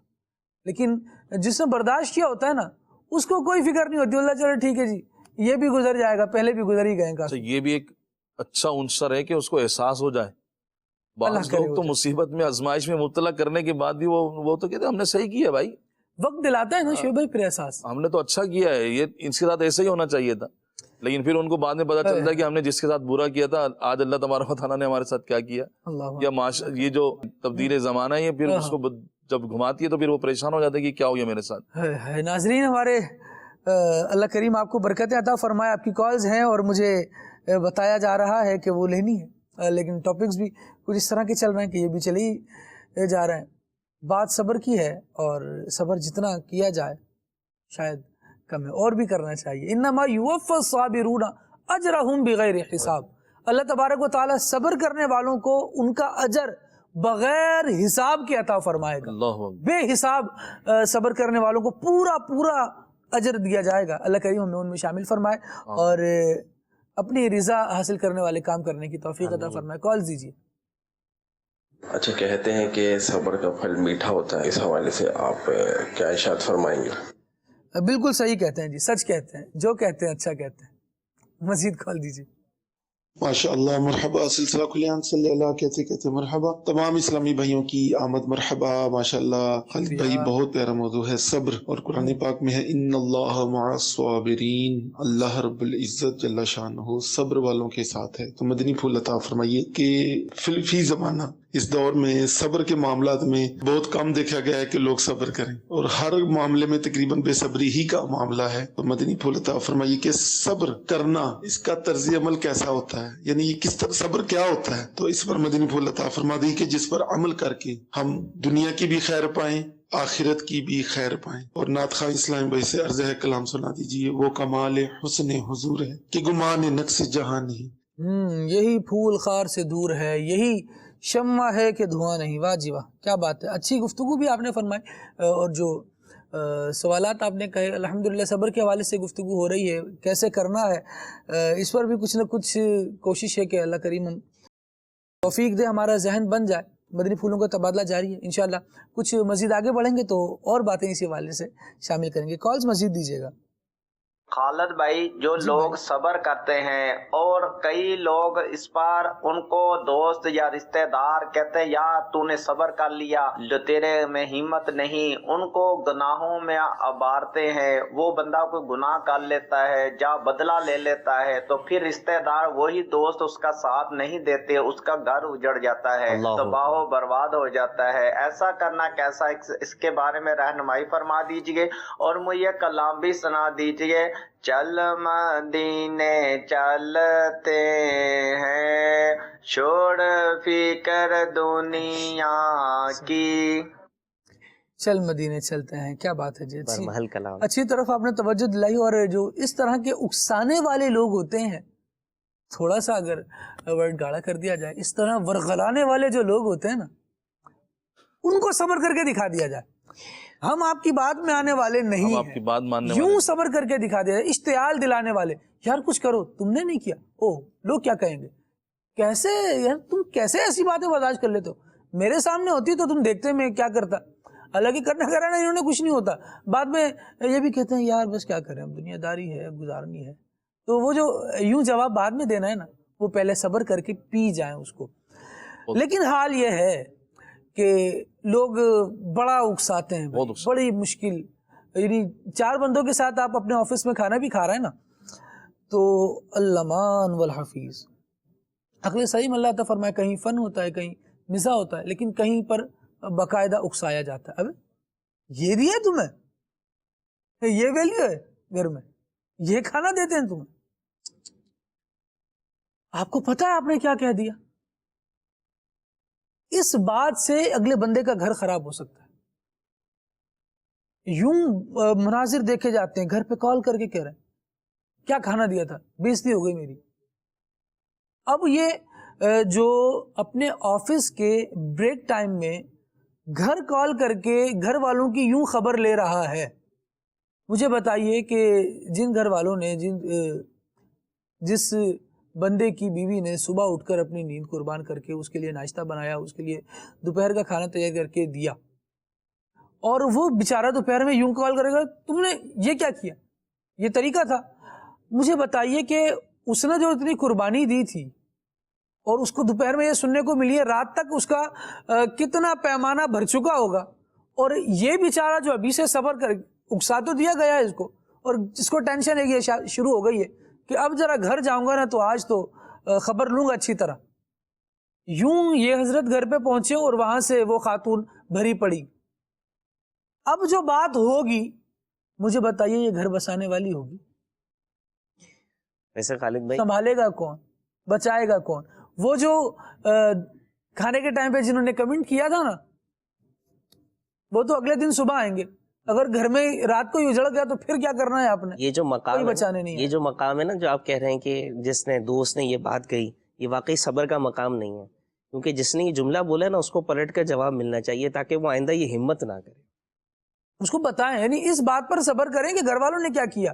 لیکن جس نے برداشت کیا ہوتا ہے نا اس کو کوئی فکر نہیں ہوتی. اللہ چلو ٹھیک ہے جی یہ بھی گزر جائے گا، پہلے بھی گزر ہی گئے کافی. یہ بھی ایک اچھا عنصر ہے کہ اس کو احساس ہو جائے. بعض لوگ تو مصیبت میں آزمائش میں مبتلا کرنے کے بعد بھی وہ تو کہتے ہیں ہم نے صحیح کیا بھائی. وقت دلاتا ہے نا شعیب بھائی پھر احساس، ہم نے تو اچھا کیا ہے، یہ اس کے ساتھ ایسا ہی ہونا چاہیے تھا. لیکن پھر ان کو بعد میں پتا چلتا ہے کہ ہم نے جس کے ساتھ برا کیا تھا آج اللہ تبارک و تعالیٰ نے ہمارے ساتھ کیا کیا. یا یہ جو تبدیل زمانہ ہے پھر اس کو جب گھماتی ہے تو پھر وہ پریشان ہو جاتا ہے کہ کیا ہو گیا میرے ساتھ. ناظرین ہمارے اللہ کریم آپ کو برکتیں عطا فرمائے. آپ کی کالز ہیں اور مجھے بتایا جا رہا ہے کہ وہ لینی ہے، لیکن ٹاپکس بھی کچھ اس طرح کے چل رہے ہیں کہ یہ بھی چلے ہی جا رہے ہیں. بات صبر کی ہے اور صبر جتنا کیا جائے شاید کم ہے، اور بھی کرنا چاہیے. انما یوفی الصابرون اجرہم بغیر حساب. اللہ تبارک و تعالیٰ صبر کرنے والوں کو ان کا اجر بغیر حساب کے عطا فرمائے گا. اللہ اکبر. بے حساب صبر کرنے والوں کو پورا پورا اجر دیا جائے گا. اللہ کریم ہمیں ان میں شامل فرمائے اور اپنی رضا حاصل کرنے والے کام کرنے کی توفیق عطا فرمائے. کال دیجیے. اچھا، کہتے ہیں کہ صبر کا پھل میٹھا ہوتا ہے، اس حوالے سے آپ کیا ارشاد فرمائیں گے؟ بالکل صحیح کہتے ہیں جی، سچ کہتے ہیں، جو کہتے ہیں اچھا کہتے ہیں. مزید کال دیجیے. ماشاء اللہ، مرحبا. سلسلہ کلیان صلی اللہ کہتے مرحبا. تمام اسلامی بھائیوں کی آمد مرحبا. ماشاء اللہ خالد بھائی، بہت پیارا موضوع ہے صبر، اور قرآن پاک میں ہے ان اللہ مع الصابرین. اللہ رب العزت جل شانہ صبر والوں کے ساتھ ہے. تو مدنی پھول عطا فرمائیے کہ فی زمانہ اس دور میں صبر کے معاملات میں بہت کم دیکھا گیا ہے کہ لوگ صبر کریں، اور ہر معاملے میں تقریباً بے صبری ہی کا معاملہ ہے. تو مدنی پھول عطا فرمائیے کہ صبر کرنا، اس کا طرز عمل کیسا ہوتا ہے، یعنی کس طرح صبر کیا ہوتا ہے. تو اس پر مدنی پھول عطا فرما دی کہ جس پر عمل کر کے ہم دنیا کی بھی خیر پائیں، آخرت کی بھی خیر پائیں. اور نعت خواہ اسلام بھائی سے عرض ہے کلام سنا دیجیے. وہ کمال حسن حضور ہے کہ گمان نقص جہاں نہیں. یہی پھول خار سے دور ہے، یہی شمع ہے کہ دھواں نہیں. واہ جی واہ، کیا بات ہے. اچھی گفتگو بھی آپ نے فرمائی، اور جو سوالات آپ نے کہے الحمدللہ صبر کے حوالے سے گفتگو ہو رہی ہے، کیسے کرنا ہے، اس پر بھی کچھ نہ کچھ کوشش ہے کہ اللہ کریم توفیق دے، ہمارا ذہن بن جائے. مدنی پھولوں کا تبادلہ جاری ہے انشاءاللہ. کچھ مزید آگے بڑھیں گے تو اور باتیں اسی حوالے سے شامل کریں گے. کالز مزید دیجیے گا. خالد بھائی، جو لوگ صبر کرتے ہیں اور کئی لوگ اس پر ان کو دوست یا رشتہ دار کہتے ہیں یا تو نے صبر کر لیا، جو تیرے میں ہمت نہیں، ان کو گناہوں میں ابارتے ہیں. وہ بندہ کوئی گناہ کر لیتا ہے یا بدلہ لے لیتا ہے تو پھر رشتہ دار وہی دوست اس کا ساتھ نہیں دیتے، اس کا گھر اجڑ جاتا ہے، تباہ و برباد ہو جاتا ہے. ایسا کرنا کیسا، اس کے بارے میں رہنمائی فرما دیجئے اور مجھے کلام بھی سنا دیجئے. چل مدینے چلتے ہیں، چھوڑ فکر دنیا کی. چل مدینے چلتے ہیں، کیا بات ہے جی. برمحل کلام، اچھی طرف آپ نے توجہ دلائی. اور جو اس طرح کے اکسانے والے لوگ ہوتے ہیں، تھوڑا سا اگر ورڈ گاڑا کر دیا جائے، اس طرح ورغلانے والے جو لوگ ہوتے ہیں نا، ان کو صبر کر کے دکھا دیا جائے. ہم آپ کی بات میں آنے والے نہیں ہیں، آپ کی بات ماننے یوں صبر کر کے دکھا دیا. اشتعال دلانے والے، یار کچھ کرو، تم نے نہیں کیا، اوہ لوگ کیا کہیں گے. کیسے یار تم کیسے ایسی باتیں برداشت کر لیتے ہو؟ میرے سامنے ہوتی تو تم دیکھتے میں کیا کرتا. حالانکہ کرنا کرانا انہوں نے کچھ نہیں ہوتا. بعد میں یہ بھی کہتے ہیں یار بس کیا کریں، اب دنیا داری ہے، گزارنی ہے. تو وہ جو یوں جواب بعد میں دینا ہے نا، وہ پہلے صبر کر کے پی جائیں اس کو. لیکن حال یہ ہے کہ لوگ بڑا اکساتے ہیں، بڑی مشکل. یعنی 4 بندوں کے ساتھ آپ اپنے آفس میں کھانا بھی کھا رہے ہیں نا، تو المان والحفیظ عقل سلیم اللہ عطا فرمائے. کہیں فن ہوتا ہے، کہیں مزاح ہوتا ہے، لیکن کہیں پر باقاعدہ اکسایا جاتا ہے. ابے یہ دیا تمہیں، یہ ویلیو ہے گھر میں، یہ کھانا دیتے ہیں تمہیں، آپ کو پتا ہے آپ نے کیا کہہ دیا. اس بات سے اگلے بندے کا گھر خراب ہو سکتا ہے. یوں مناظر دیکھے جاتے ہیں، گھر پہ کال کر کے کہہ رہے ہیں کیا کھانا دیا تھا، بےعزتی ہو گئی میری. اب یہ جو اپنے آفس کے بریک ٹائم میں گھر کال کر کے گھر والوں کی یوں خبر لے رہا ہے، مجھے بتائیے کہ جن گھر والوں نے جس بندے کی بیوی نے صبح اٹھ کر اپنی نیند قربان کر کے اس کے لیے ناشتہ بنایا، اس کے لیے دوپہر کا کھانا تیار کر کے دیا، اور وہ بیچارہ دوپہر میں یوں کال کرے گا تم نے یہ کیا کیا، یہ طریقہ تھا. مجھے بتائیے کہ اس نے جو اتنی قربانی دی تھی اور اس کو دوپہر میں یہ سننے کو ملی ہے، رات تک اس کا کتنا پیمانہ بھر چکا ہوگا. اور یہ بیچارہ جو ابھی سے صبر کر، اکسا تو دیا گیا ہے اس کو، اور جس کو ٹینشن ہے یہ شروع ہو گئی ہے کہ اب ذرا گھر جاؤں گا نا تو آج تو خبر لوں گا اچھی طرح. یوں یہ حضرت گھر پہ پہنچے اور وہاں سے وہ خاتون بھری پڑی. اب جو بات ہوگی مجھے بتائیے یہ گھر بسانے والی ہوگی؟ ویسے خالد بھائی سنبھالے گا کون، بچائے گا کون؟ وہ جو کھانے کے ٹائم پہ جنہوں نے کمنٹ کیا تھا نا، وہ تو اگلے دن صبح آئیں گے. اگر گھر میں رات کو ہی اجڑ گیا تو پھر کیا کرنا ہے آپ نے؟ یہ جو مقام بچانے نہیں، یہ جو مقام ہے نا جو آپ کہہ رہے ہیں کہ جس نے دوست نے یہ بات کہی، یہ واقعی صبر کا مقام نہیں ہے، کیونکہ جس نے یہ جملہ بولا ہے نا اس کو پلٹ کر جواب ملنا چاہیے تاکہ وہ آئندہ یہ ہمت نہ کرے. اس کو بتائیں، یعنی اس بات پر صبر کریں کہ گھر والوں نے کیا کیا،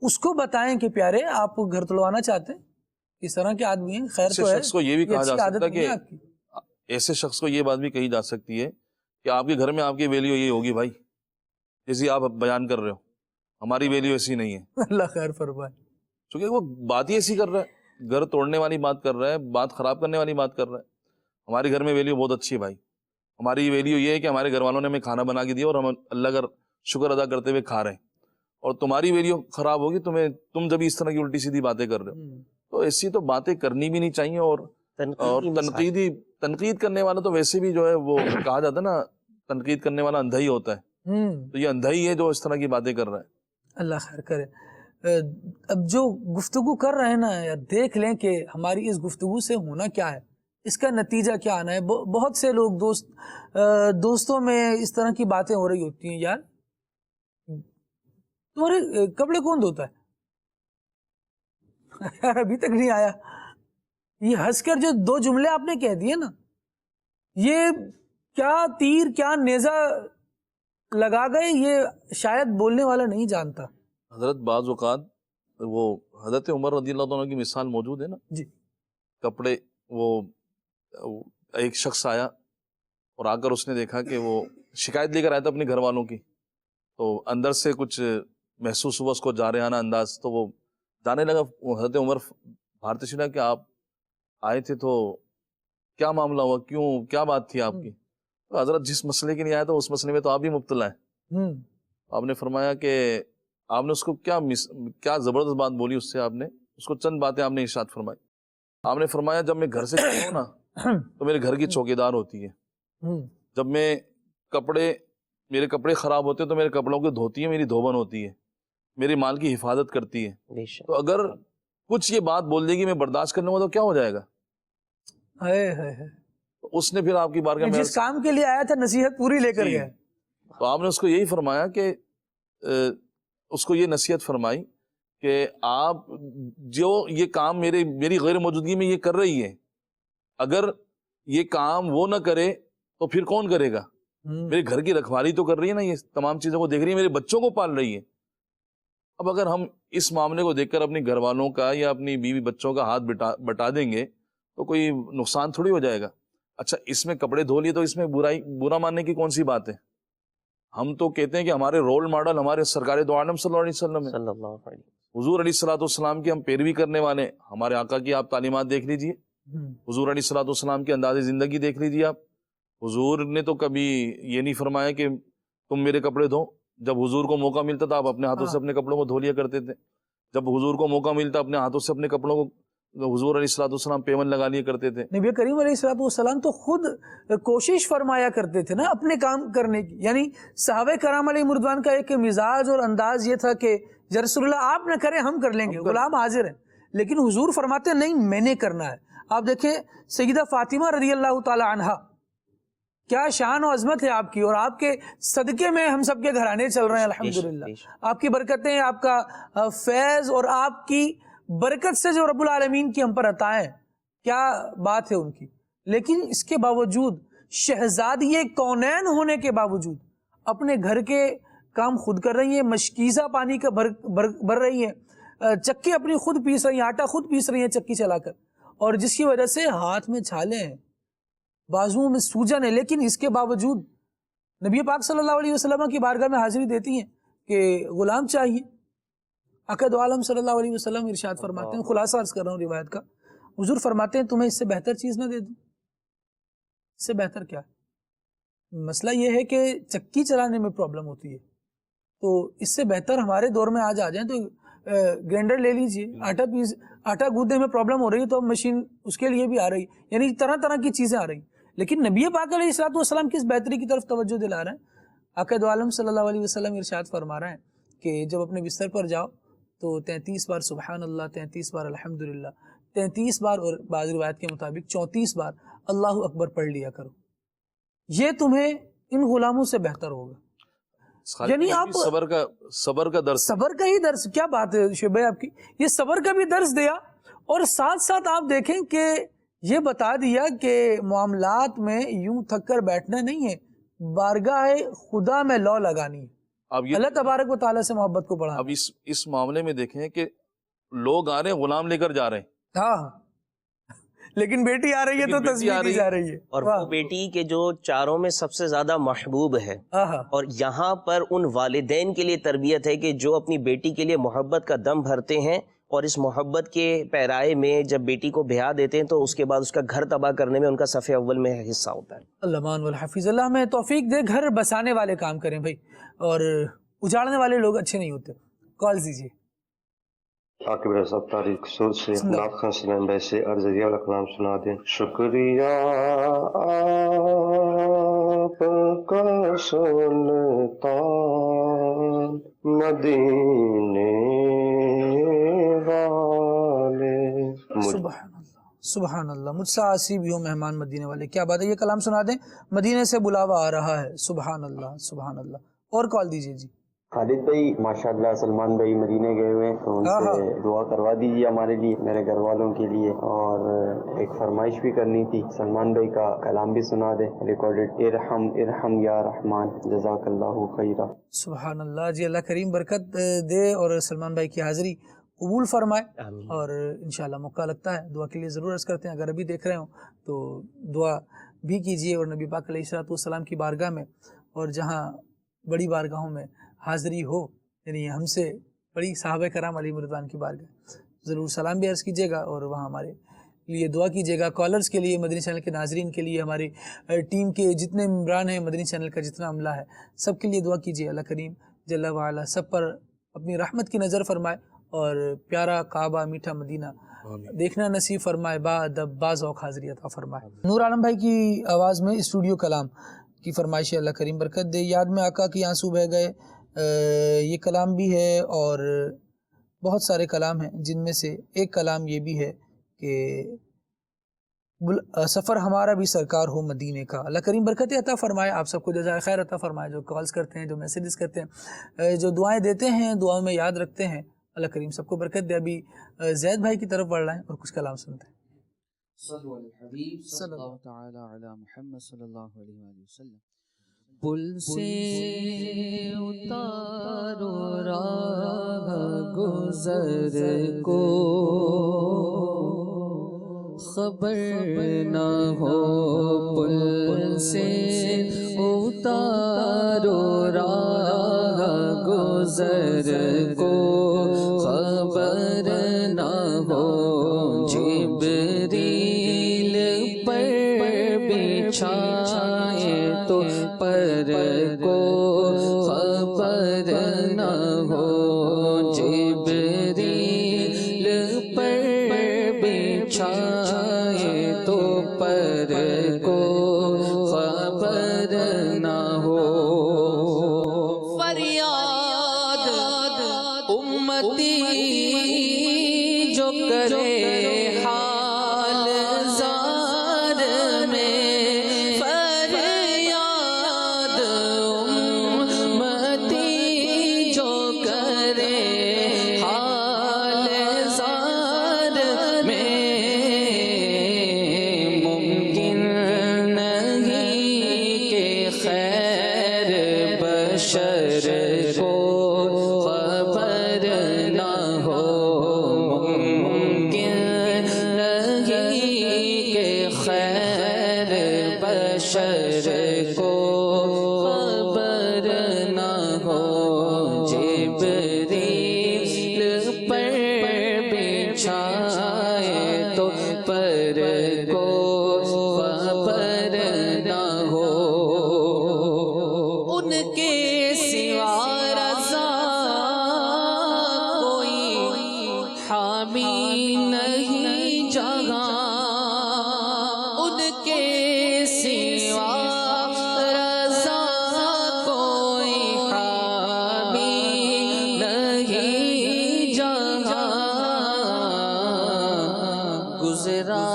اس کو بتائیں کہ پیارے آپ گھر تلوانا چاہتے ہیں، اس طرح کے آدمی ہیں، خیر تو ہے. شخص کو یہ بھی کہا جا سکتا ہے کہ آپ کی ایسے شخص کو یہ بات بھی کہی جا سکتی ہے کہ آپ کے گھر میں آپ کی ویلیو یہ ہوگی بھائی جیسی آپ بیان کر رہے ہو، ہماری ویلیو ایسی نہیں ہے. اللہ خیر فرمائے. چونکہ وہ بات ہی ایسی کر رہا ہے، گھر توڑنے والی بات کر رہا ہے، بات خراب کرنے والی بات کر رہا ہے. ہمارے گھر میں ویلیو بہت اچھی ہے بھائی، ہماری ویلیو یہ ہے کہ ہمارے گھر والوں نے ہمیں کھانا بنا کے دیا اور ہم اللہ کا شکر ادا کرتے ہوئے کھا رہے ہیں، اور تمہاری ویلیو خراب ہوگی تم جب اس طرح کی الٹی سیدھی باتیں کر رہے ہو. تو ایسی تو باتیں کرنی بھی نہیں چاہیے. اور تنقید کرنے والا تو ویسے بھی جو ہے وہ کہا جاتا ہے نا، تنقید کرنے والا اندھا ہی ہوتا ہے، تو یہ اندھا ہی ہے جو اس طرح کی باتیں کر رہا ہے. اللہ خیر کرے. اب جو گفتگو کر رہے ہیں نا یار، دیکھ لیں کہ ہماری اس گفتگو سے ہونا کیا ہے، اس کا نتیجہ کیا آنا ہے. بہت سے لوگ دوستوں میں اس طرح کی باتیں ہو رہی ہوتی ہیں، یار تمہارے کپڑے کون دھوتا ہے؟ یار ابھی تک نہیں آیا. یہ ہنس کر جو 2 جملے آپ نے کہہ دیے نا، یہ کیا تیر کیا نیزہ لگا گئے یہ شاید بولنے والا نہیں جانتا. حضرت بعض اوقات وہ حضرت عمر رضی اللہ عنہ کی مثال موجود ہے نا جی. کپڑے، وہ ایک شخص آیا اور آ کر اس نے دیکھا کہ وہ شکایت لے کر آیا تھا اپنے گھر والوں کی، تو اندر سے کچھ محسوس ہوا اس کو جارحانہ انداز، تو وہ جانے لگا. وہ حضرت عمر باہر تشریف لائے کہ آپ آئے تھے تو کیا معاملہ ہوا، کیا بات تھی آپ کی؟ تو حضرت جس مسئلے کے لیے آیا تھا اس مسئلے میں تو آپ بھی مبتلا ہیں. آپ نے فرمایا کہ آپ نے اس کو کیا زبردست بات بولی، اس سے آپ نے اس کو چند باتیں آپ نے ارشاد فرمائی. آپ نے فرمایا جب میں گھر سے چلتا ہوں نا تو میرے گھر کی چوکیدار ہوتی ہے، جب میرے کپڑے خراب ہوتے ہیں تو میرے کپڑوں کو دھوتی ہے، میری دھوبن ہوتی ہے، میرے مال کی حفاظت کرتی ہے. تو اگر کچھ یہ بات بول دے گی میں برداشت کر لوں گا تو کیا ہو جائے گا؟ اس نے پھر آپ کی بارگاہ میں جس کام کے لیے آیا تھا نصیحت پوری لے کر گیا. تو آپ نے اس کو یہی فرمایا کہ اس کو یہ نصیحت فرمائی کہ آپ جو یہ کام میری غیر موجودگی میں یہ کر رہی ہے، اگر یہ کام وہ نہ کرے تو پھر کون کرے گا؟ میرے گھر کی رکھوالی تو کر رہی ہے نا، یہ تمام چیزوں کو دیکھ رہی ہے، میرے بچوں کو پال رہی ہے. اب اگر ہم اس معاملے کو دیکھ کر اپنے گھر والوں کا یا اپنی بیوی بچوں کا ہاتھ بٹا دیں گے تو کوئی نقصان تھوڑی ہو جائے گا. اچھا اس میں کپڑے دھو لیے تو اس میں برا ماننے کی کون سی بات ہے؟ ہم تو کہتے ہیں کہ ہمارے رول ماڈل ہمارے سرکار دو عالم صلی اللہ علیہ وسلم ہے، حضور علیہ الصلوۃ والسلام کی ہم پیروی کرنے والے. ہمارے آقا کی آپ تعلیمات دیکھ لیجئے، حضور علیہ الصلوۃ والسلام کے انداز زندگی دیکھ لیجئے آپ. حضور نے تو کبھی یہ نہیں فرمایا کہ تم میرے کپڑے دھو. جب حضور کو موقع ملتا تھا آپ اپنے ہاتھوں سے اپنے کپڑوں کو دھو لیا کرتے تھے. جب حضور کو موقع ملتا اپنے ہاتھوں سے اپنے کپڑوں کو حضور علیہ الصلوۃ والسلام پیون لگا لیا کرتے تھے. نبی کریم علیہ الصلوۃ والسلام تو خود کوشش فرمایا کرتے تھے نا اپنے کام کرنے کی. یعنی صحابہ کرام علیہ مردوان کا ایک مزاج اور انداز یہ تھا کہ یا رسول اللہ آپ نہ کریں ہم کر لیں گے، غلام حاضر ہیں. لیکن حضور فرماتے نہیں میں نے کرنا ہے. آپ دیکھیں سیدہ فاطمہ رضی اللہ تعالی عنہا، کیا شان و عظمت ہے آپ کی، اور آپ کے صدقے میں ہم سب کے گھرانے چل رہے ہیں الحمدللہ. آپ کی برکتیں، آپ کا فیض اور آپ کی برکت سے جو رب العالمین کی ہم پر عطائیں، کیا بات ہے ان کی. لیکن اس کے باوجود شہزادی کونین ہونے کے باوجود اپنے گھر کے کام خود کر رہی ہیں، مشکیزہ پانی کا بھر رہی ہیں، چکی اپنی خود پیس رہی ہیں، آٹا خود پیس رہی ہیں چکی چلا کر، اور جس کی وجہ سے ہاتھ میں چھالے ہیں، بازوؤں میں سوجن ہے. لیکن اس کے باوجود نبی پاک صلی اللہ علیہ وسلم کی بارگاہ میں حاضری دیتی ہیں کہ غلام چاہیے. آقا دو عالم صلی اللہ علیہ وسلم ارشاد فرماتے ہیں، خلاصہ عرض کر رہا ہوں روایت کا، حضور فرماتے ہیں تمہیں اس سے بہتر چیز نہ دے دوں؟ اس سے بہتر کیا؟ مسئلہ یہ ہے کہ چکی چلانے میں پرابلم ہوتی ہے، تو اس سے بہتر ہمارے دور میں آج آ جائیں تو گرینڈر لے لیجئے. آٹا گوندنے میں پرابلم ہو رہی ہے تو مشین اس کے لیے بھی آ رہی، یعنی طرح طرح کی چیزیں آ رہی. لیکن نبی پاک علیہ الصلوۃ والسلام کی اس بہتری کی طرف توجہ دلا رہے ہیں. آقا دو عالم صلی اللہ علیہ وسلم ارشاد فرما رہے ہیں کہ جب اپنے بستر پر جاؤ تو 33 بار سبحان اللہ، 33 بار الحمدللہ، 33 بار اور بعض روایت کے مطابق 34 بار اللہ اکبر پڑھ لیا کرو. یہ تمہیں ان غلاموں سے بہتر ہوگا. یعنی آپ صبر کا درس، صبر کا ہی درس. کیا بات ہے شعیب بھائی آپ کی، یہ صبر کا بھی درس دیا اور ساتھ ساتھ آپ دیکھیں کہ یہ بتا دیا کہ معاملات میں یوں تھک کر بیٹھنا نہیں ہے، بارگاہ خدا میں لو لگانی ہے، اب یہ اللہ تبارک و تعالیٰ سے محبت کو بڑھانا۔ اب اس معاملے میں دیکھیں کہ لوگ آ رہے ہیں غلام لے کر جا رہے ہیں، ہاں لیکن بیٹی آ رہی ہے تو تصویر دی جا رہی ہے، اور وہ بیٹی کے جو چاروں میں سب سے زیادہ محبوب ہے، اور یہاں پر ان والدین کے لیے تربیت ہے کہ جو اپنی بیٹی کے لیے محبت کا دم بھرتے ہیں، اور اس محبت کے پیرائے میں جب بیٹی کو بیاہ دیتے ہیں تو اس کے بعد اس کا گھر تباہ کرنے میں ان کا صف اول میں حصہ ہوتا ہے۔ اللہ مان والحفیظ، اللہ ہمیں توفیق دے، گھر بسانے والے کام کریں بھائی، اور اجاڑنے والے لوگ اچھے نہیں ہوتے۔ کال دیجیے۔ عاقب رضا تاریخ سور سے ناف خان سلیم بھائی سے عرضیہ کلام سنا دیں۔ شکریہ آپ کا سلطان مدینے والے۔ سبحان اللہ سبحان اللہ، مجھ سے آسی بھی ہو مہمان مدینے والے، کیا بات ہے، یہ کلام سنا دیں، مدینے سے بلاوا آ رہا ہے۔ سبحان اللہ سبحان اللہ۔ اور کال دیجیے جی۔ خالد بھائی ماشاءاللہ سلمان بھائی مدینے گئے ہوئے ہیں تو ان سے دعا کروا دیجیے ہمارے لیے، میرے گھر والوں کے لیے، اور ایک فرمائش بھی کرنی تھی، سلمان بھائی کا کلام بھی سنا دے ریکارڈڈ۔ ارحم ارحم یا رحمان، جزاک اللہ خیرہ۔ سبحان اللہ جی، اللہ کریم برکت دے اور سلمان بھائی کی حاضری قبول فرمائے، اور انشاءاللہ موقع لگتا ہے دعا کے لیے ضرور عرض کرتے ہیں، اگر ابھی دیکھ رہے ہوں تو دعا بھی کیجیے، اور نبی پاک علیہ السلام کی بارگاہ میں، اور جہاں بڑی بارگاہوں میں حاضری ہو، یعنی ہم سے بڑی صحابہ کرام علیہ رضوان کی بارگاہ، ضرور سلام بھی عرض کیجیے گا، اور وہاں ہمارے لیے دعا کیجیے گا، کالرز کے لیے، مدنی چینل کے ناظرین کے لیے، ہماری ٹیم کے جتنے ممبران ہیں، مدنی چینل کا جتنا عملہ ہے، سب کے لیے دعا کیجیے، اللہ کریم جل وعلا سب پر اپنی رحمت کی نظر فرمائے، اور پیارا کعبہ میٹھا مدینہ دیکھنا نصیب فرمائے، با ادب با ذوق حاضری عطا فرمائے۔ نور عالم بھائی کی آواز میں اسٹوڈیو کلام کی فرمائش ہے، اللہ کریم برکت دے۔ یاد میں آقا کی آنسو بہہ گئے، یہ کلام بھی ہے، اور بہت سارے کلام ہیں، جن میں سے ایک کلام یہ بھی ہے کہ سفر ہمارا بھی سرکار ہو مدینے کا۔ اللہ کریم برکت عطا فرمائے، آپ سب کو جزائے خیر عطا فرمائے، جو کالز کرتے ہیں، جو میسیجز کرتے ہیں، جو دعائیں دیتے ہیں، دعاؤں میں یاد رکھتے ہیں، اللہ کریم سب کو برکت دے۔ ابھی زید بھائی کی طرف بڑھ رہے ہیں اور کچھ کلام سنتے ہیں۔ صلو علی الحبیب صلی اللہ تعالی علی محمد صلی اللہ علیہ وآلہ وسلم۔ پل سے اتارو راہ گزر کو، خبر نہ ہو پل سے اتارو راہ گزر کو، خبر نہ ہو جبریل پر بچھائے تو پر کو، خبر نہ ہو جبریل پر بچھائے تو پر کو، خبر نہ ہو۔ فریاد امتی جو کرے حال زار میں، فریاد امتی جو کرے حال زار میں، ممکن نہیں کہ خیر بشر کو خبر نہ ہو، ممکن نہیں کہ خیر بشر کو خبر نہ ہو، جبریل پر بچھائے تو پر کو خبر نہ ہو، ان کے سوا رضا کوئی حامی نہیں جہاں، ان کے سوا رضا کوئی حامی نہیں جہاں، گزرا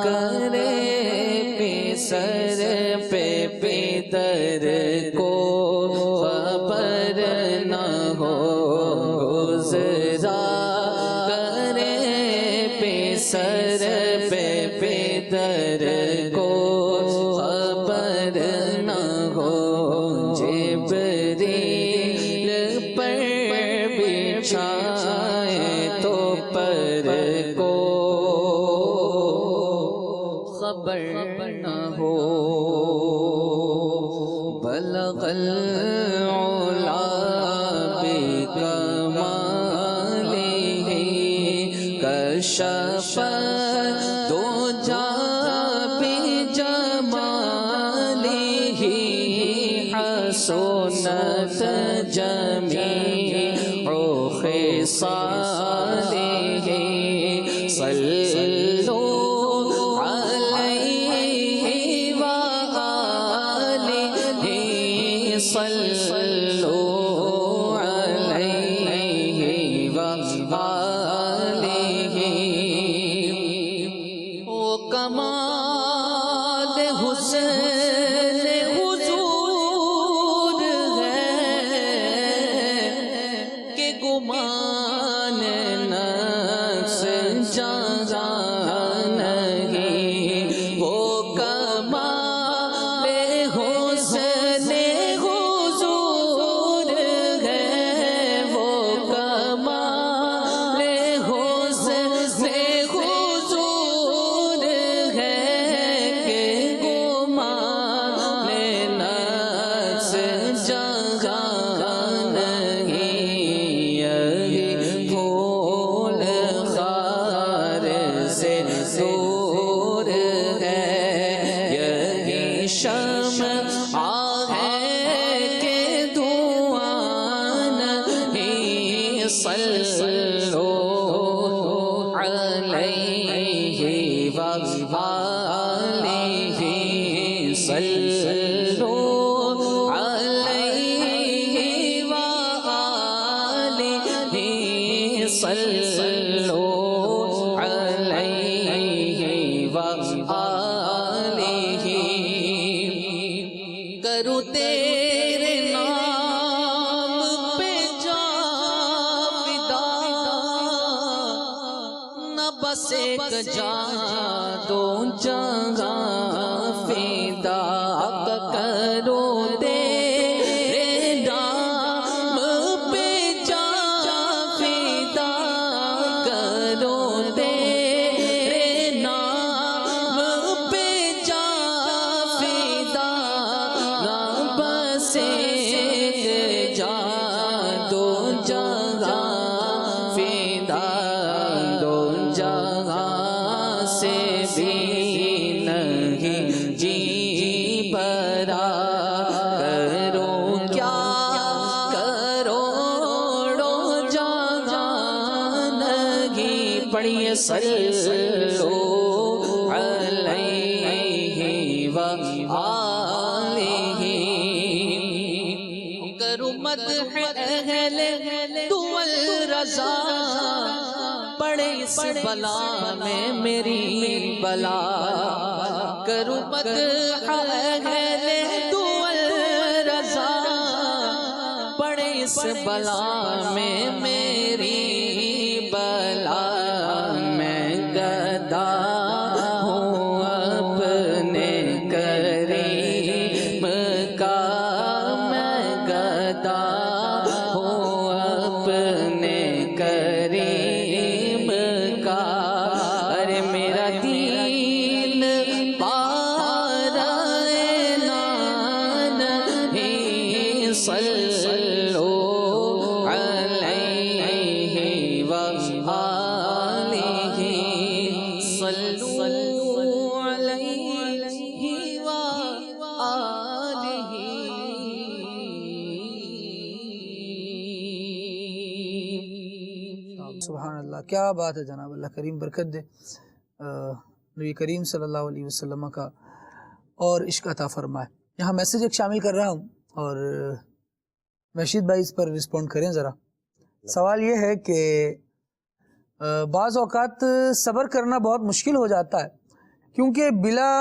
کرے پیسر پہ پیدر کو خبر نہ ہو، گزرا کرے در کو خبر نہ ہو جبریل پر بچھائے تو پر کو خبر نہ ہو بلغ العلا بکمالہ کشف الدجی بجمالہ حسنت جمیع خصالہ صلو صلو علیہ وآلہ وہ کمال حسن حضور ہے کہ گمان نفس جان نہیں وہ کمال حسن کرو تیرے نام پہ جان فدا نہ بس ایک جان دو جہاں فدا کرو تیرے نام پہ جان فدا کرو تیرے نام پہ جان فدا نہ بس ایک جان دو جہاں فدا دو جہاں سے بھی نہیں جی بھرا کرو کیا کروڑوں جہاں نہیں پڑھیے صلو علیہ وآلہ کرو مدح اہل دول رضا پڑے اس بلا میں میری بلا کرو مدح اہل دول رضا پڑے اس بلا میں میری بلا میں گدا ہوں اپنے کریم کا میں گدا ہوں اپنے کریم کا ارے میرا دین پارائے نان ہی صلو علیہ وآلہ صلو علیہ وآلہ سبحان اللہ، کیا بات ہے جناب، اللہ کریم برکت دے نبی کریم صلی اللہ علیہ وسلم کا اور عشق عطا فرمائے۔ یہاں میسیج ایک شامل کر رہا ہوں اور مشید بھائی اس پر رسپونڈ کریں ذرا۔ سوال یہ ہے کہ بعض اوقات صبر کرنا بہت مشکل ہو جاتا ہے کیونکہ بلا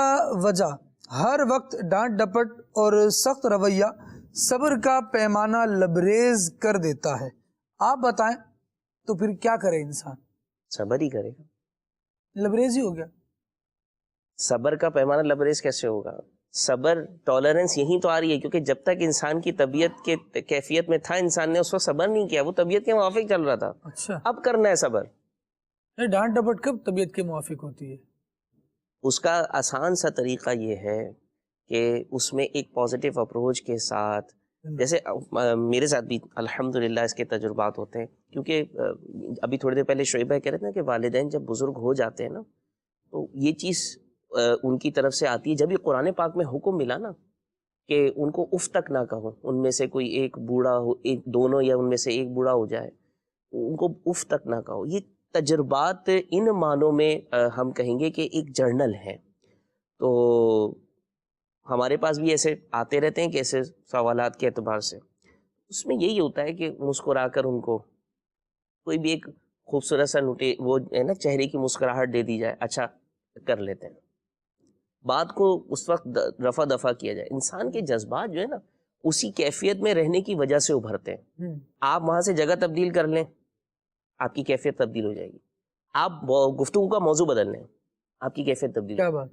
وجہ ہر وقت ڈانٹ ڈپٹ اور سخت رویہ صبر کا پیمانہ لبریز کر دیتا ہے، آپ بتائیں تو پھر کیا کرے انسان؟ صبر ہی کرے گا، لبریز ہی ہو گیا۔ صبر کا پیمانہ لبریز کیسے ہوگا؟ صبر ٹالرنس یہی تو آ رہی ہے، کیونکہ جب تک انسان کی طبیعت کے کیفیت میں تھا انسان نے اس وقت صبر نہیں کیا، وہ طبیعت کے موافق چل رہا تھا. اچھا، اب کرنا ہے صبر. ڈانٹ ڈپٹ کب طبیعت کے موافق ہوتی ہے؟ اس کا آسان سا طریقہ یہ ہے کہ اس میں ایک پازیٹیو اپروچ کے ساتھ، جیسے میرے ساتھ بھی الحمدللہ اس کے تجربات ہوتے ہیں، کیونکہ ابھی تھوڑی دیر پہلے شعیب بھائی کہہ رہے تھے نا کہ والدین جب بزرگ ہو جاتے ہیں نا تو یہ چیز ان کی طرف سے آتی ہے. جب یہ قرآن پاک میں حکم ملا نا کہ ان کو اف تک نہ کہو، ان میں سے کوئی ایک بوڑھا ہو، ایک دونوں یا ان میں سے ایک بوڑھا ہو جائے، ان کو اف تک نہ کہو. یہ تجربات ان معنوں میں ہم کہیں گے کہ ایک جرنل ہے. تو ہمارے پاس بھی ایسے آتے رہتے ہیں کہ ایسے سوالات کے اعتبار سے اس میں یہی ہوتا ہے کہ مسکرا کر ان کو کوئی بھی ایک خوبصورت سا وہ ہے نا چہرے کی مسکراہٹ دے دی جائے، اچھا کر لیتے ہیں. بات کو اس وقت رفع دفع کیا جائے. انسان کے جذبات جو ہے نا اسی کیفیت میں رہنے کی وجہ سے ابھرتے ہیں. آپ وہاں سے جگہ تبدیل کر لیں، آپ کی کیفیت تبدیل ہو جائے گی. آپ گفتگو کا موضوع بدل لیں، آپ کی کیفیت تبدیل. کیا بات.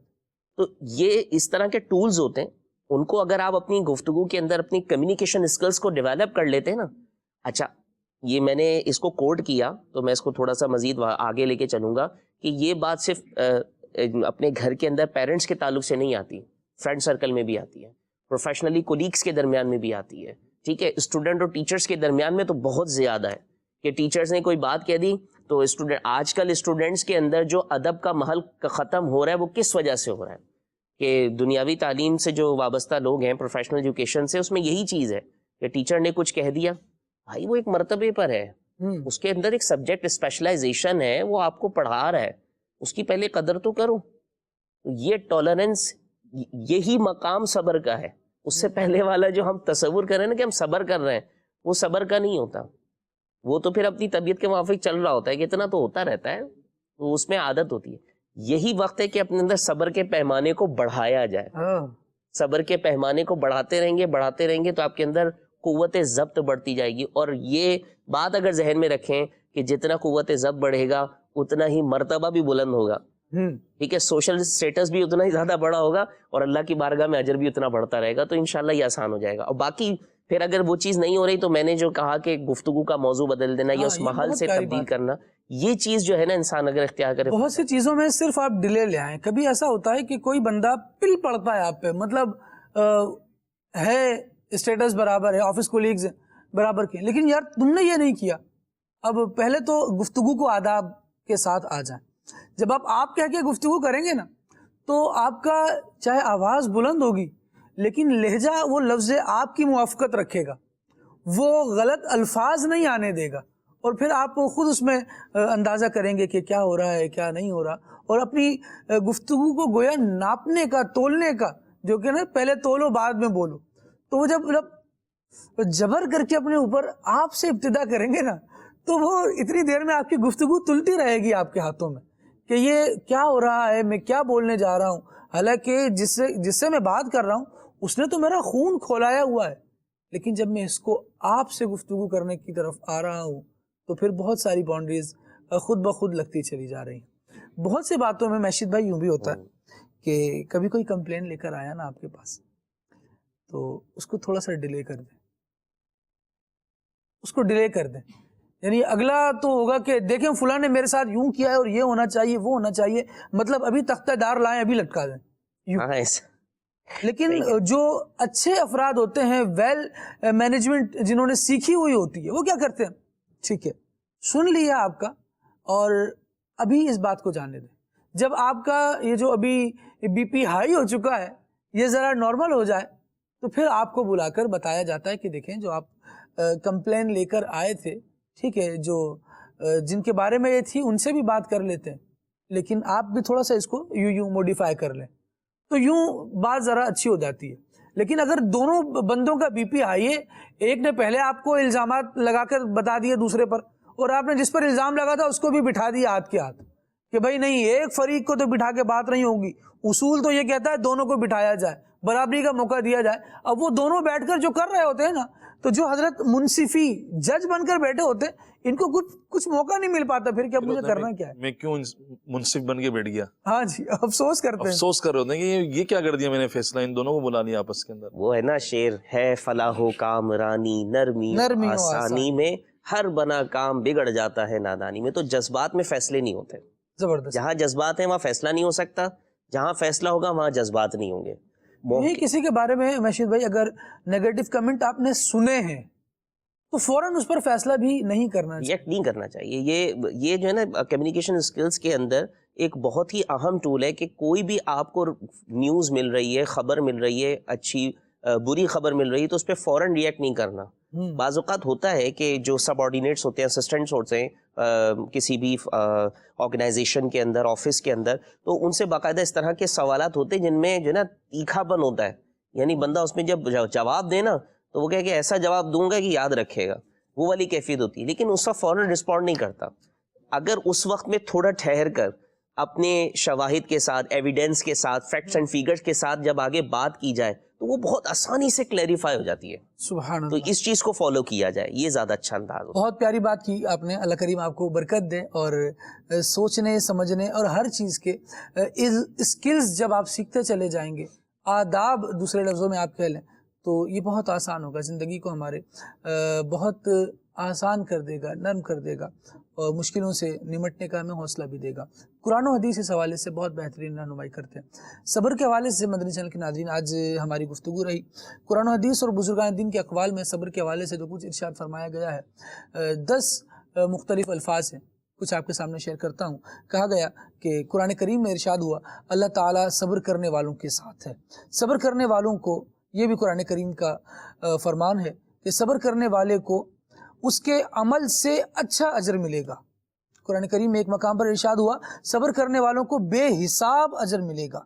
تو یہ اس طرح کے ٹولز ہوتے ہیں، ان کو اگر آپ اپنی گفتگو کے اندر اپنی کمیونیکیشن اسکلز کو ڈیولپ کر لیتے ہیں نا. اچھا یہ میں نے اس کو کوڈ کیا تو میں اس کو تھوڑا سا مزید آگے لے کے چلوں گا کہ یہ بات صرف اپنے گھر کے اندر پیرنٹس کے تعلق سے نہیں آتی، فرینڈ سرکل میں بھی آتی ہے، پروفیشنلی کولیگس کے درمیان میں بھی آتی ہے. ٹھیک ہے، اسٹوڈنٹ اور ٹیچرز کے درمیان میں تو بہت زیادہ ہے کہ ٹیچرز نے کوئی بات کہہ دی تو اسٹوڈنٹ، آج کل اسٹوڈنٹس کے اندر جو ادب کا محل ختم ہو رہا ہے وہ کس وجہ سے ہو رہا ہے کہ دنیاوی تعلیم سے جو وابستہ لوگ ہیں، پروفیشنل ایجوکیشن سے، اس میں یہی چیز ہے کہ ٹیچر نے کچھ کہہ دیا، بھائی وہ ایک مرتبے پر ہے، اس کے اندر ایک سبجیکٹ اسپیشلائزیشن ہے، وہ آپ کو پڑھا رہا ہے، اس کی پہلے قدر تو کرو. یہ ٹالرنس، یہی مقام صبر کا ہے. اس سے پہلے والا جو ہم تصور کر رہے ہیں نا کہ ہم صبر کر رہے ہیں، وہ صبر کا نہیں ہوتا. وہ تو پھر اپنی طبیعت کے موافق چل رہا ہوتا ہے کہ اتنا تو ہوتا رہتا ہے، تو اس میں عادت ہوتی ہے. یہی وقت ہے کہ اپنے اندر صبر کے پیمانے کو بڑھایا جائے. صبر کے پیمانے کو بڑھاتے رہیں گے تو آپ کے اندر قوت ضبط بڑھتی جائے گی. اور یہ بات اگر ذہن میں رکھیں کہ جتنا قوت ضبط بڑھے گا اتنا ہی مرتبہ بھی بلند ہوگا. ٹھیک ہے، سوشل سٹیٹس بھی اتنا ہی زیادہ بڑا ہوگا اور اللہ کی بارگاہ میں اجر بھی اتنا بڑھتا رہے گا. تو انشاءاللہ یہ آسان ہو جائے گا. اور باقی پھر اگر وہ چیز نہیں ہو رہی تو میں نے جو کہا کہ گفتگو کا موضوع بدل دینا یا اس محل سے تبدیل کرنا، یہ چیز جو ہے نا انسان اگر اختیار کرے. بہت سی چیزوں میں صرف آپ ڈیلے لے آئیں. کبھی ایسا ہوتا ہے کہ کوئی بندہ پل پڑتا ہے آپ پہ، مطلب ہے اسٹیٹس برابر ہے، آفس کولیگز برابر کے، لیکن یار تم نے یہ نہیں کیا. اب پہلے تو گفتگو کو آداب کے ساتھ آ جائیں. جب آپ کہہ کے گفتگو کریں گے نا تو آپ کا چاہے آواز بلند ہوگی لیکن لہجہ وہ لفظ آپ کی موافقت رکھے گا، وہ غلط الفاظ نہیں آنے دے گا، اور پھر آپ خود اس میں اندازہ کریں گے کہ کیا ہو رہا ہے کیا نہیں ہو رہا. اور اپنی گفتگو کو گویا ناپنے کا، تولنے کا، جو کہ نا پہلے تولو بعد میں بولو. تو وہ جب جبر کر کے اپنے اوپر آپ سے ابتدا کریں گے نا تو وہ اتنی دیر میں آپ کی گفتگو تلتی رہے گی آپ کے ہاتھوں میں کہ یہ کیا ہو رہا ہے، میں کیا بولنے جا رہا ہوں. حالانکہ جس سے میں بات کر رہا ہوں اس نے تو میرا خون کھولایا ہوا ہے، لیکن جب میں اس کو آپ سے گفتگو کرنے کی طرف آ رہا ہوں تو پھر بہت ساری باؤنڈریز خود بخود لگتی چلی جا رہی ہیں. بہت سی باتوں میں مشید بھائی یوں بھی ہوتا ہے کہ کبھی کوئی کمپلین لے کر آیا نا آپ کے پاس تو اس کو تھوڑا سا ڈیلے کر دیں، اس کو ڈیلے کر دیں. یعنی اگلا تو ہوگا کہ دیکھیں فلاں نے میرے ساتھ یوں کیا ہے اور یہ ہونا چاہیے وہ ہونا چاہیے، مطلب ابھی تختہ دار لائیں ابھی لٹکا دیں. لیکن جو اچھے افراد ہوتے ہیں، ویل مینجمنٹ جنہوں نے سیکھی ہوئی ہوتی ہے، وہ کیا کرتے ہیں، ٹھیک ہے سن لیا آپ کا اور ابھی اس بات کو جاننے دیں. جب آپ کا یہ جو ابھی بی پی ہائی ہو چکا ہے یہ ذرا نارمل ہو جائے تو پھر آپ کو بلا کر بتایا جاتا ہے کہ دیکھیں جو آپ کمپلین لے کر آئے تھے، ٹھیک ہے، جو جن کے بارے میں یہ تھی ان سے بھی بات کر لیتے ہیں، لیکن آپ بھی تھوڑا سا اس کو یوں موڈیفائی کر لیں تو یوں بات ذرا اچھی ہو جاتی ہے. لیکن اگر دونوں بندوں کا بی پی ہائی ہے، ایک نے پہلے آپ کو الزامات لگا کر بتا دیے دوسرے پر، اور آپ نے جس پر الزام لگا تھا اس کو بھی بٹھا دیا ہاتھ کے ہاتھ کہ بھائی نہیں ایک فریق کو تو بٹھا کے بات نہیں ہوگی، اصول تو یہ کہتا ہے دونوں کو بٹھایا جائے، برابری کا موقع دیا جائے. اب وہ دونوں بیٹھ کر جو کر رہے ہوتے ہیں نا تو جو حضرت منصفی جج بن کر بیٹھے ہوتے ان کو کچھ موقع نہیں مل پاتا پھر کہ اب مجھے کرنا کیا ہے، میں کیوں منصف بن کے بیٹھ گیا. ہاں جی افسوس کرتے ہیں، افسوس کر رہے ہوتے ہیں کہ یہ کیا کر دیا میں نے فیصلہ، ان دونوں کو بلا لیا آپس کے اندر. وہ ہے نا شعر، ہے فلاح و کامرانی نرمی و آسانی میں، ہر بنا کام بگڑ جاتا ہے نادانی میں. تو جذبات میں فیصلے نہیں ہوتے. زبردست. جہاں جذبات ہیں وہاں فیصلہ نہیں ہو سکتا، جہاں فیصلہ ہوگا وہاں جذبات نہیں ہوں گے. نہیں کسی کے بارے میں مشید بھائی اگر نیگیٹو کمنٹ آپ نے سنے ہیں تو فوراً اس پر فیصلہ بھی نہیں کرنا چاہیے. ریئیکٹ نہیں کرنا چاہیے. یہ جو ہے نا کمیونیکیشن اسکلز کے اندر ایک بہت ہی اہم ٹول ہے کہ کوئی بھی آپ کو نیوز مل رہی ہے، خبر مل رہی ہے، اچھی بری خبر مل رہی ہے، تو اس پہ فوراً ریئیکٹ نہیں کرنا. بعض اوقات ہوتا ہے کہ جو سب آرڈینیٹس ہوتے ہیں، اسسٹنٹس ہوتے ہیں کسی بھی آرگنائزیشن کے اندر، آفس کے اندر، تو ان سے باقاعدہ اس طرح کے سوالات ہوتے ہیں جن میں جو ہے نا تیکھا پن ہوتا ہے. یعنی بندہ اس میں جب جواب دے نا تو وہ کہے کہ ایسا جواب دوں گا کہ یاد رکھے گا، وہ والی کیفیت ہوتی ہے. لیکن اس کا فوراً رسپونڈ نہیں کرتا. اگر اس وقت میں تھوڑا ٹھہر کر اپنے شواہد کے ساتھ، ایویڈنس کے ساتھ، فیکٹس اینڈ فیگرز کے ساتھ جب آگے بات کی جائے تو وہ بہت آسانی سے کلیریفائی ہو جاتی ہے. سبحان تو اللہ. اس چیز کو فالو کیا جائے، یہ زیادہ اچھا انداز ہوتا ہے. بہت پیاری بات کی آپ نے. اللہ کریم آپ کو برکت دے اور سوچنے سمجھنے اور ہر چیز کے اسکلز جب آپ سیکھتے چلے جائیں گے، آداب دوسرے لفظوں میں آپ کہہ لیں، تو یہ بہت آسان ہوگا، زندگی کو ہمارے بہت آسان کر دے گا، نرم کر دے گا اور مشکلوں سے نمٹنے کا ہمیں حوصلہ بھی دے گا. قرآن و حدیث اس حوالے سے بہت بہترین رہنمائی کرتے ہیں. صبر کے حوالے سے مدنی چینل کے ناظرین آج ہماری گفتگو رہی. قرآن و حدیث اور بزرگان دین کے اقوال میں صبر کے حوالے سے جو کچھ ارشاد فرمایا گیا ہے، 10 مختلف الفاظ ہیں، کچھ آپ کے سامنے شیئر کرتا ہوں. کہا گیا کہ قرآن کریم میں ارشاد ہوا اللہ تعالیٰ صبر کرنے والوں کے ساتھ ہے. صبر کرنے والوں کو، یہ بھی قرآن کریم کا فرمان ہے کہ صبر کرنے والے کو اس کے عمل سے اچھا اجر ملے گا. قرآن کریم میں ایک مقام پر ارشاد ہوا صبر کرنے والوں کو بے حساب اجر ملے گا.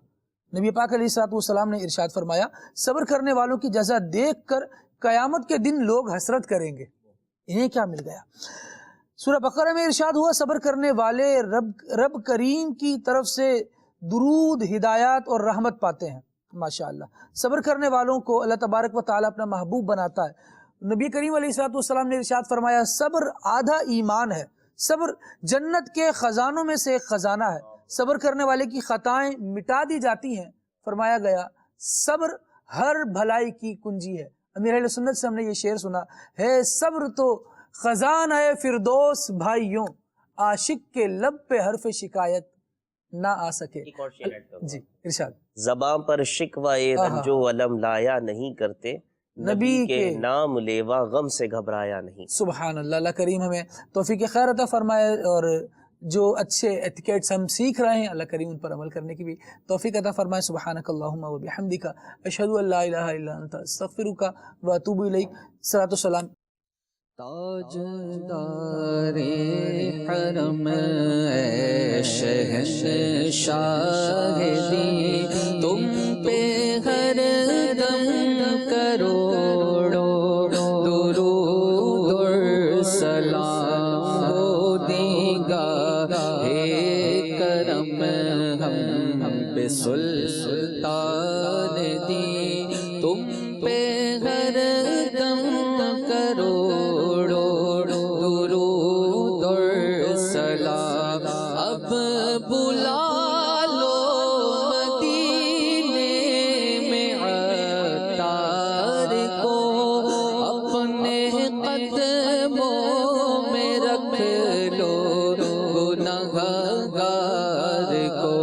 نبی پاک علیہ الصلوۃ والسلام نے ارشاد فرمایا صبر کرنے والوں کی جزا دیکھ کر قیامت کے دن لوگ حسرت کریں گے، انہیں کیا مل گیا. سورہ بقرہ میں ارشاد ہوا صبر کرنے والے رب کریم کی طرف سے درود، ہدایات اور رحمت پاتے ہیں. ماشاءاللہ. صبر کرنے والوں کو اللہ تبارک و تعالیٰ اپنا محبوب بناتا ہے. نبی کریم علیہ الصلوۃ والسلام نے ارشاد فرمایا صبر آدھا ایمان ہے. صبر جنت کے خزانوں میں سے ایک خزانہ ہے. صبر کرنے والے کی خطائیں مٹا دی جاتی ہیں. فرمایا گیا صبر ہر بھلائی کی کنجی ہے. امیر اہل سنت سے ہم نے یہ شعر سنا ہے، صبر تو خزانہ فردوس بھائیوں، عاشق کے لب پہ حرف شکایت نہ آ سکے. جی ارشاد. زباں پر شکوہ رنج و علم لایا نہیں کرتے، نبی کے نام لیوا غم سے گھبرایا نہیں. سبحان اللہ. اللہ کریم ہمیں توفیق خیر عطا فرمائے اور جو اچھے ایتیکیٹس ہم سیکھ رہے ہیں اللہ کریم ان پر عمل کرنے کی بھی توفیق عطا فرمائے. سبحانک اللہم و بحمدک اشہد ان لا الہ الا انت استغفرک و اتوب الیک. صلاۃ و سلام. تاجدار حرم اے شہنشاہ دی، تم پہ ہر دم کروڑوں درود اور سلام ہو دیگا. ہے کرم ہم پہ سلطان دی، تم پہ ہر دم کروڑوں درود اور سلام. اب بلا لو مدینے میں عطار کو، اپنے قدموں میں رکھ لو گنہگار کو.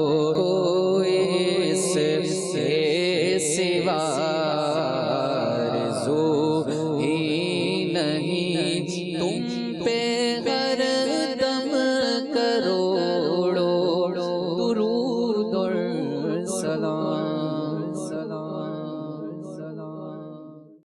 اس سے سوا آرزو ہی نہیں تم